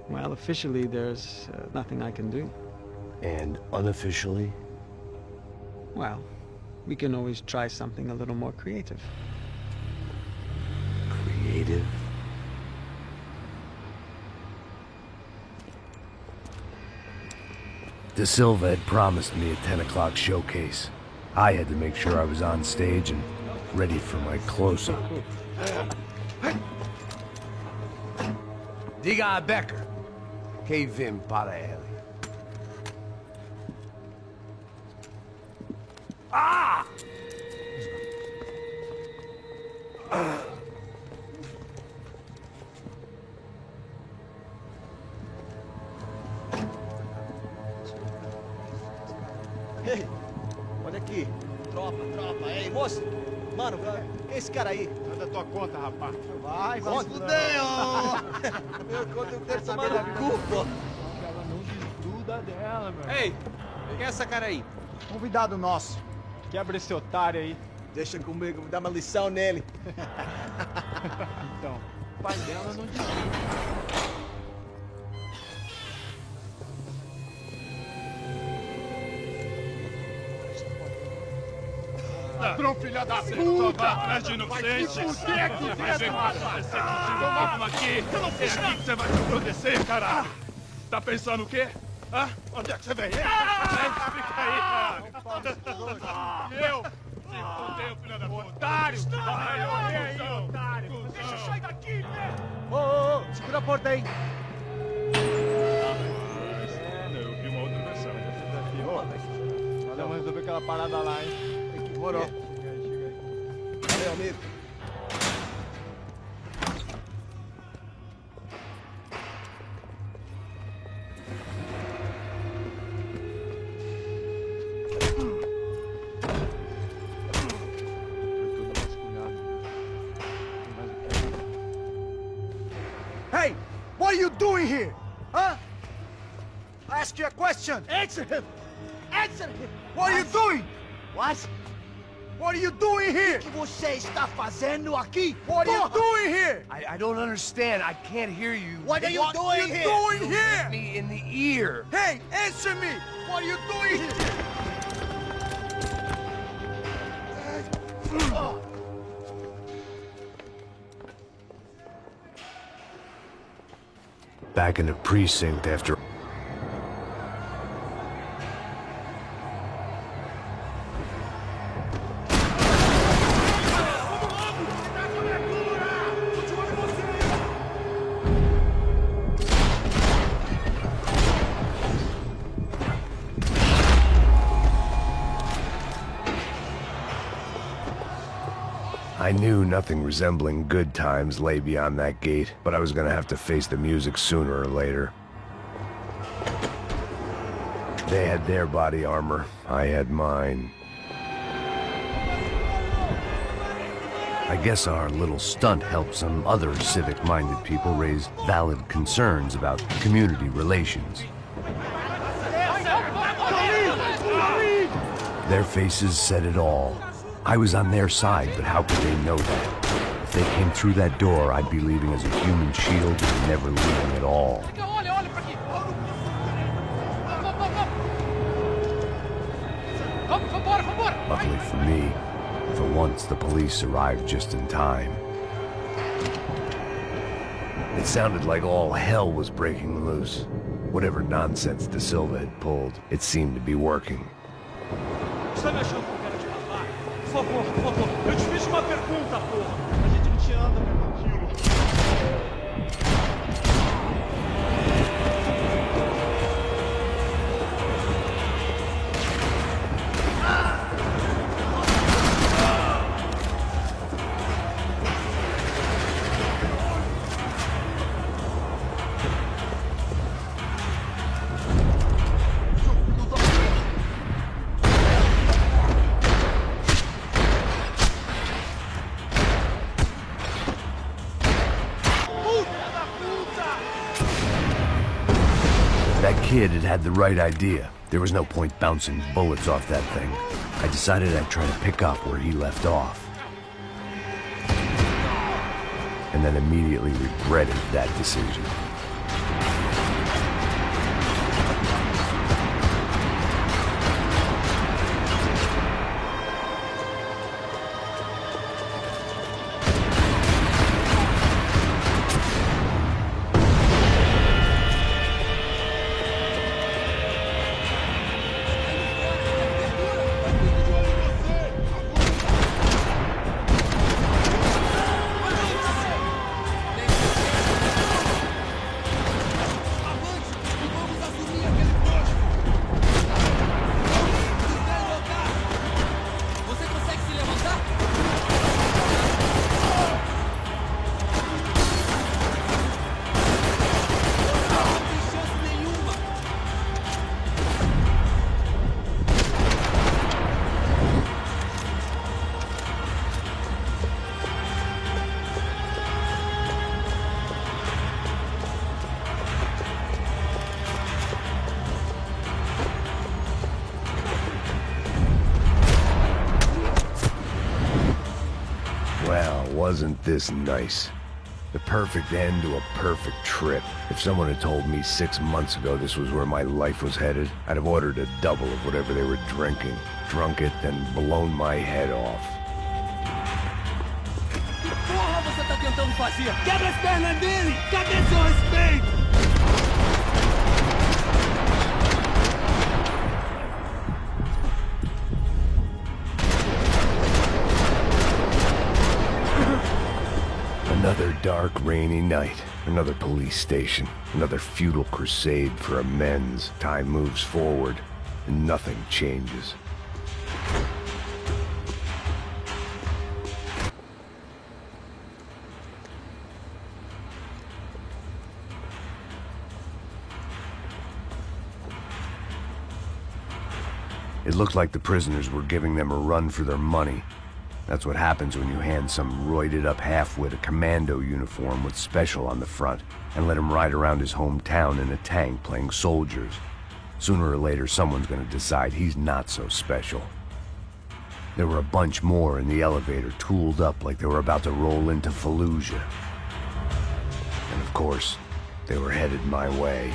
Well, officially there's nothing I can do. And unofficially? Well, we can always try something a little more creative. Creative? De Silva had promised me a 10 o'clock showcase. I had to make sure I was on stage and ready for my close-up. Diga a Becker. Que vim para ele. Ah! Ei, olha aqui. Tropa. Ei, moço. Mano, esse cara aí. Manda tua conta, rapaz. Vai se fuder, ó. Meu conta eu quero saber da culpa. Ela não diz tudo. bunda dela, meu. Ei, quem é essa cara aí? Convidado nosso. Quebra esse otário aí. Deixa comigo, vou dar uma lição nele. Então, o pai dela não desiste. Ladrão, filha da puta! Vai atrás de inocente! Por que aqui dentro, rapaz? Vamos aqui! Eu não fiz nada! Você vai se proteger, caralho! Tá pensando o quê? Hã? Onde é que você vem? Fica aí, cara! Eu? Se fudeu, filha da puta! Otário! Vai, aí, otário! Deixa eu sair daqui, né? Ô, segura a porta aí! Eu vi uma outra versão. Vamos resolver aquela parada lá, hein? Demorou. Chega aí. Valeu, amigo. Hey, what are you doing here? Huh? I ask you a question. Answer him. Answer him. What are you doing? What? What are you doing here? O que você está fazendo aqui? What are you doing here? I don't understand. I can't hear you. What are you doing here? What are you doing here? Me in the ear. Hey, answer me. What are you doing here? Back in the precinct after... I knew nothing resembling good times lay beyond that gate, but I was gonna have to face the music sooner or later. They had their body armor, I had mine. I guess our little stunt helped some other civic-minded people raise valid concerns about community relations. Their faces said it all. I was on their side, but how could they know that? If they came through that door, I'd be leaving as a human shield and never leaving at all. Luckily for me, for once the police arrived just in time. It sounded like all hell was breaking loose. Whatever nonsense De Silva had pulled, it seemed to be working. Por favor, eu te fiz uma pergunta, porra. A gente não te anda, meu irmão. That kid had the right idea. There was no point bouncing bullets off that thing. I decided I'd try to pick up where he left off. And then immediately regretted that decision. Well, wasn't this nice? The perfect end to a perfect trip. If someone had told me 6 months ago this was where my life was headed, I'd have ordered a double of whatever they were drinking, drunk it, then blown my head off. Que porra você tá tentando fazer? Quebra as pernas dele! Cadê seu respeito? Another dark, rainy night. Another police station. Another futile crusade for amends. Time moves forward, and nothing changes. It looked like the prisoners were giving them a run for their money. That's what happens when you hand some roided-up half-wit a commando uniform with special on the front and let him ride around his hometown in a tank playing soldiers. Sooner or later, someone's gonna decide he's not so special. There were a bunch more in the elevator, tooled up like they were about to roll into Fallujah. And of course, they were headed my way.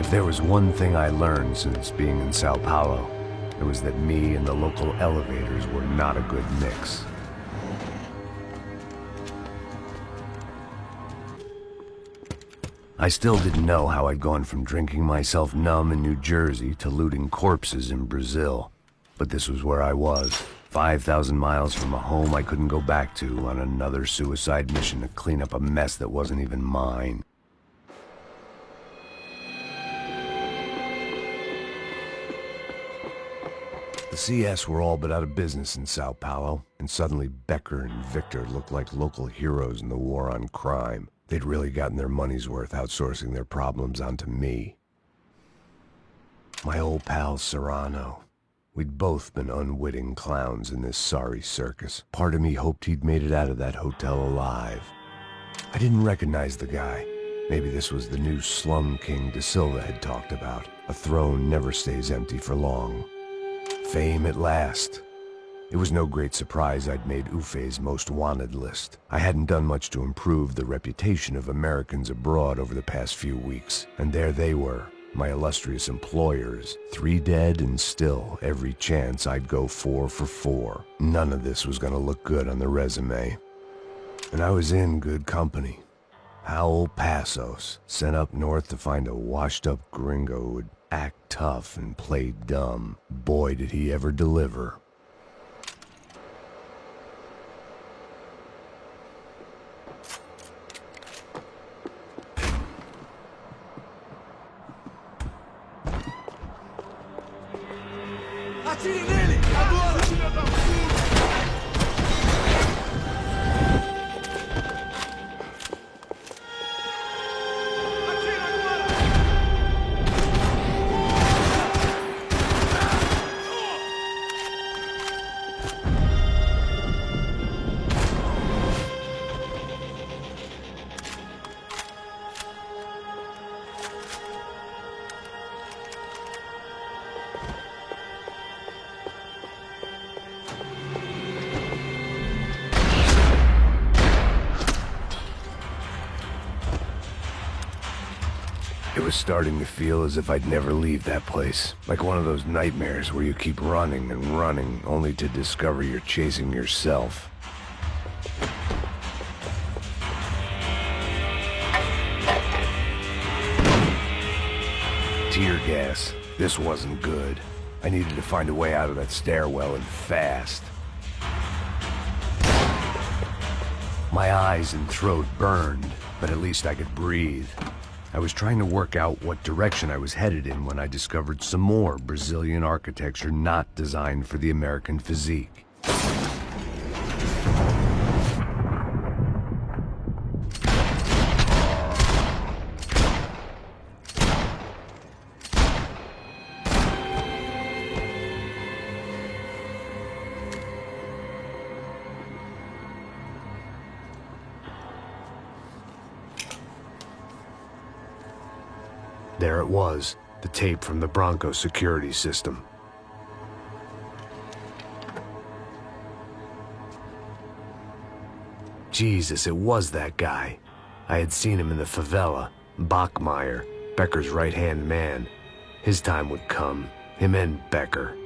If there was one thing I learned since being in Sao Paulo, it was that me and the local elevators were not a good mix. I still didn't know how I'd gone from drinking myself numb in New Jersey to looting corpses in Brazil. But this was where I was, 5,000 miles from a home I couldn't go back to, on another suicide mission to clean up a mess that wasn't even mine. The CS were all but out of business in Sao Paulo, and suddenly Becker and Victor looked like local heroes in the war on crime. They'd really gotten their money's worth outsourcing their problems onto me. My old pal Serrano. We'd both been unwitting clowns in this sorry circus. Part of me hoped he'd made it out of that hotel alive. I didn't recognize the guy. Maybe this was the new slum king De Silva had talked about. A throne never stays empty for long. Fame at last. It was no great surprise I'd made Ufe's most wanted list. I hadn't done much to improve the reputation of Americans abroad over the past few weeks, and there they were, my illustrious employers, 3 dead and still every chance I'd go 4 for 4. None of this was gonna look good on the resume. And I was in good company. Howell Passos, sent up north to find a washed-up gringo who would act tough and play dumb. Boy, did he ever deliver. Atire nele! Agora! It was starting to feel as if I'd never leave that place. Like one of those nightmares where you keep running and running, only to discover you're chasing yourself. Tear gas. This wasn't good. I needed to find a way out of that stairwell, and fast. My eyes and throat burned, but at least I could breathe. I was trying to work out what direction I was headed in when I discovered some more Brazilian architecture not designed for the American physique. There it was, the tape from the Bronco security system. Jesus, it was that guy. I had seen him in the favela, Bachmeyer, Becker's right-hand man. His time would come, him and Becker.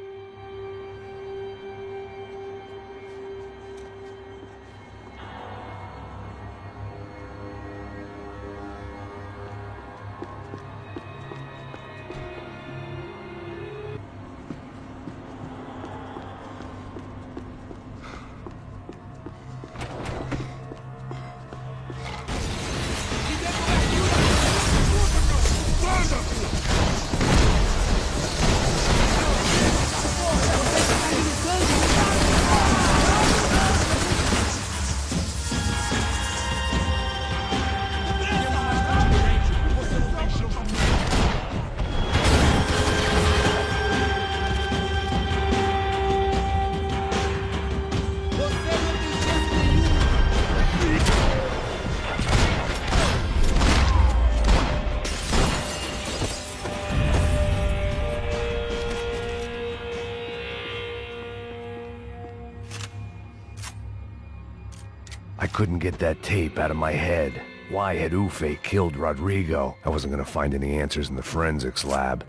I couldn't get that tape out of my head. Why had Ufe killed Rodrigo? I wasn't gonna find any answers in the forensics lab.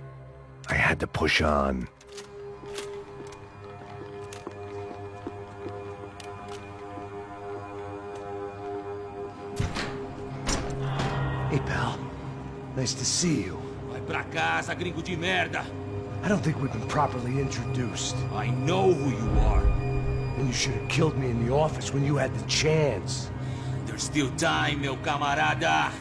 I had to push on. Hey, pal. Nice to see you. Vai pra casa, gringo de merda. I don't think we've been properly introduced. I know who you are. And you should have killed me in the office when you had the chance. There's still time, meu camarada.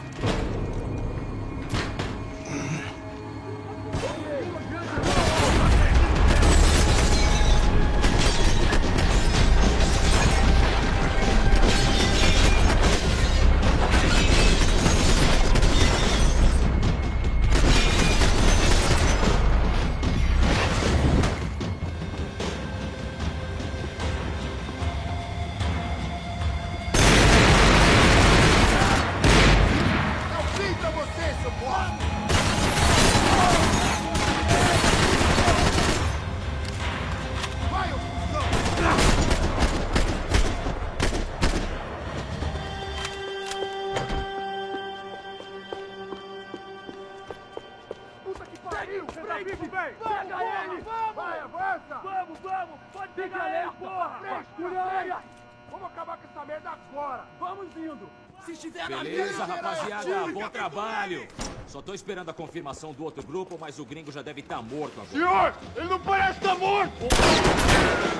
Beleza, rapaziada, bom trabalho. Só tô esperando a confirmação do outro grupo, mas o gringo já deve estar morto agora. Senhor, ele não parece estar morto!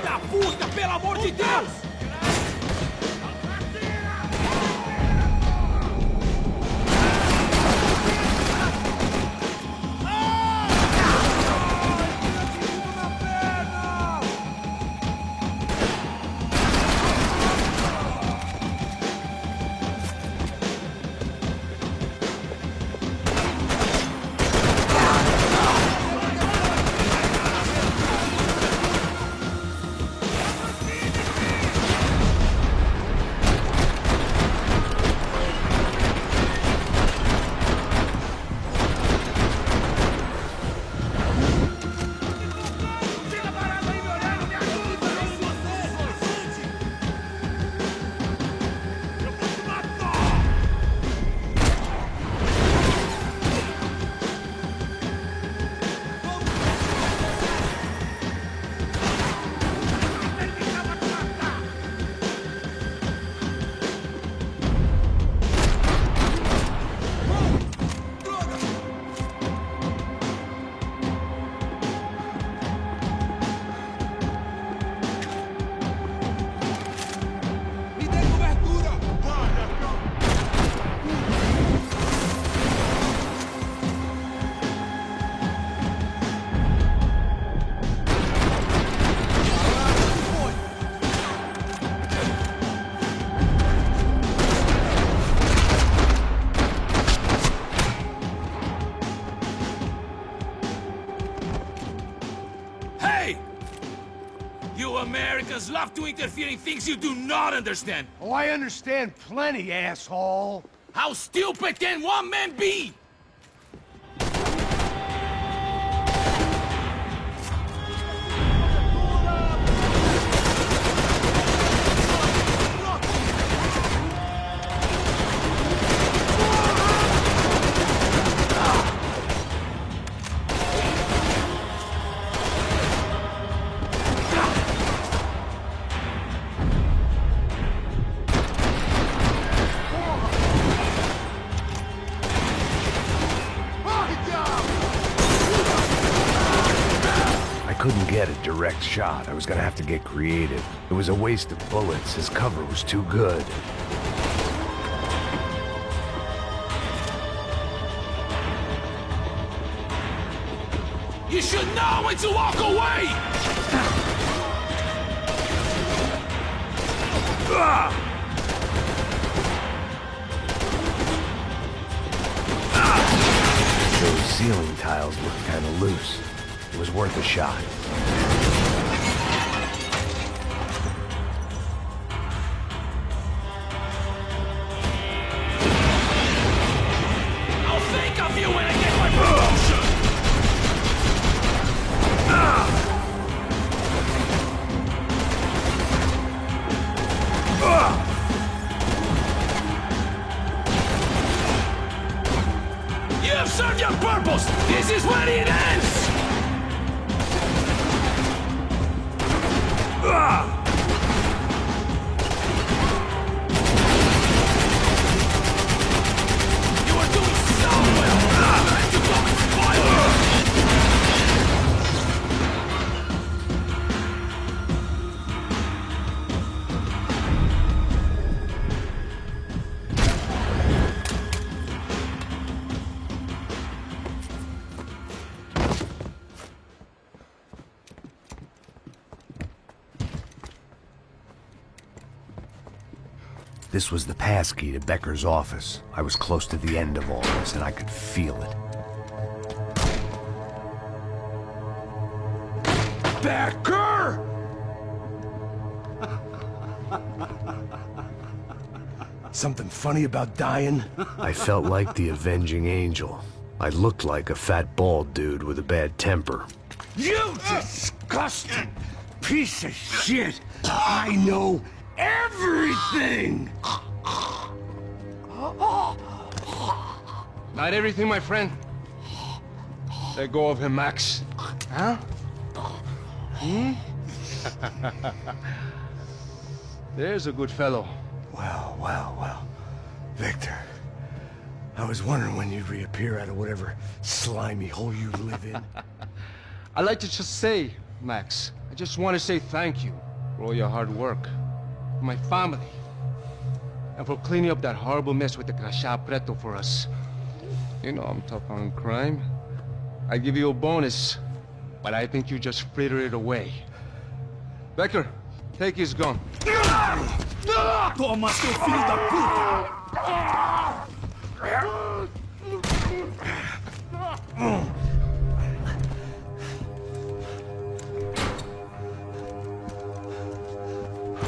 Da puta, pelo amor de Deus! You Americans love to interfere in things you do not understand. Oh, I understand plenty, asshole. How stupid can one man be? I couldn't get a direct shot. I was gonna have to get creative. It was a waste of bullets. His cover was too good. You should know when to walk away! Those ceiling tiles looked kinda loose. It was worth a shot. I'll think of you when I get my promotion! You have served your purpose! This is where it ends! You are doing so well! To go and spoil This was the passkey to Becker's office. I was close to the end of all this, and I could feel it. Becker! Something funny about dying? I felt like the avenging angel. I looked like a fat bald dude with a bad temper. You disgusting piece of shit! I know everything! Not everything, my friend. Let go of him, Max. Huh? Hmm? There's a good fellow. Well, well, well. Victor, I was wondering when you'd reappear out of whatever slimy hole you live in. I'd like to just say, Max, I just want to say thank you for all your hard work. For my family. And for cleaning up that horrible mess with the Crachá Preto for us. You know I'm tough on crime. I give you a bonus, but I think you just frittered it away. Becker, take his gun. Toma, seu filho da puta!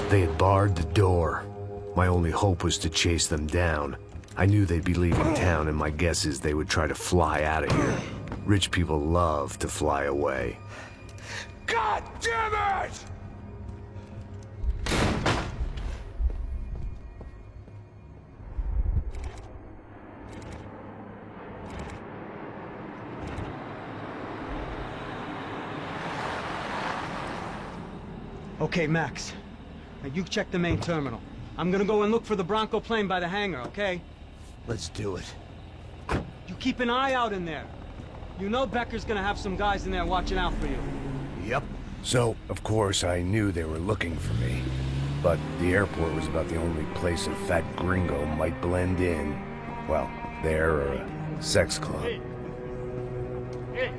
They had barred the door. My only hope was to chase them down. I knew they'd be leaving town, and my guess is they would try to fly out of here. Rich people love to fly away. God damn it! Okay, Max. Now you check the main terminal. I'm gonna go and look for the Bronco plane by the hangar, okay? Let's do it. You keep an eye out in there. You know Becker's gonna have some guys in there watching out for you. Yep. So, of course, I knew they were looking for me. But the airport was about the only place a fat gringo might blend in. Well, there or a sex club. Hey!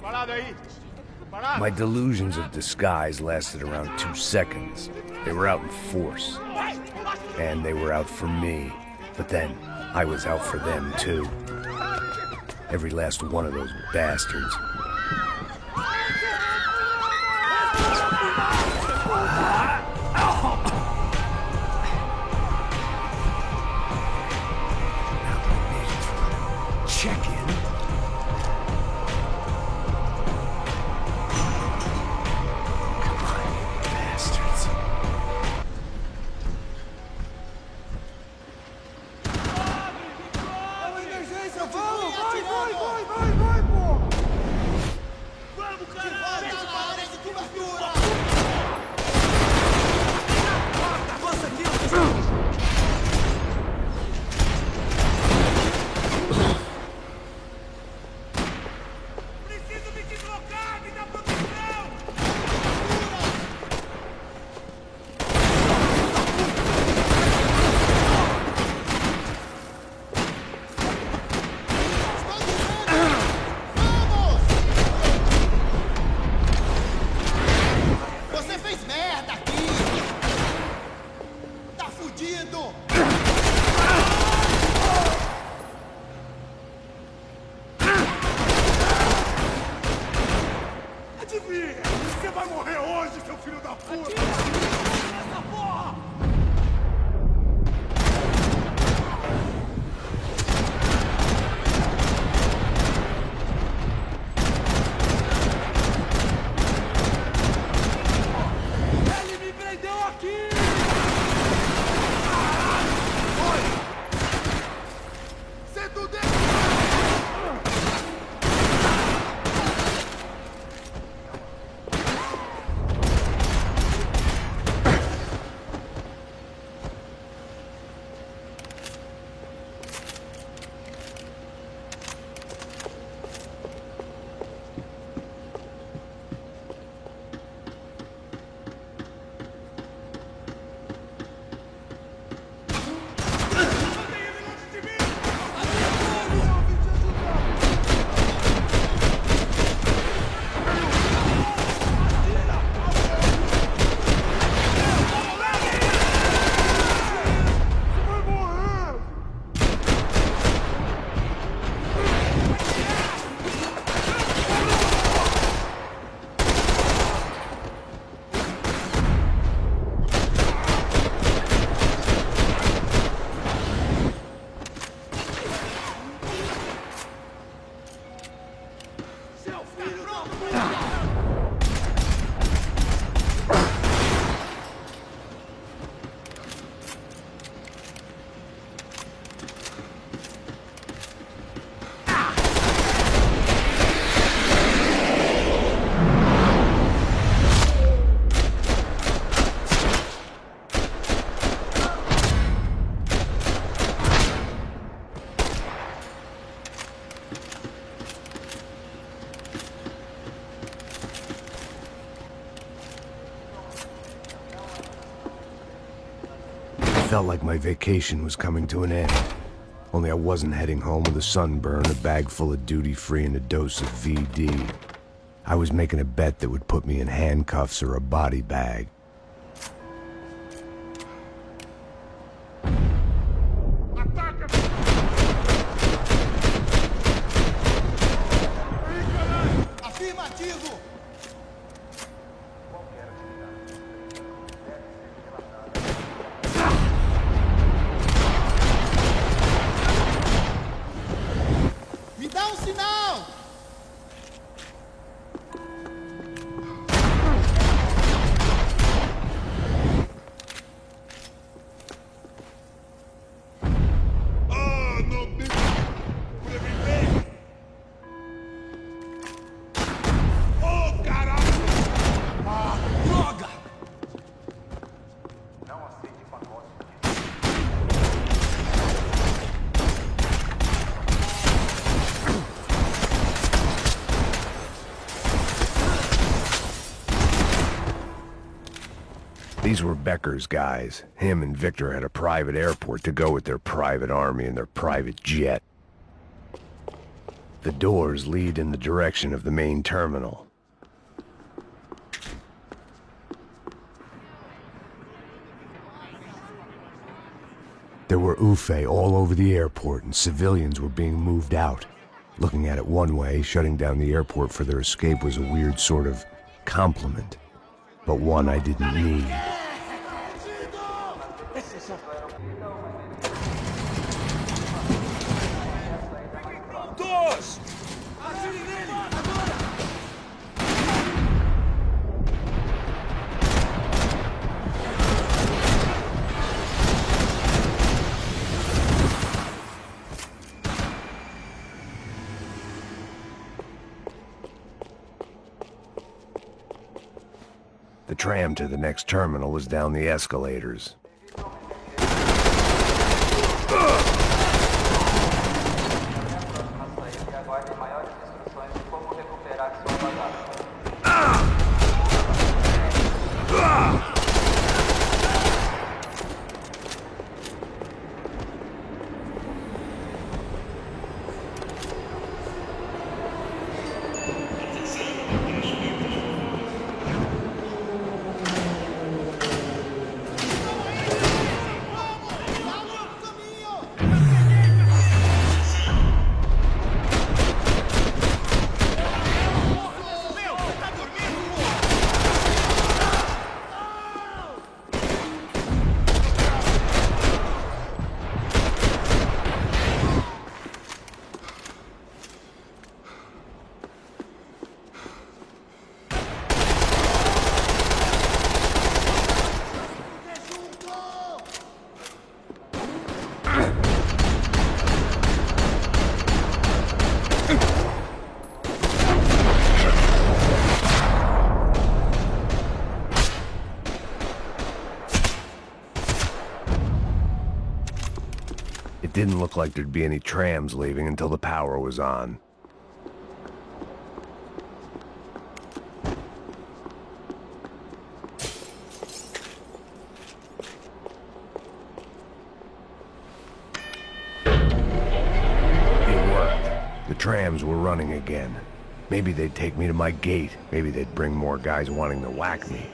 Parado aí! Parado! My delusions of disguise lasted around 2 seconds. They were out in force. And they were out for me. But then, I was out for them, too. Every last one of those bastards. Check-in. Come on, you bastards. Você fez merda aqui! Tá fudido! Adivinha! Você vai morrer hoje, seu filho da puta! Essa porra! Ele me prendeu aqui! Oi! Senta o dedo! Felt like my vacation was coming to an end. Only I wasn't heading home with a sunburn, a bag full of duty-free, and a dose of VD. I was making a bet that would put me in handcuffs or a body bag. Afirmativo! Me dá sinal! These were Becker's guys. Him and Victor had a private airport to go with their private army and their private jet. The doors lead in the direction of the main terminal. There were UFE all over the airport, and civilians were being moved out. Looking at it one way, shutting down the airport for their escape was a weird sort of compliment. but one I didn't need. Doors! The tram to the next terminal was down the escalators. It didn't look like there'd be any trams leaving until the power was on. It worked. The trams were running again. Maybe they'd take me to my gate. Maybe they'd bring more guys wanting to whack me.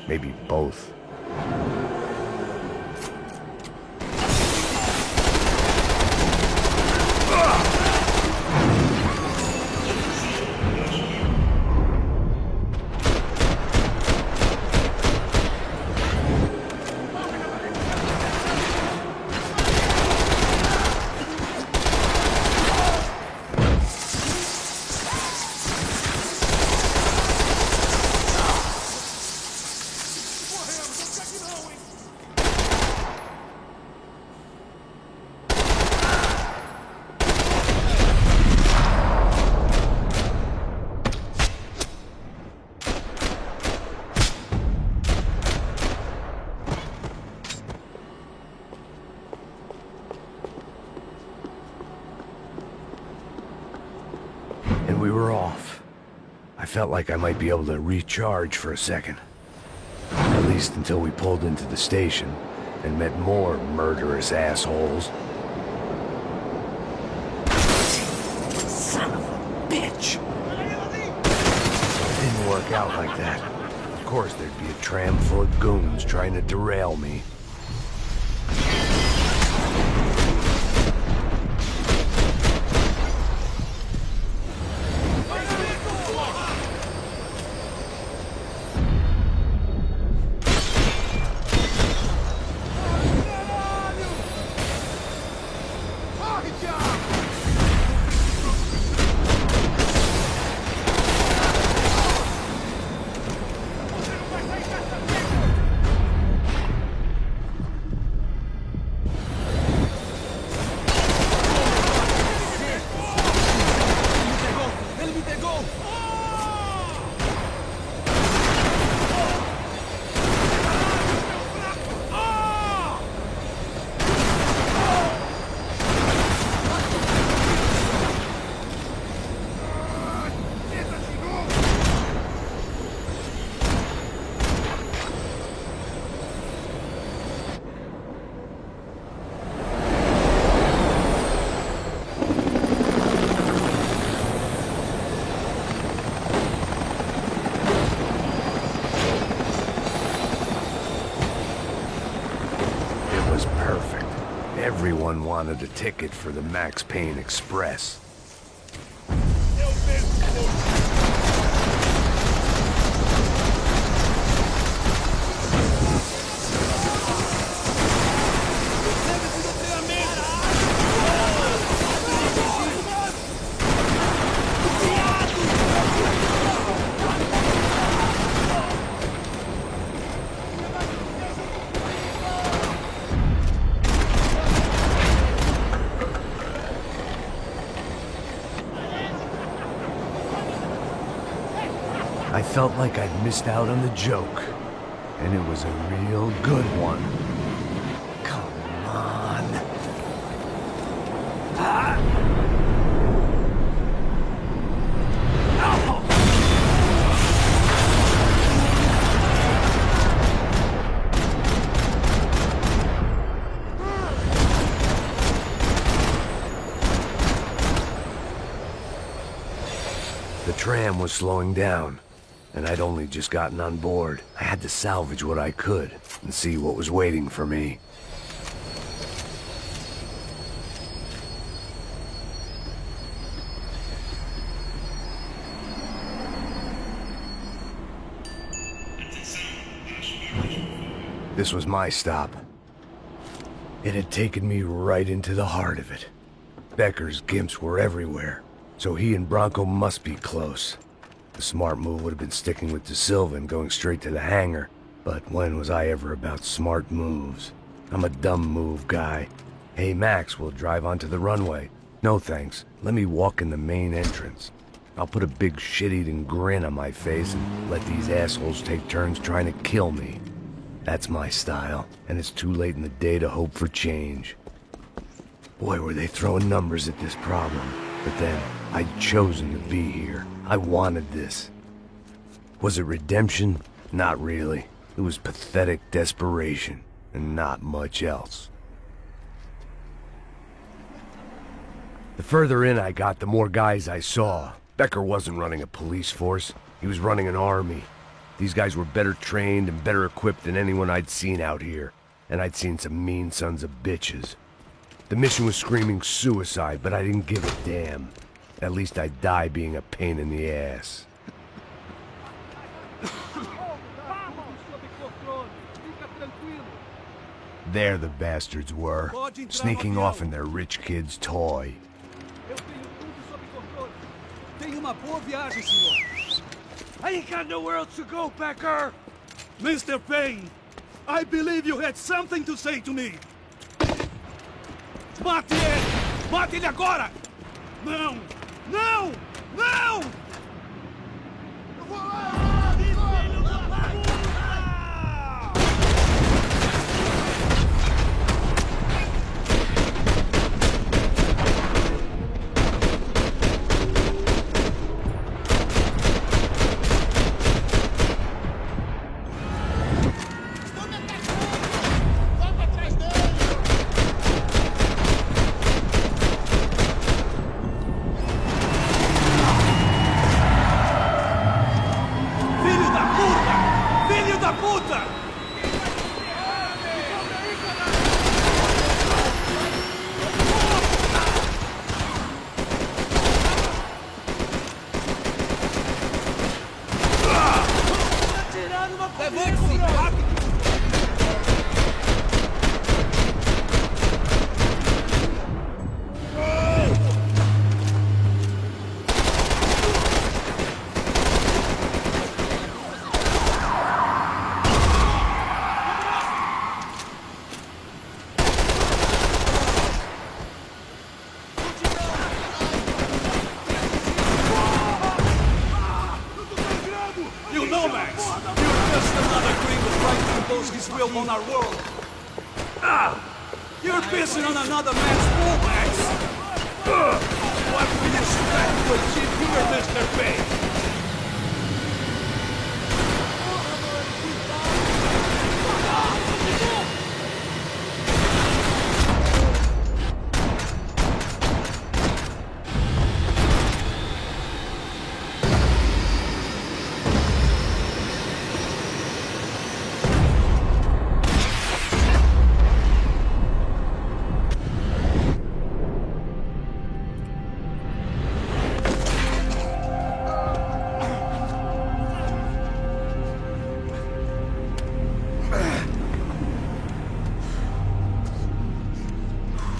Maybe both. And we were off. I felt like I might be able to recharge for a second. At least until we pulled into the station and met more murderous assholes. Son of a bitch! It didn't work out like that. Of course there'd be a tram full of goons trying to derail me. Everyone wanted a ticket for the Max Payne Express. I felt like I'd missed out on the joke. And it was a real good one. Come on. The tram was slowing down, and I'd only just gotten on board. I had to salvage what I could and see what was waiting for me. This was my stop. It had taken me right into the heart of it. Becker's gimps were everywhere, so he and Bronco must be close. The smart move would have been sticking with De Silva and going straight to the hangar, but when was I ever about smart moves? I'm a dumb move guy. Hey Max, we'll drive onto the runway. No thanks, let me walk in the main entrance. I'll put a big shit-eating grin on my face and let these assholes take turns trying to kill me. That's my style, and it's too late in the day to hope for change. Boy, were they throwing numbers at this problem. But then, I'd chosen to be here. I wanted this. Was it redemption? Not really. It was pathetic desperation, and not much else. The further in I got, the more guys I saw. Becker wasn't running a police force. He was running an army. These guys were better trained and better equipped than anyone I'd seen out here. And I'd seen some mean sons of bitches. The mission was screaming suicide, but I didn't give a damn. At least I'd die being a pain in the ass. There the bastards were, sneaking off in their rich kid's toy. I ain't got nowhere else to go, Becker! Mr. Payne, I believe you had something to say to me. Mate ele! Mate ele agora! Não! Não! Não! Eu vou lá! On our world. You're pissing on another man's wall, Max. What do you expect to achieve here, Mr. Payne?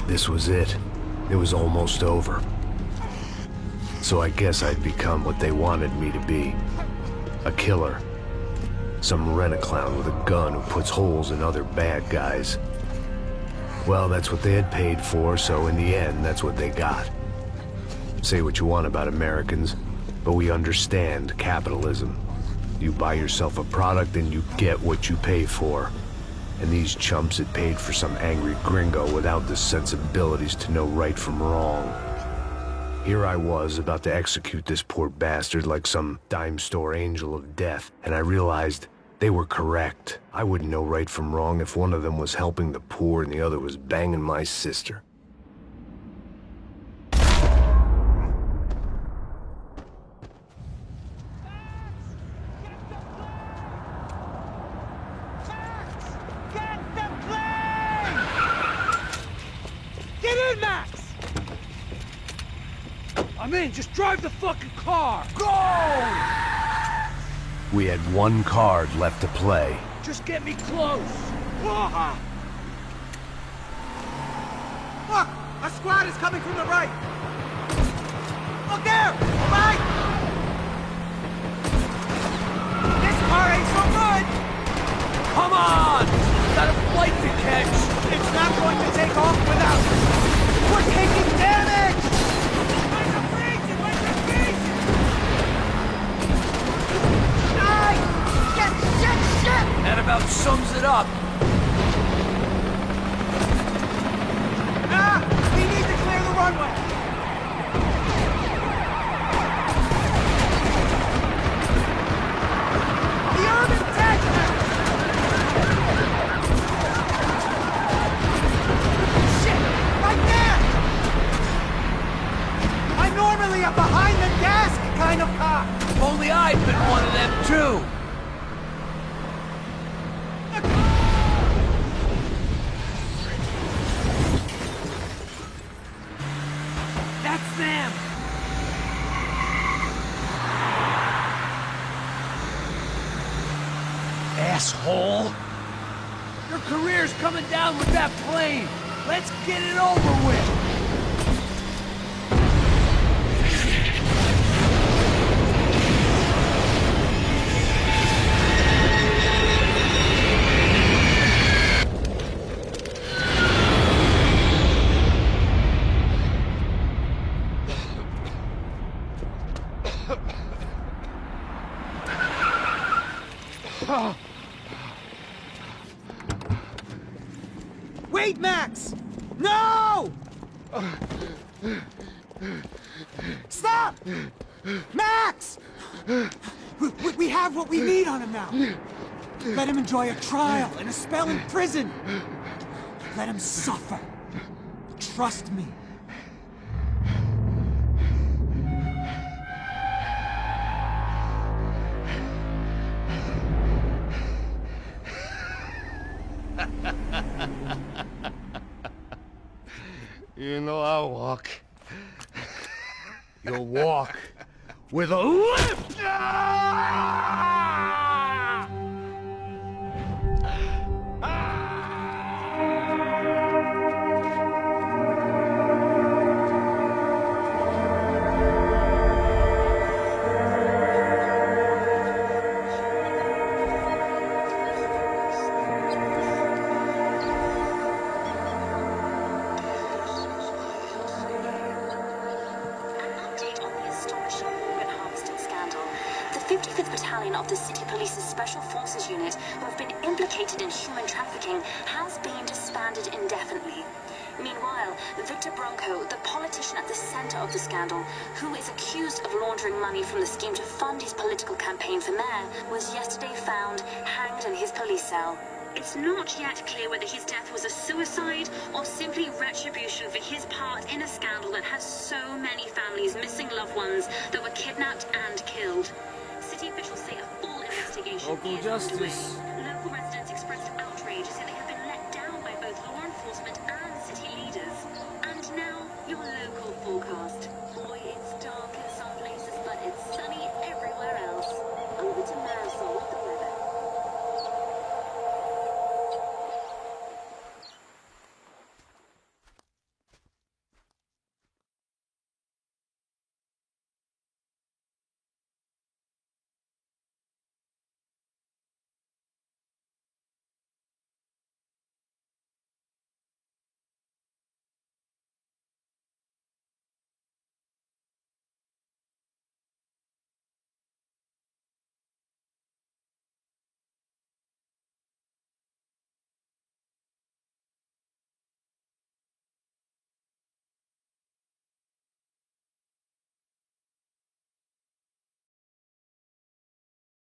This was it. It was almost over. So I guess I'd become what they wanted me to be. A killer. Some rent-a-clown with a gun who puts holes in other bad guys. Well, that's what they had paid for, so in the end, that's what they got. Say what you want about Americans, but we understand capitalism. You buy yourself a product and you get what you pay for. And these chumps had paid for some angry gringo without the sensibilities to know right from wrong. Here I was about to execute this poor bastard like some dime store angel of death, and I realized they were correct. I wouldn't know right from wrong if one of them was helping the poor and the other was banging my sister. Get in, Max! I'm in, just drive the fucking car! Go! We had one card left to play. Just get me close! Look! A squad is coming from the right! Look there! Right! This car ain't so good! Come on! Got a flight to catch! It's not going to take off without us! We're taking damage! That about sums it up. We need to clear the runway! The urban tank! Shit! Right there! I'm normally a behind-the-desk kind of cop! If only I'd been one of them, too! That's them! Asshole! Your career's coming down with that plane! Let's get it over with! Wait, Max! No! Stop! Max! We have what we need on him now. Let him enjoy a trial and a spell in prison. Let him suffer. Trust me. You know I'll walk. You'll walk with a limp! The 55th Battalion of the City Police's Special Forces Unit, who have been implicated in human trafficking, has been disbanded indefinitely. Meanwhile, Victor Bronco, the politician at the center of the scandal, who is accused of laundering money from the scheme to fund his political campaign for mayor, was yesterday found hanged in his police cell. It's not yet clear whether his death was a suicide or simply retribution for his part in a scandal that has so many families missing loved ones that were kidnapped and killed. City officials say a full investigation Local is justice. underway. Local residents expressed outrage, saying they have been let down by both law enforcement and city leaders. And now, your local forecast.